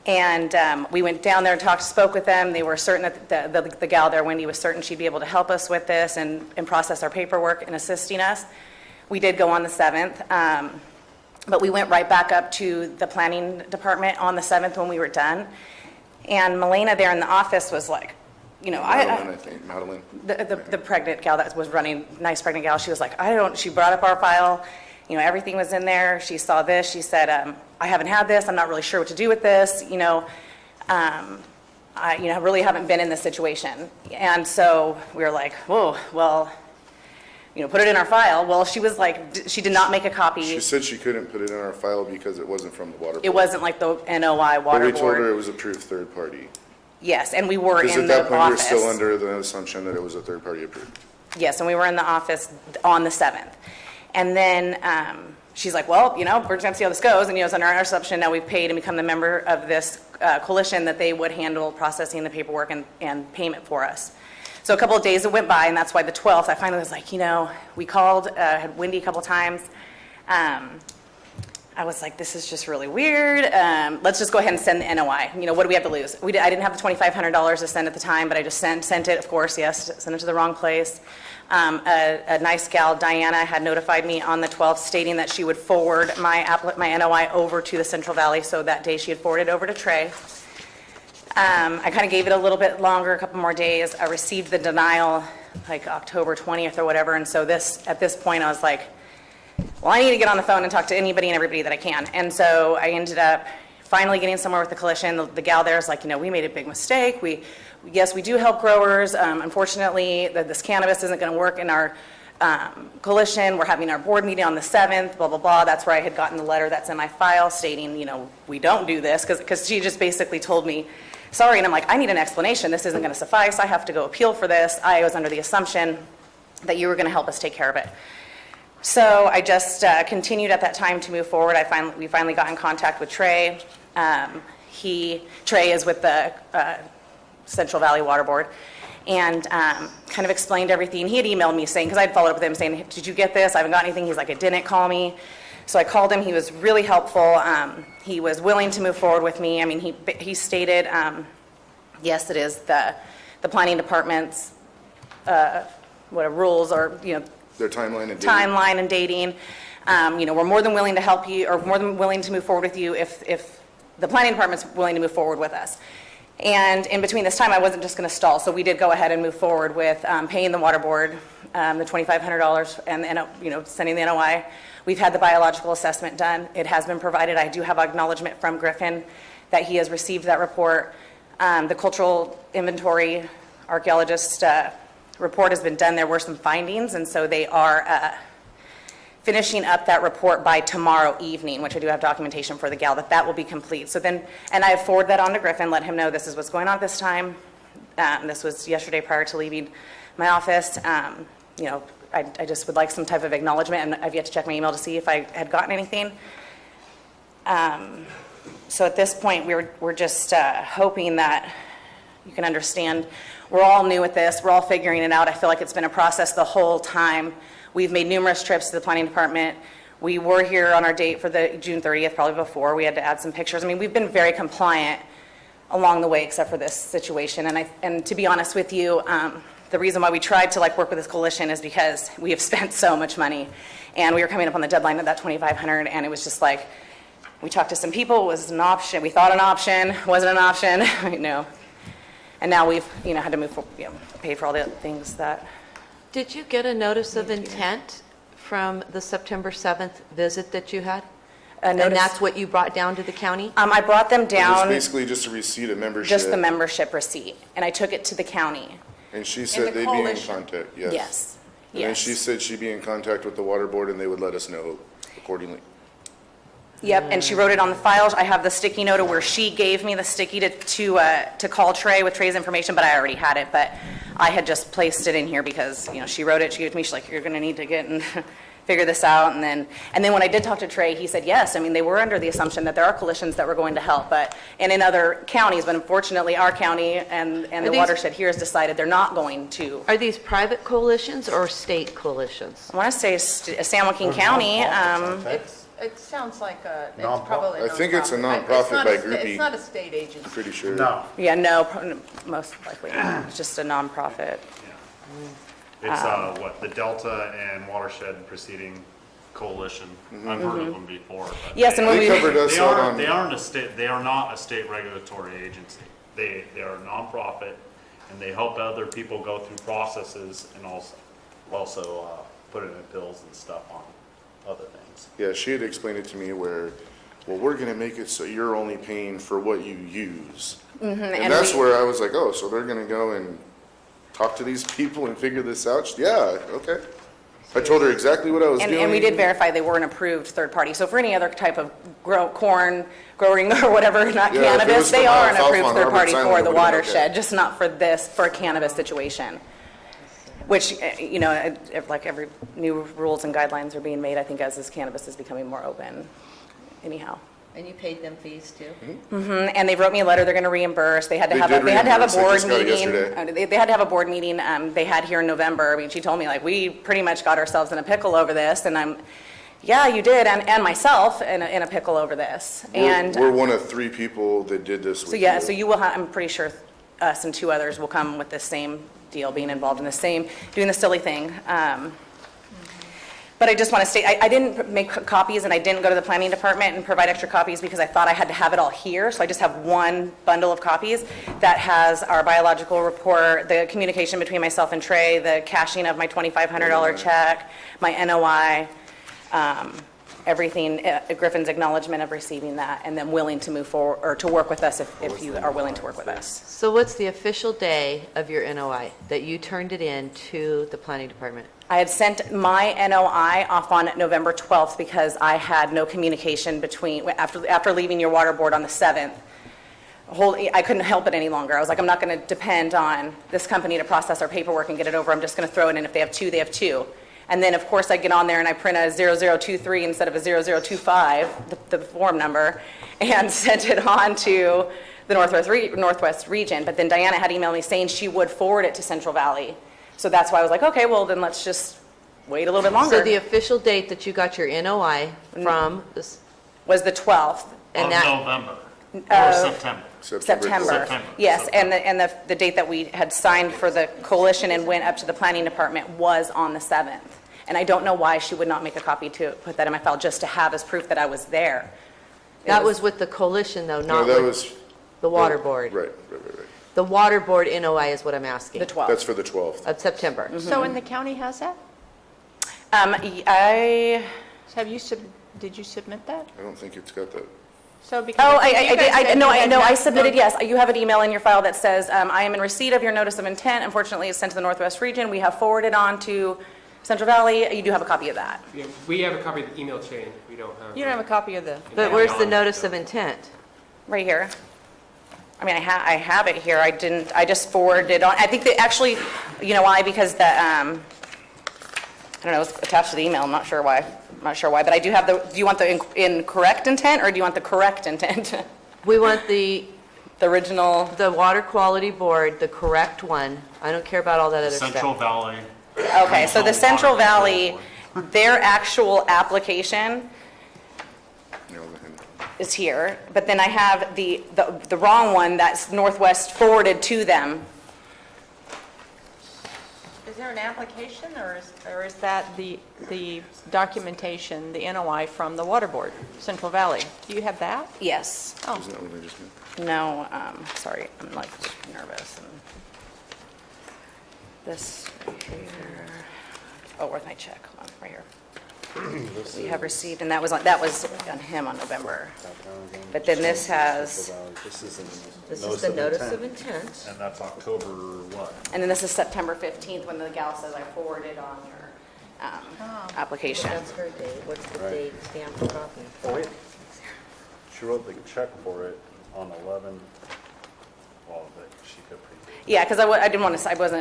And we went down there and spoke with them. They were certain that the gal there, Wendy, was certain she'd be able to help us with this and process our paperwork and assisting us. We did go on the 7th, but we went right back up to the planning department on the 7th when we were done. And Milena there in the office was like, you know, Madeline, I think, Madeline. the pregnant gal that was running, nice pregnant gal, she was like, she brought up our file, you know, everything was in there. She saw this, she said, I haven't had this, I'm not really sure what to do with this, you know, I really haven't been in this situation. And so we were like, whoa, well, you know, put it in our file. Well, she was like, she did not make a copy. She said she couldn't put it in our file because it wasn't from the water board. It wasn't like the NOI water But we board. told her it was approved third party. Yes, and we were in the office. Because at that point, we were still under the assumption that it was a third party approved. Yes, and we were in the office on the 7th. And then she's like, well, you know, we're just going to see how this goes. And, you know, it's under our assumption now we've paid and become a member of this coalition that they would handle processing the paperwork and payment for us. So a couple of days went by, and that's why the 12th, I finally was like, you know, we called, had Wendy a couple times. I was like, this is just really weird. Let's just go ahead and send the NOI. You know, what do we have to lose? I didn't have the $2,500 to send at the time, but I just sent it, of course, yes, sent it to the wrong place. A nice gal, Diana, had notified me on the 12th stating that she would forward my NOI over to the Central Valley, so that day she had forwarded over to Trey. I kind of gave it a little bit longer, a couple more days. I received the denial like October 20th or whatever, and so at this point I was like, well, I need to get on the phone and talk to anybody and everybody that I can. And so I ended up finally getting somewhere with the coalition. The gal there is like, you know, we made a big mistake. Yes, we do help growers. Unfortunately, this cannabis isn't going to work in our coalition. We're having our board meeting on the 7th, blah, blah, blah. That's where I had gotten the letter that's in my file stating, you know, we don't do this, because she just basically told me, sorry, and I'm like, I need an explanation. This isn't going to suffice. I have to go appeal for this. I was under the assumption that you were going to help us take care of it. So I just continued at that time to move forward. We finally got in contact with Trey. Trey is with the Central Valley Water Board, and kind of explained everything. He had emailed me saying, because I'd followed up with him saying, did you get this? I haven't got anything. He's like, it didn't call me. So I called him, he was really helpful. He was willing to move forward with me. I mean, he stated, yes, it is the planning department's, rules or, Their timeline and timeline and dating. We're more than willing to help you, or more than willing to move forward with you if the planning department's willing to move forward with us. And in between this time, I wasn't just going to stall, so we did go ahead and move forward with paying the water board the $2,500 and sending the NOI. We've had the biological assessment done. It has been provided. I do have acknowledgement from Griffin that he has received that report. The cultural inventory archaeologist report has been done. There were some findings, and so they are finishing up that report by tomorrow evening, which I do have documentation for the gal that will be complete. So then, and I forward that on to Griffin, let him know this is what's going on at this time. This was yesterday prior to leaving my office. I just would like some type of acknowledgement, and I've yet to check my email to see if I had gotten anything. So at this point, we're just hoping that you can understand. We're all new at this. We're all figuring it out. I feel like it's been a process the whole time. We've made numerous trips to the planning department. We were here on our date for the June 30th, probably before. We had to add some pictures. I mean, we've been very compliant along the way, except for this situation. And to be honest with you, the reason why we tried to work with this coalition is because we have spent so much money, and we were coming up on the deadline of that $2,500, and it was just like, we talked to some people, it was an option, we thought an option, wasn't an option, and now we've had to move forward, pay for all the things that. Did you get a notice of intent from the September 7th visit that you had? And that's what you brought down to the county? I brought them down. It's basically just a receipt of membership. Just the membership receipt, and I took it to the county. And she said they'd be in contact, yes. Yes. And then she said she'd be in contact with the water board and they would let us know accordingly. Yep, and she wrote it on the files. I have the sticky note of where she gave me the sticky to call Trey with Trey's information, but I already had it. But I had just placed it in here because, she wrote it, she gave it to me, she's like, you're gonna need to get and figure this out. And then when I did talk to Trey, he said, yes, I mean, they were under the assumption that there are coalitions that were going to help, and in other counties, but unfortunately our county and the watershed here has decided they're not going to. Are these private coalitions or state coalitions? I want to say San Joaquin County. It sounds like it's Non-profit. probably a I think it's a nonprofit. nonprofit by groupie. It's not a state agency. Pretty sure. No. Yeah, no, most likely not. It's just a nonprofit. It's the Delta and Watershed Proceeding Coalition. I've heard of them before. But Yes, and when They covered us out on. they aren't a state. They are not a state regulatory agency. They are a nonprofit, and they help other people go through processes and also put in appeals and stuff on other things. Yeah, she had explained it to me where, we're gonna make it so you're only paying for what you use. And that's where I was like, oh, so they're gonna go and talk to these people and figure this out? Yeah, okay. I told her exactly what I was doing. And we did verify they were an approved third party. So for any other type of corn growing or whatever, not Yeah, if it cannabis, was they from are an alfalfa approved on third party Roberts Island, for it the would've been watershed, okay. just not for a cannabis situation. Which, like every new rules and guidelines are being made, I think as this cannabis is becoming more open anyhow. And you paid them fees too? And they wrote me a letter, they're going to reimburse. They had to have a board meeting. They had to have a board meeting they had here in November. I mean, she told me, we pretty much got ourselves in a pickle over this. And yeah, you did, and myself in a pickle over this. We're one of 3 people that did this with you. So you will have, I'm pretty sure us and 2 others will come with the same deal, being involved in the same, doing the silly thing. But I just want to state, I didn't make copies and I didn't go to the planning department and provide extra copies because I thought I had to have it all here. So I just have one bundle of copies that has our biological report, the communication between myself and Trey, the cashing of my $2,500 check, my NOI, everything, Griffin's acknowledgement of receiving that, and then willing to move forward, or to work with us if you are willing to work with us. So what's the official day of your NOI that you turned it in to the planning department? I had sent my NOI off on November 12th because I had no communication after leaving your water board on the 7th. I couldn't help it any longer. I was like, I'm not going to depend on this company to process our paperwork and get it over. I'm just going to throw it in. If they have 2, they have 2. And then, of course, I get on there and I print a 0023 instead of a 0025, the form number, and sent it on to the Northwest region. But then Diana had emailed me saying she would forward it to Central Valley. So that's why I was like, okay, well, then let's just wait a little bit longer. So the official date that you got your NOI from was the 12th. And Of that, November or September. September. Yes, and the date that we had signed for the coalition and went up to the planning department was on the 7th. And I don't know why she would not make a copy to put that in my file, just to have as proof that I was there. that was with the coalition though, No, not that with was, the water board. right. The water board NOI is what I'm asking. The 12th. That's for the 12th. Of September. So and the county has that? Did you submit that? I don't think it's got that. So because you guys said you had I not- submitted, yes. You have an email in your file that says, I am in receipt of your notice of intent. Unfortunately, it's sent to the Northwest region. We have forwarded on to Central Valley. You do have a copy of that. Yeah, we have a copy of the email chain. We don't have. You don't have a copy of the, But where's the notice of intent? Right here. I mean, I have it here. I just forwarded it on. I think that actually, you know why? Because the, I don't know, it was attached to the email. I'm not sure why. But I do have do you want the incorrect intent or do you want the correct intent? We want the original. The Water Quality Board, the correct one. I don't care about all that other stuff. Central Valley. Okay, so the Central Valley, their actual application is here, but then I have the wrong one that's Northwest forwarded to them. is there an application or is that the documentation, the NOI from the water board, Central Valley? Do you have that? Yes. Oh. Isn't that what I just did? No, sorry, I'm like nervous. This right here. Oh, where's my check? Hold on, right here. We have received, and that was on him on November. But then this has, This is the notice of intent. And that's October what? and then this is September 15th when the gal says I forwarded on your application. That's her date. What's the Right. date stamped copy? Oh, wait. She wrote the check for it on 11, well, but she could predate. Yeah, because I wasn't going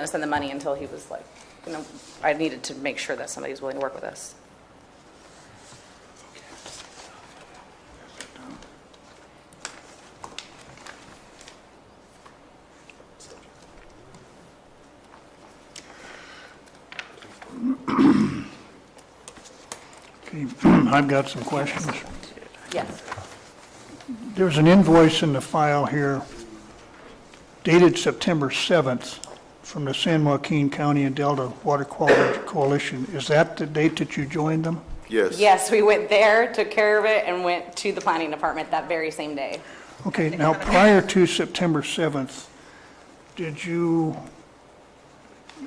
to send the money until he was like, you know, I needed to make sure that somebody was willing to work with us. Okay, I've got some questions. Yes. There's an invoice in the file here dated September 7th from the San Joaquin County and Delta Water Quality Coalition. Is that the date that you joined them? Yes. Yes, we went there, took care of it, and went to the planning department that very same day. Okay, now prior to September 7th, did you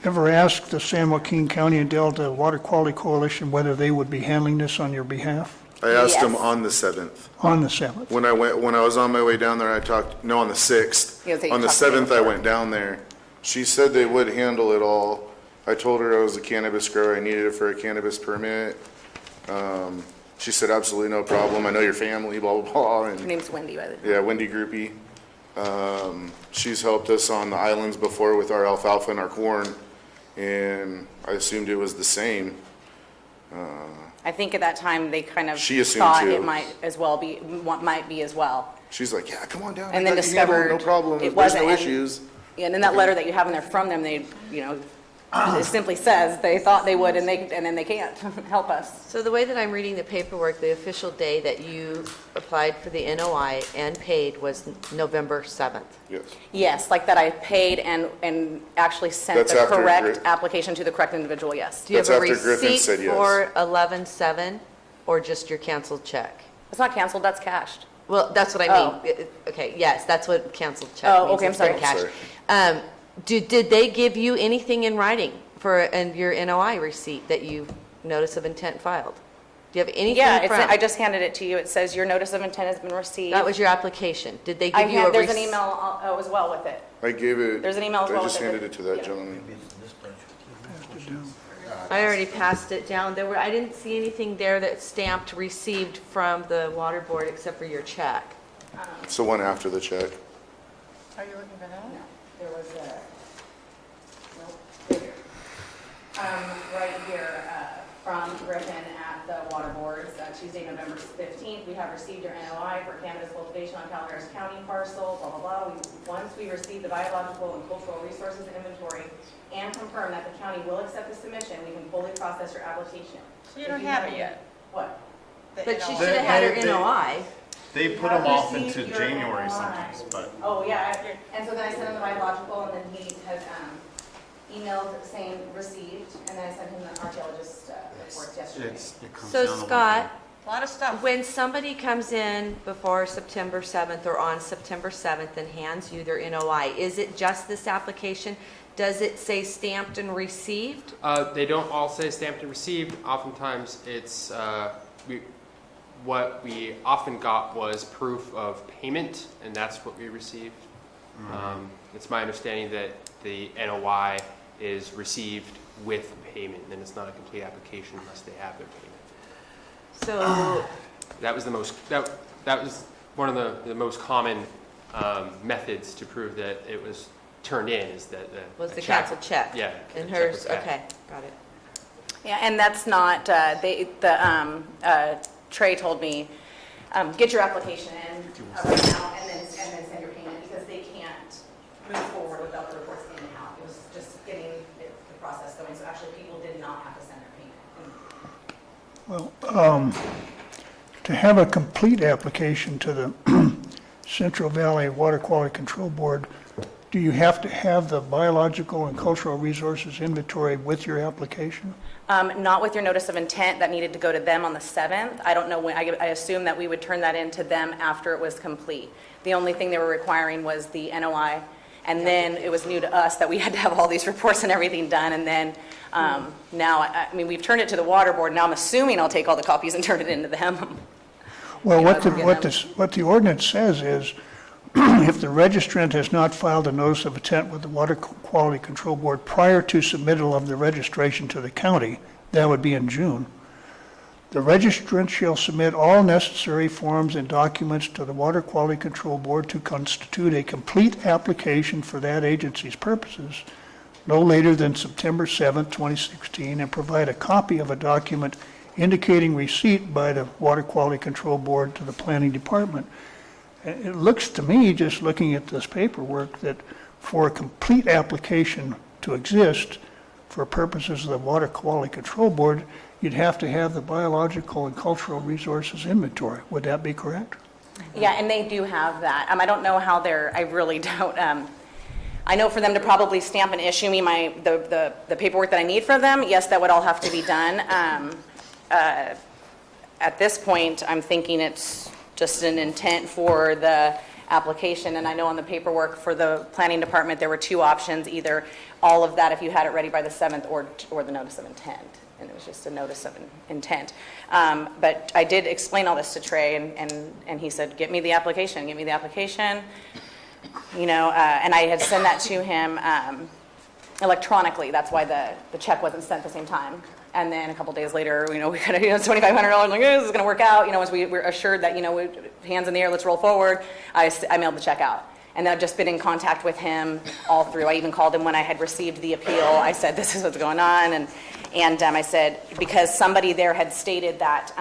ever ask the San Joaquin County and Delta Water Quality Coalition whether they would be handling this on your behalf? I asked them Yes. on the 7th. On the 7th? When I was on my way down there, on the 6th. Yeah, so you On the talked to them 7th, I before. went down there. She said they would handle it all. I told her I was a cannabis grower, I needed it for a cannabis permit. She said, absolutely no problem, I know your family, blah, blah, blah. Her And name's Wendy, by the way. yeah, Wendy Groupie. She's helped us on the islands before with our alfalfa and our corn, and I assumed it was the same. I think at that time, they kind of She assumed thought too. it might be as well. She's like, yeah, come on down. And then I got you handled, discovered no problem. it There's wasn't, no and- issues. Yeah, and in that letter that you have in there from them, they, you know, it simply says they thought they would, and then they can't help us. So the way that I'm reading the paperwork, the official day that you applied for the NOI and paid was November 7th. Yes. Yes, like that I paid and actually sent That's the after correct Gri- application to the correct individual, yes. Do you have a That's after Griffin receipt said yes. for 11/7 or just your canceled check? It's not canceled, that's cashed. Well, that's what I Oh. mean. Okay, yes, that's what canceled check Oh, means. okay, I'm It's been sorry. cashed. Did they give you anything in writing for your NOI receipt that you, notice of intent filed? Do you have anything Yeah, from? I just handed it to you. It says your notice of intent has been received. That was your application. Did they give you a There's an receipt? email as well with it. I gave it. There's an email as well I just with it. handed it to that Yeah. gentleman. I already passed it down. I didn't see anything there that stamped received from the water board except for your check. It's the one after the check. Are you looking for that? No, there was right here, from Griffin at the water boards, Tuesday, November 15th. We have received your NOI for cannabis cultivation on Calaveras County parcel, blah, blah, blah. Once we receive the biological and cultural resources inventory and confirm that the county will accept the submission, we can fully process your application. So you don't have it yet? What? But she should have had her NOI. They put them off into January sometimes, but. Oh, yeah, and so then I sent him the biological, and then he has emailed saying received, and then I sent him the archaeologist reports yesterday. It comes So down to Scott, A lot of stuff. when somebody comes in before September 7th or on September 7th and hands you their NOI, is it just this application? Does it say stamped and received? They don't all say stamped and received. Oftentimes, it's what we often got was proof of payment, and that's what we received. It's my understanding that the NOI is received with payment, and it's not a complete application unless they have their payment. So, That was the most. That was one of the most common methods to prove that it was turned in. Is that was a the check. council check? Yeah. And a check hers, was cashed. okay, got it. Yeah, and that's not, Trey told me, get your application in right now and then send your payment, because they can't move forward without the reports in and out. It was just getting the process going, so actually people did not have to send their payment. Well, to have a complete application to the Central Valley Water Quality Control Board, do you have to have the biological and cultural resources inventory with your application? Not with your notice of intent that needed to go to them on the 7th. I don't know when, I assume that we would turn that in to them after it was complete. The only thing they were requiring was the NOI, and then it was new to us that we had to have all these reports and everything done, and then now, I mean, we've turned it to the water board, now I'm assuming I'll take all the copies and turn it into them. Well, what the ordinance says is, if the registrant has not filed a notice of intent with the Water Quality Control Board prior to submittal of the registration to the county, that would be in June, the registrant shall submit all necessary forms and documents to the Water Quality Control Board to constitute a complete application for that agency's purposes no later than September 7, 2016, and provide a copy of a document indicating receipt by the Water Quality Control Board to the Planning Department. It looks to me, just looking at this paperwork, that for a complete application to exist for purposes of the Water Quality Control Board, you'd have to have the biological and cultural resources inventory. Would that be correct? Yeah, and they do have that. I don't know how I really don't, I know for them to probably stamp and issue me the paperwork that I need from them, yes, that would all have to be done. At this point, I'm thinking it's just an intent for the application, and I know on the paperwork for the planning department, there were two options, either all of that if you had it ready by the 7th or the notice of intent, and it was just a notice of intent. But I did explain all this to Trey, and he said, get me the application, you know, and I had sent that to him electronically, that's why the check wasn't sent at the same time. And then a couple days later, you know, we got it's $2,500, like, this is going to work out. You know, as we were assured that, you know, hands in the air, let's roll forward, I mailed the check out. And then I've just been in contact with him all through. I even called him when I had received the appeal. I said, this is what's going on. And I said, because somebody there had stated that,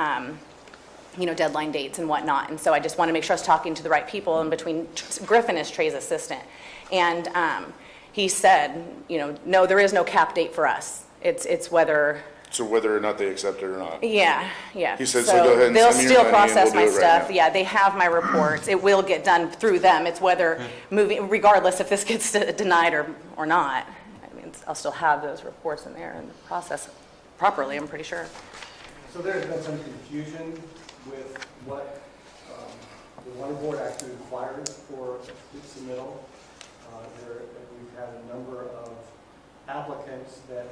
you know, deadline dates and whatnot. And so I just want to make sure I was talking to the right people in between. Griffin is Trey's assistant. And he said, you know, no, there is no cap date for us. It's whether... So whether or not they accept it or not? Yeah. He said, so go ahead and they'll send me still your money and process we'll my do it right stuff. now. Yeah, they have my reports. It will get done through them. It's whether moving, regardless if this gets denied or not. I mean, I'll still have those reports in there and process properly, I'm pretty sure. So there's been some confusion with what the water board actually requires for its submittal. We've had a number of applicants that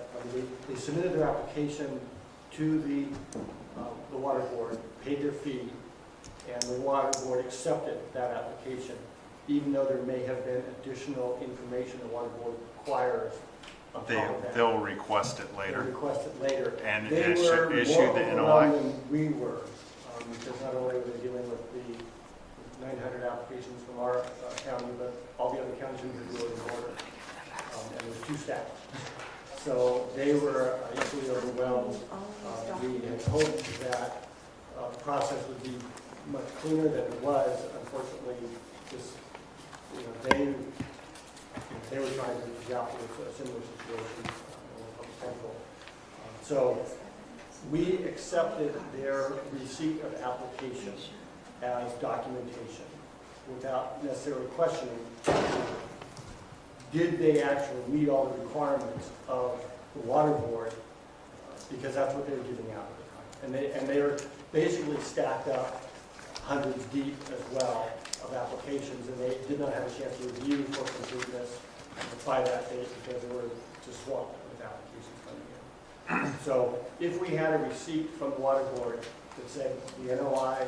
they submitted their application to the water board, paid their fee, and the water board accepted that application, even though there may have been additional information the water board requires. They'll request it later. They'll request it later. And they issue were the more NOI? overwhelmed than we were, because not only were they dealing with the 900 applications from our county, but all the other counties in the border, and there's two staff. So they were equally overwhelmed. We had hoped that the process would be much cleaner than it was. Unfortunately, just, they were trying to reach out with a similar situation from Central. So we accepted their receipt of application as documentation without necessarily questioning, did they actually meet all the requirements of the water board, because that's what they were giving out at the time. And they were basically stacked up hundreds deep as well of applications, and they did not have a chance to review for completeness by that date because they were just swamped with applications coming in. So if we had a receipt from the water board that said the NOI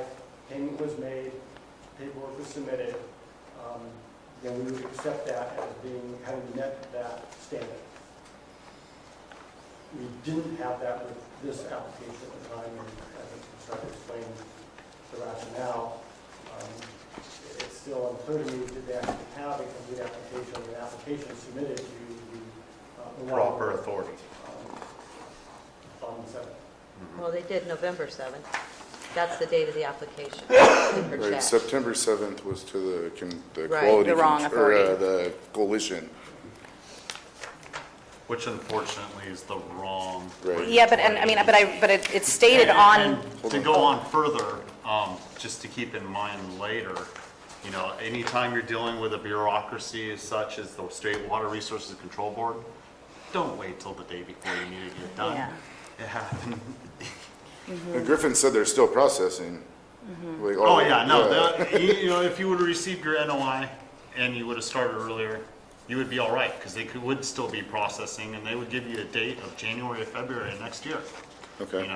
payment was made, paperwork was submitted, then we would accept that as having met that standard. We didn't have that with this application at the time, and I think we started to explain the rationale. It's still unclear to me, did they actually have a complete application, an application submitted to the Proper authority. On the 7th. Well, they did November 7th. That's the date of the application. Right, September 7th was to the Right, quality, the wrong authority. the coalition. Which unfortunately is the wrong. Right. Yeah, but it's stated on. And to go on further, just to keep in mind later, anytime you're dealing with a bureaucracy such as the State Water Resources Control Board, don't wait till the day before you need to get done. Yeah. It happened. And Griffin said they're still processing. Like, Oh, yeah, no, if you would have received your NOI and you would have started earlier, you would be all right, because they would still be processing, and they would give you a date of January or February of next year. Okay.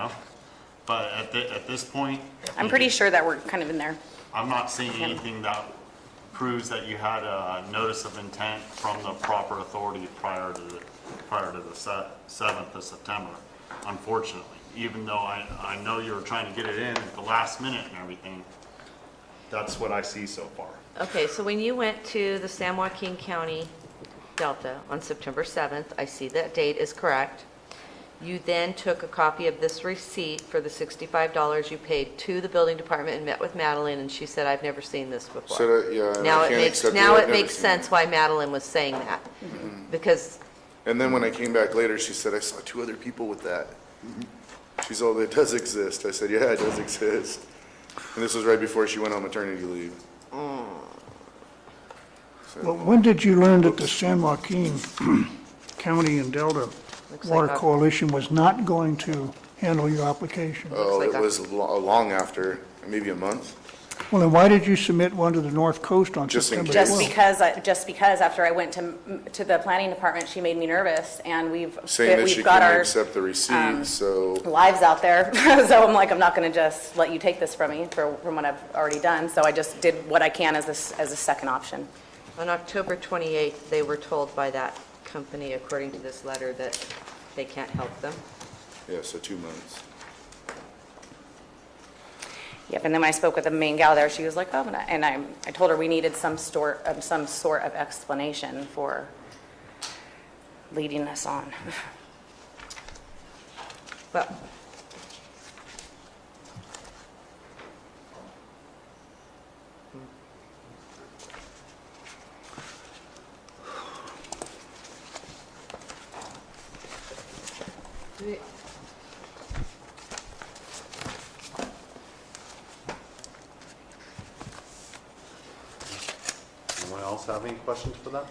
But at this point, I'm pretty sure that we're kind of in there. I'm not seeing anything that proves that you had a notice of intent from the proper authority prior to the 7th of September, unfortunately. Even though I know you were trying to get it in at the last minute and everything, that's what I see so far. Okay, so when you went to the San Joaquin County Delta on September 7th, I see that date is correct. You then took a copy of this receipt for the $65 you paid to the building department and met with Madeline, and she said, I've never seen this before. So yeah, and Now I it can't makes, accept now I've it never makes seen sense why Madeline was saying that. Because, And then when I came back later, she said, I saw 2 other people with that. She's all, it does exist. I said, yeah, it does exist. And this was right before she went on maternity leave. Well, when did you learn that the San Joaquin County and Delta Looks Water like Coalition was not going to handle your application? Oh, like it was long after, maybe a month. Well, then why did you submit one to the North Coast on Just in September case. 12th? Just because after I went to the planning department, she made me nervous, and Saying that she we've got couldn't our accept the receipt, so. lives out there. So I'm like, I'm not going to just let you take this from me from what I've already done. So I just did what I can as a second option. on October 28th, they were told by that company, according to this letter, that they can't help them. Yeah, so 2 months. Yep, and then when I spoke with the main gal there, she was like, oh, and I told her we needed some sort of explanation for leading us on. Well, Anyone else have any questions for them?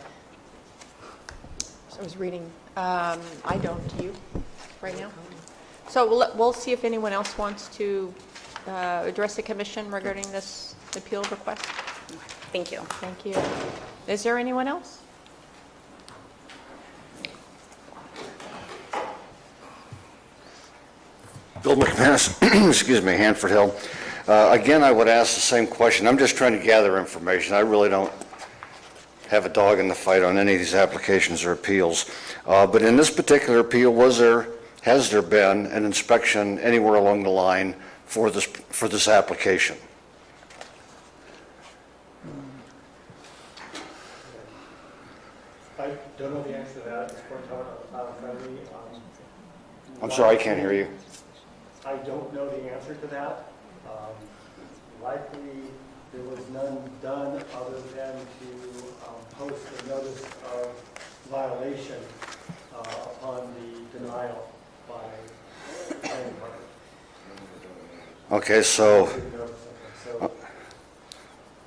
So I was reading, I don't, do you, right now? So we'll see if anyone else wants to address the commission regarding this appeal request. Thank you. Thank you. Is there anyone else? Bill McManus, excuse me, Hanford Hill. Again, I would ask the same question. I'm just trying to gather information. I really don't have a dog in the fight on any of these applications or appeals. But in this particular appeal, has there been an inspection anywhere along the line for this application? I don't know the answer to that at this point in time, not in front of me. I'm sorry, I can't hear you. I don't know the answer to that. Likely, there was none done other than to post a notice of violation upon the denial by the planning department. Okay, so, So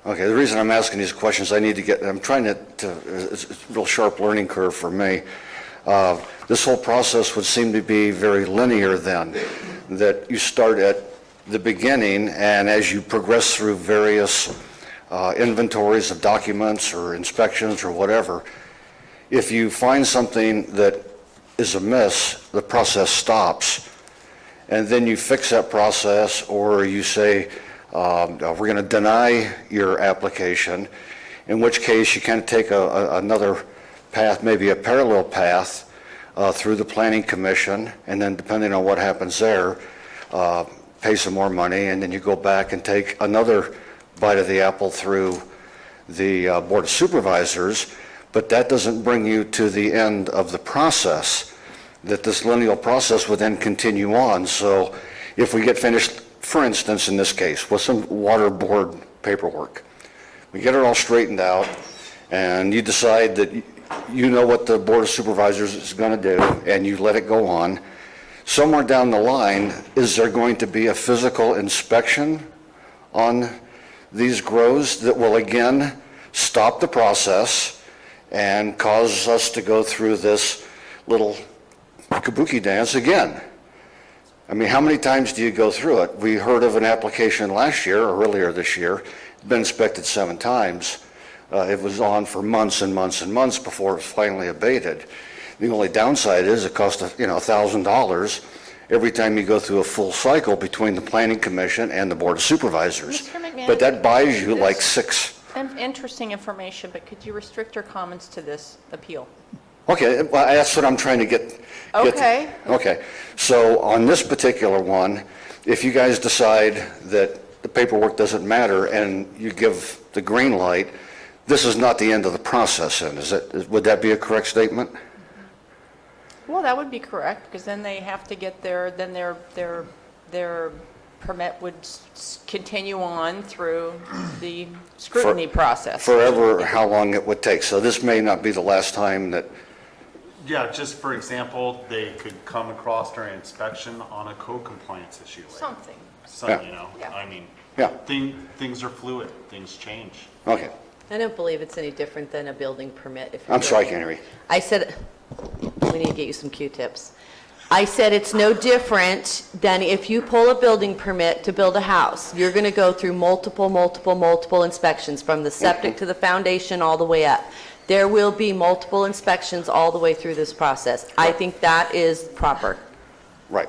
okay, the reason I'm asking these questions, I'm trying to, it's a real sharp learning curve for me. This whole process would seem to be very linear then, that you start at the beginning, and as you progress through various inventories of documents or inspections or whatever, if you find something that is amiss, the process stops, and then you fix that process, or you say, we're going to deny your application, in which case you kind of take another path, maybe a parallel path through the Planning Commission, and then depending on what happens there, pay some more money, and then you go back and take another bite of the apple through the Board of Supervisors, but that doesn't bring you to the end of the process, that this linear process would then continue on. So if we get finished, for instance, in this case, with some water board paperwork, we get it all straightened out, and you decide that you know what the Board of Supervisors is going to do, and you let it go on. Somewhere down the line, is there going to be a physical inspection on these grows that will again stop the process and cause us to go through this little kabuki dance again? I mean, how many times do you go through it? We heard of an application last year or earlier this year, been inspected 7 times. It was on for months and months and months before it was finally abated. The only downside is it costs $1,000 every time you go through a full cycle between the Planning Commission and the Board of Supervisors. Mr. McMahon, But that buys you like this- 6. Interesting information, but could you restrict your comments to this appeal? Okay, well, that's what I'm trying to get to. Okay. Okay, so on this particular one, if you guys decide that the paperwork doesn't matter and you give the green light, this is not the end of the process, then, would that be a correct statement? Well, that would be correct, because then they have to get their permit would continue on through the scrutiny process. Forever, how long it would take. So this may not be the last time that, Yeah, just for example, they could come across during inspection on a code compliance issue. Something. Yeah. You know, Yeah. I mean, yeah, things are fluid, things change. okay. I don't believe it's any different than a building permit. If I'm you're sorry, I building- can't hear you. I said, we need to get you some Q-tips. I said it's no different than if you pull a building permit to build a house. You're going to go through multiple inspections, from the septic to the foundation all the way up. There will be multiple inspections all the way through this process. I think that is proper. Right.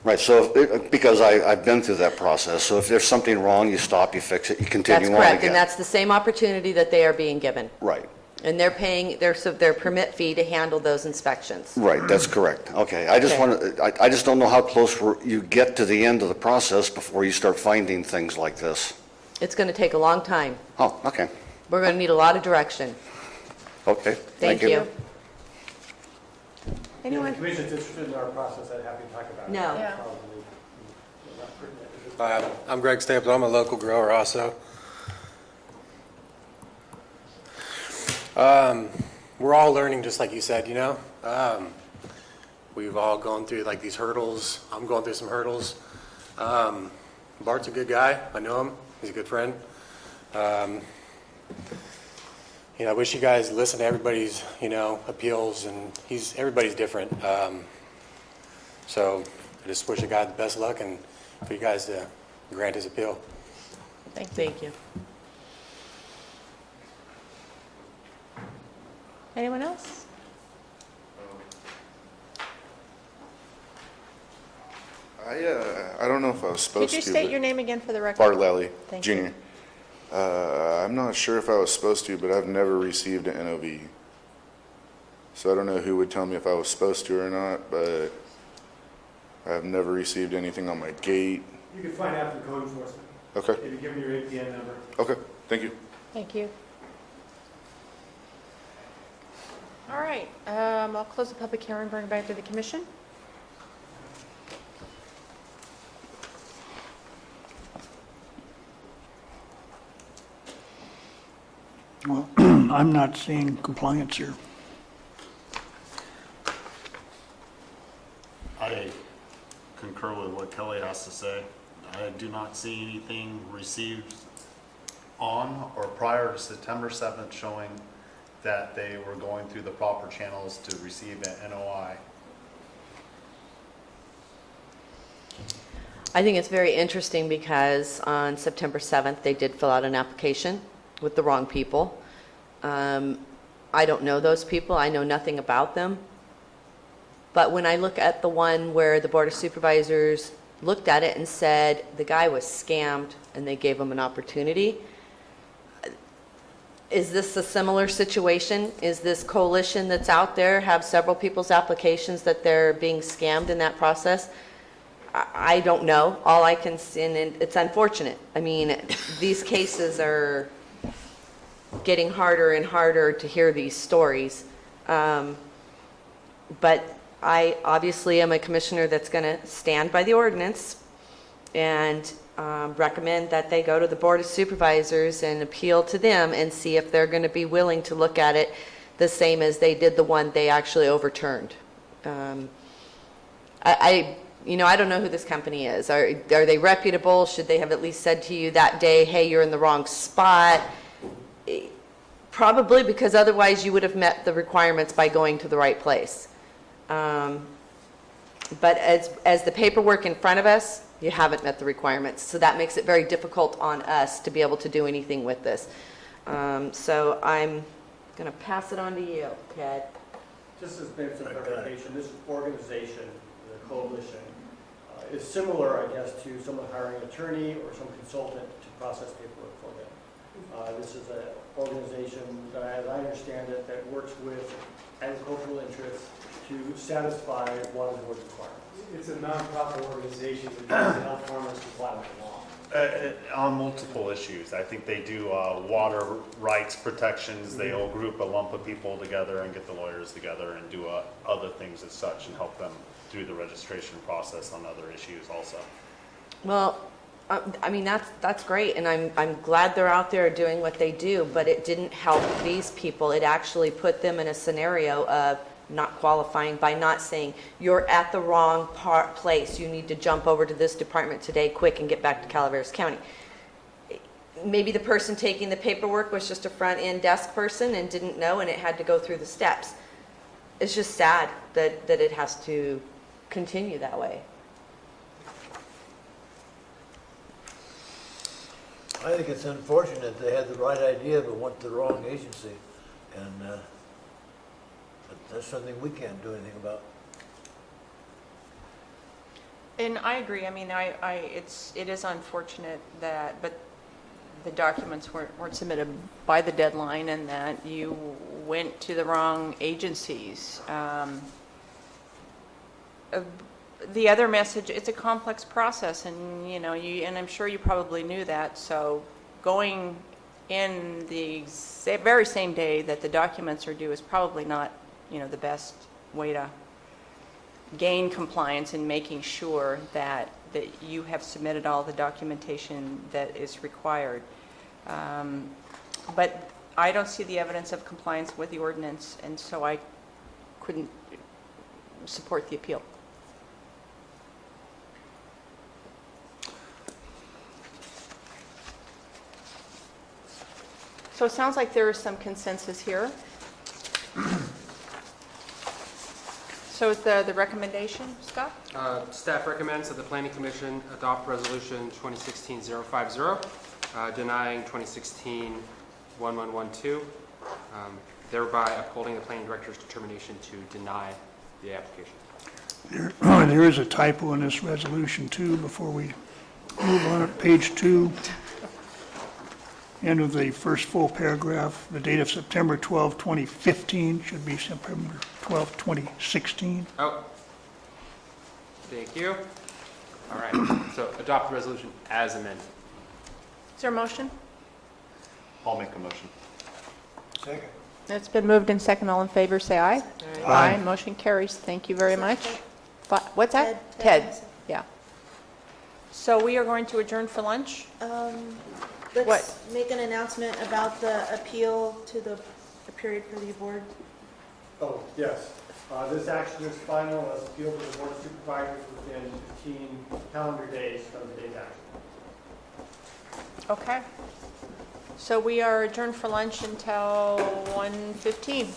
Right, so, because I've been through that process, so if there's something wrong, you stop, you fix it, you continue That's on correct, again. and that's the same opportunity that they are being given. Right, And they're paying their permit fee to handle those inspections. right, that's correct. Okay, I just Okay. I just don't know how close you get to the end of the process before you start finding things like this. It's going to take a long time. Oh, okay, We're going to need a lot of direction. okay. Thank you. If the Anyone? commission's interested in our process, I'd happy to talk about it. No. Yeah. Probably not pertinent at this I'm Greg Stapleton. I'm a local grower also. We're all learning, just like you said, you know. We've all gone through like these hurdles. I'm going through some hurdles. Bart's a good guy. I know him. He's a good friend. You know, I wish you guys listen to everybody's, you know, appeals, and everybody's different. So I just wish the guy the best luck and for you guys to grant his appeal. Thank you. Anyone else? I don't know if I was supposed Could to. you state but- your name again for the record? Bart Lally, Thank Jr. you. I'm not sure if I was supposed to, but I've never received an NOV. So I don't know who would tell me if I was supposed to or not, but I've never received anything on my gate. You can find out from code enforcement. Okay, If you give them your APN number. okay, thank you. Thank you. All right, I'll close the public hearing, bring it back to the commission. Well, I'm not seeing compliance here. I concur with what Kelly has to say. I do not see anything received on or prior to September 7th showing that they were going through the proper channels to receive an NOI. I think it's very interesting because on September 7th, they did fill out an application with the wrong people. I don't know those people. I know nothing about them. But when I look at the one where the Board of Supervisors looked at it and said the guy was scammed and they gave him an opportunity, is this a similar situation? Is this coalition that's out there have several people's applications that they're being scammed in that process? I don't know. All I can see, and it's unfortunate. I mean, these cases are getting harder and harder to hear these stories. But I obviously am a commissioner that's going to stand by the ordinance and recommend that they go to the Board of Supervisors and appeal to them and see if they're going to be willing to look at it the same as they did the one they actually overturned. I don't know who this company is. Are they reputable? Should they have at least said to you that day, hey, you're in the wrong spot? Probably, because otherwise you would have met the requirements by going to the right place. But as the paperwork in front of us, you haven't met the requirements. So that makes it very difficult on us to be able to do anything with this. So I'm going to pass it on to you, Ted. Just as maybe some clarification, this organization, the coalition, is similar, I guess, to someone hiring an attorney or some consultant to process paperwork for them. This is an organization that, as I understand it, that works with agricultural interests to satisfy water board requirements. It's a nonprofit organization that tries to help farmers comply with the law. On multiple issues. I think they do water rights protections. They'll group a lump of people together and get the lawyers together and do other things as such and help them through the registration process on other issues also. Well, I mean, that's great, and I'm glad they're out there doing what they do, but it didn't help these people. It actually put them in a scenario of not qualifying by not saying, you're at the wrong place. You need to jump over to this department today quick and get back to Calaveras County. Maybe the person taking the paperwork was just a front-end desk person and didn't know, and it had to go through the steps. It's just sad that it has to continue that way. I think it's unfortunate they had the right idea but went to the wrong agency. And that's something we can't do anything about. And I agree. I mean, it is unfortunate that, but the documents weren't submitted by the deadline and that you went to the wrong agencies. The other message, it's a complex process, and and I'm sure you probably knew that. So going in the very same day that the documents are due is probably not, the best way to gain compliance and making sure that you have submitted all the documentation that is required. But I don't see the evidence of compliance with the ordinance, and so I couldn't support the appeal. So it sounds like there is some consensus here. So is the recommendation, Scott? Staff recommends that the Planning Commission adopt Resolution 2016-050, denying 2016-1112, thereby upholding the Planning Director's determination to deny the application. There is a typo in this resolution too, before we move on at page 2. End of the first full paragraph, the date of September 12, 2015 should be September 12, 2016. Oh, thank you. All right, so adopt the resolution as amended. Is there a motion? I'll make a motion. Second. It's been moved and second. All in favor, say aye. Aye. Motion carries. Thank you very much. What's that? Ted. Yeah. So we are going to adjourn for lunch. Let's make an announcement about the appeal to the period for the board. Oh, yes. This action is final as appealed to the Board of Supervisors within 15 calendar days from today's action. Okay. So we are adjourned for lunch until 1:15.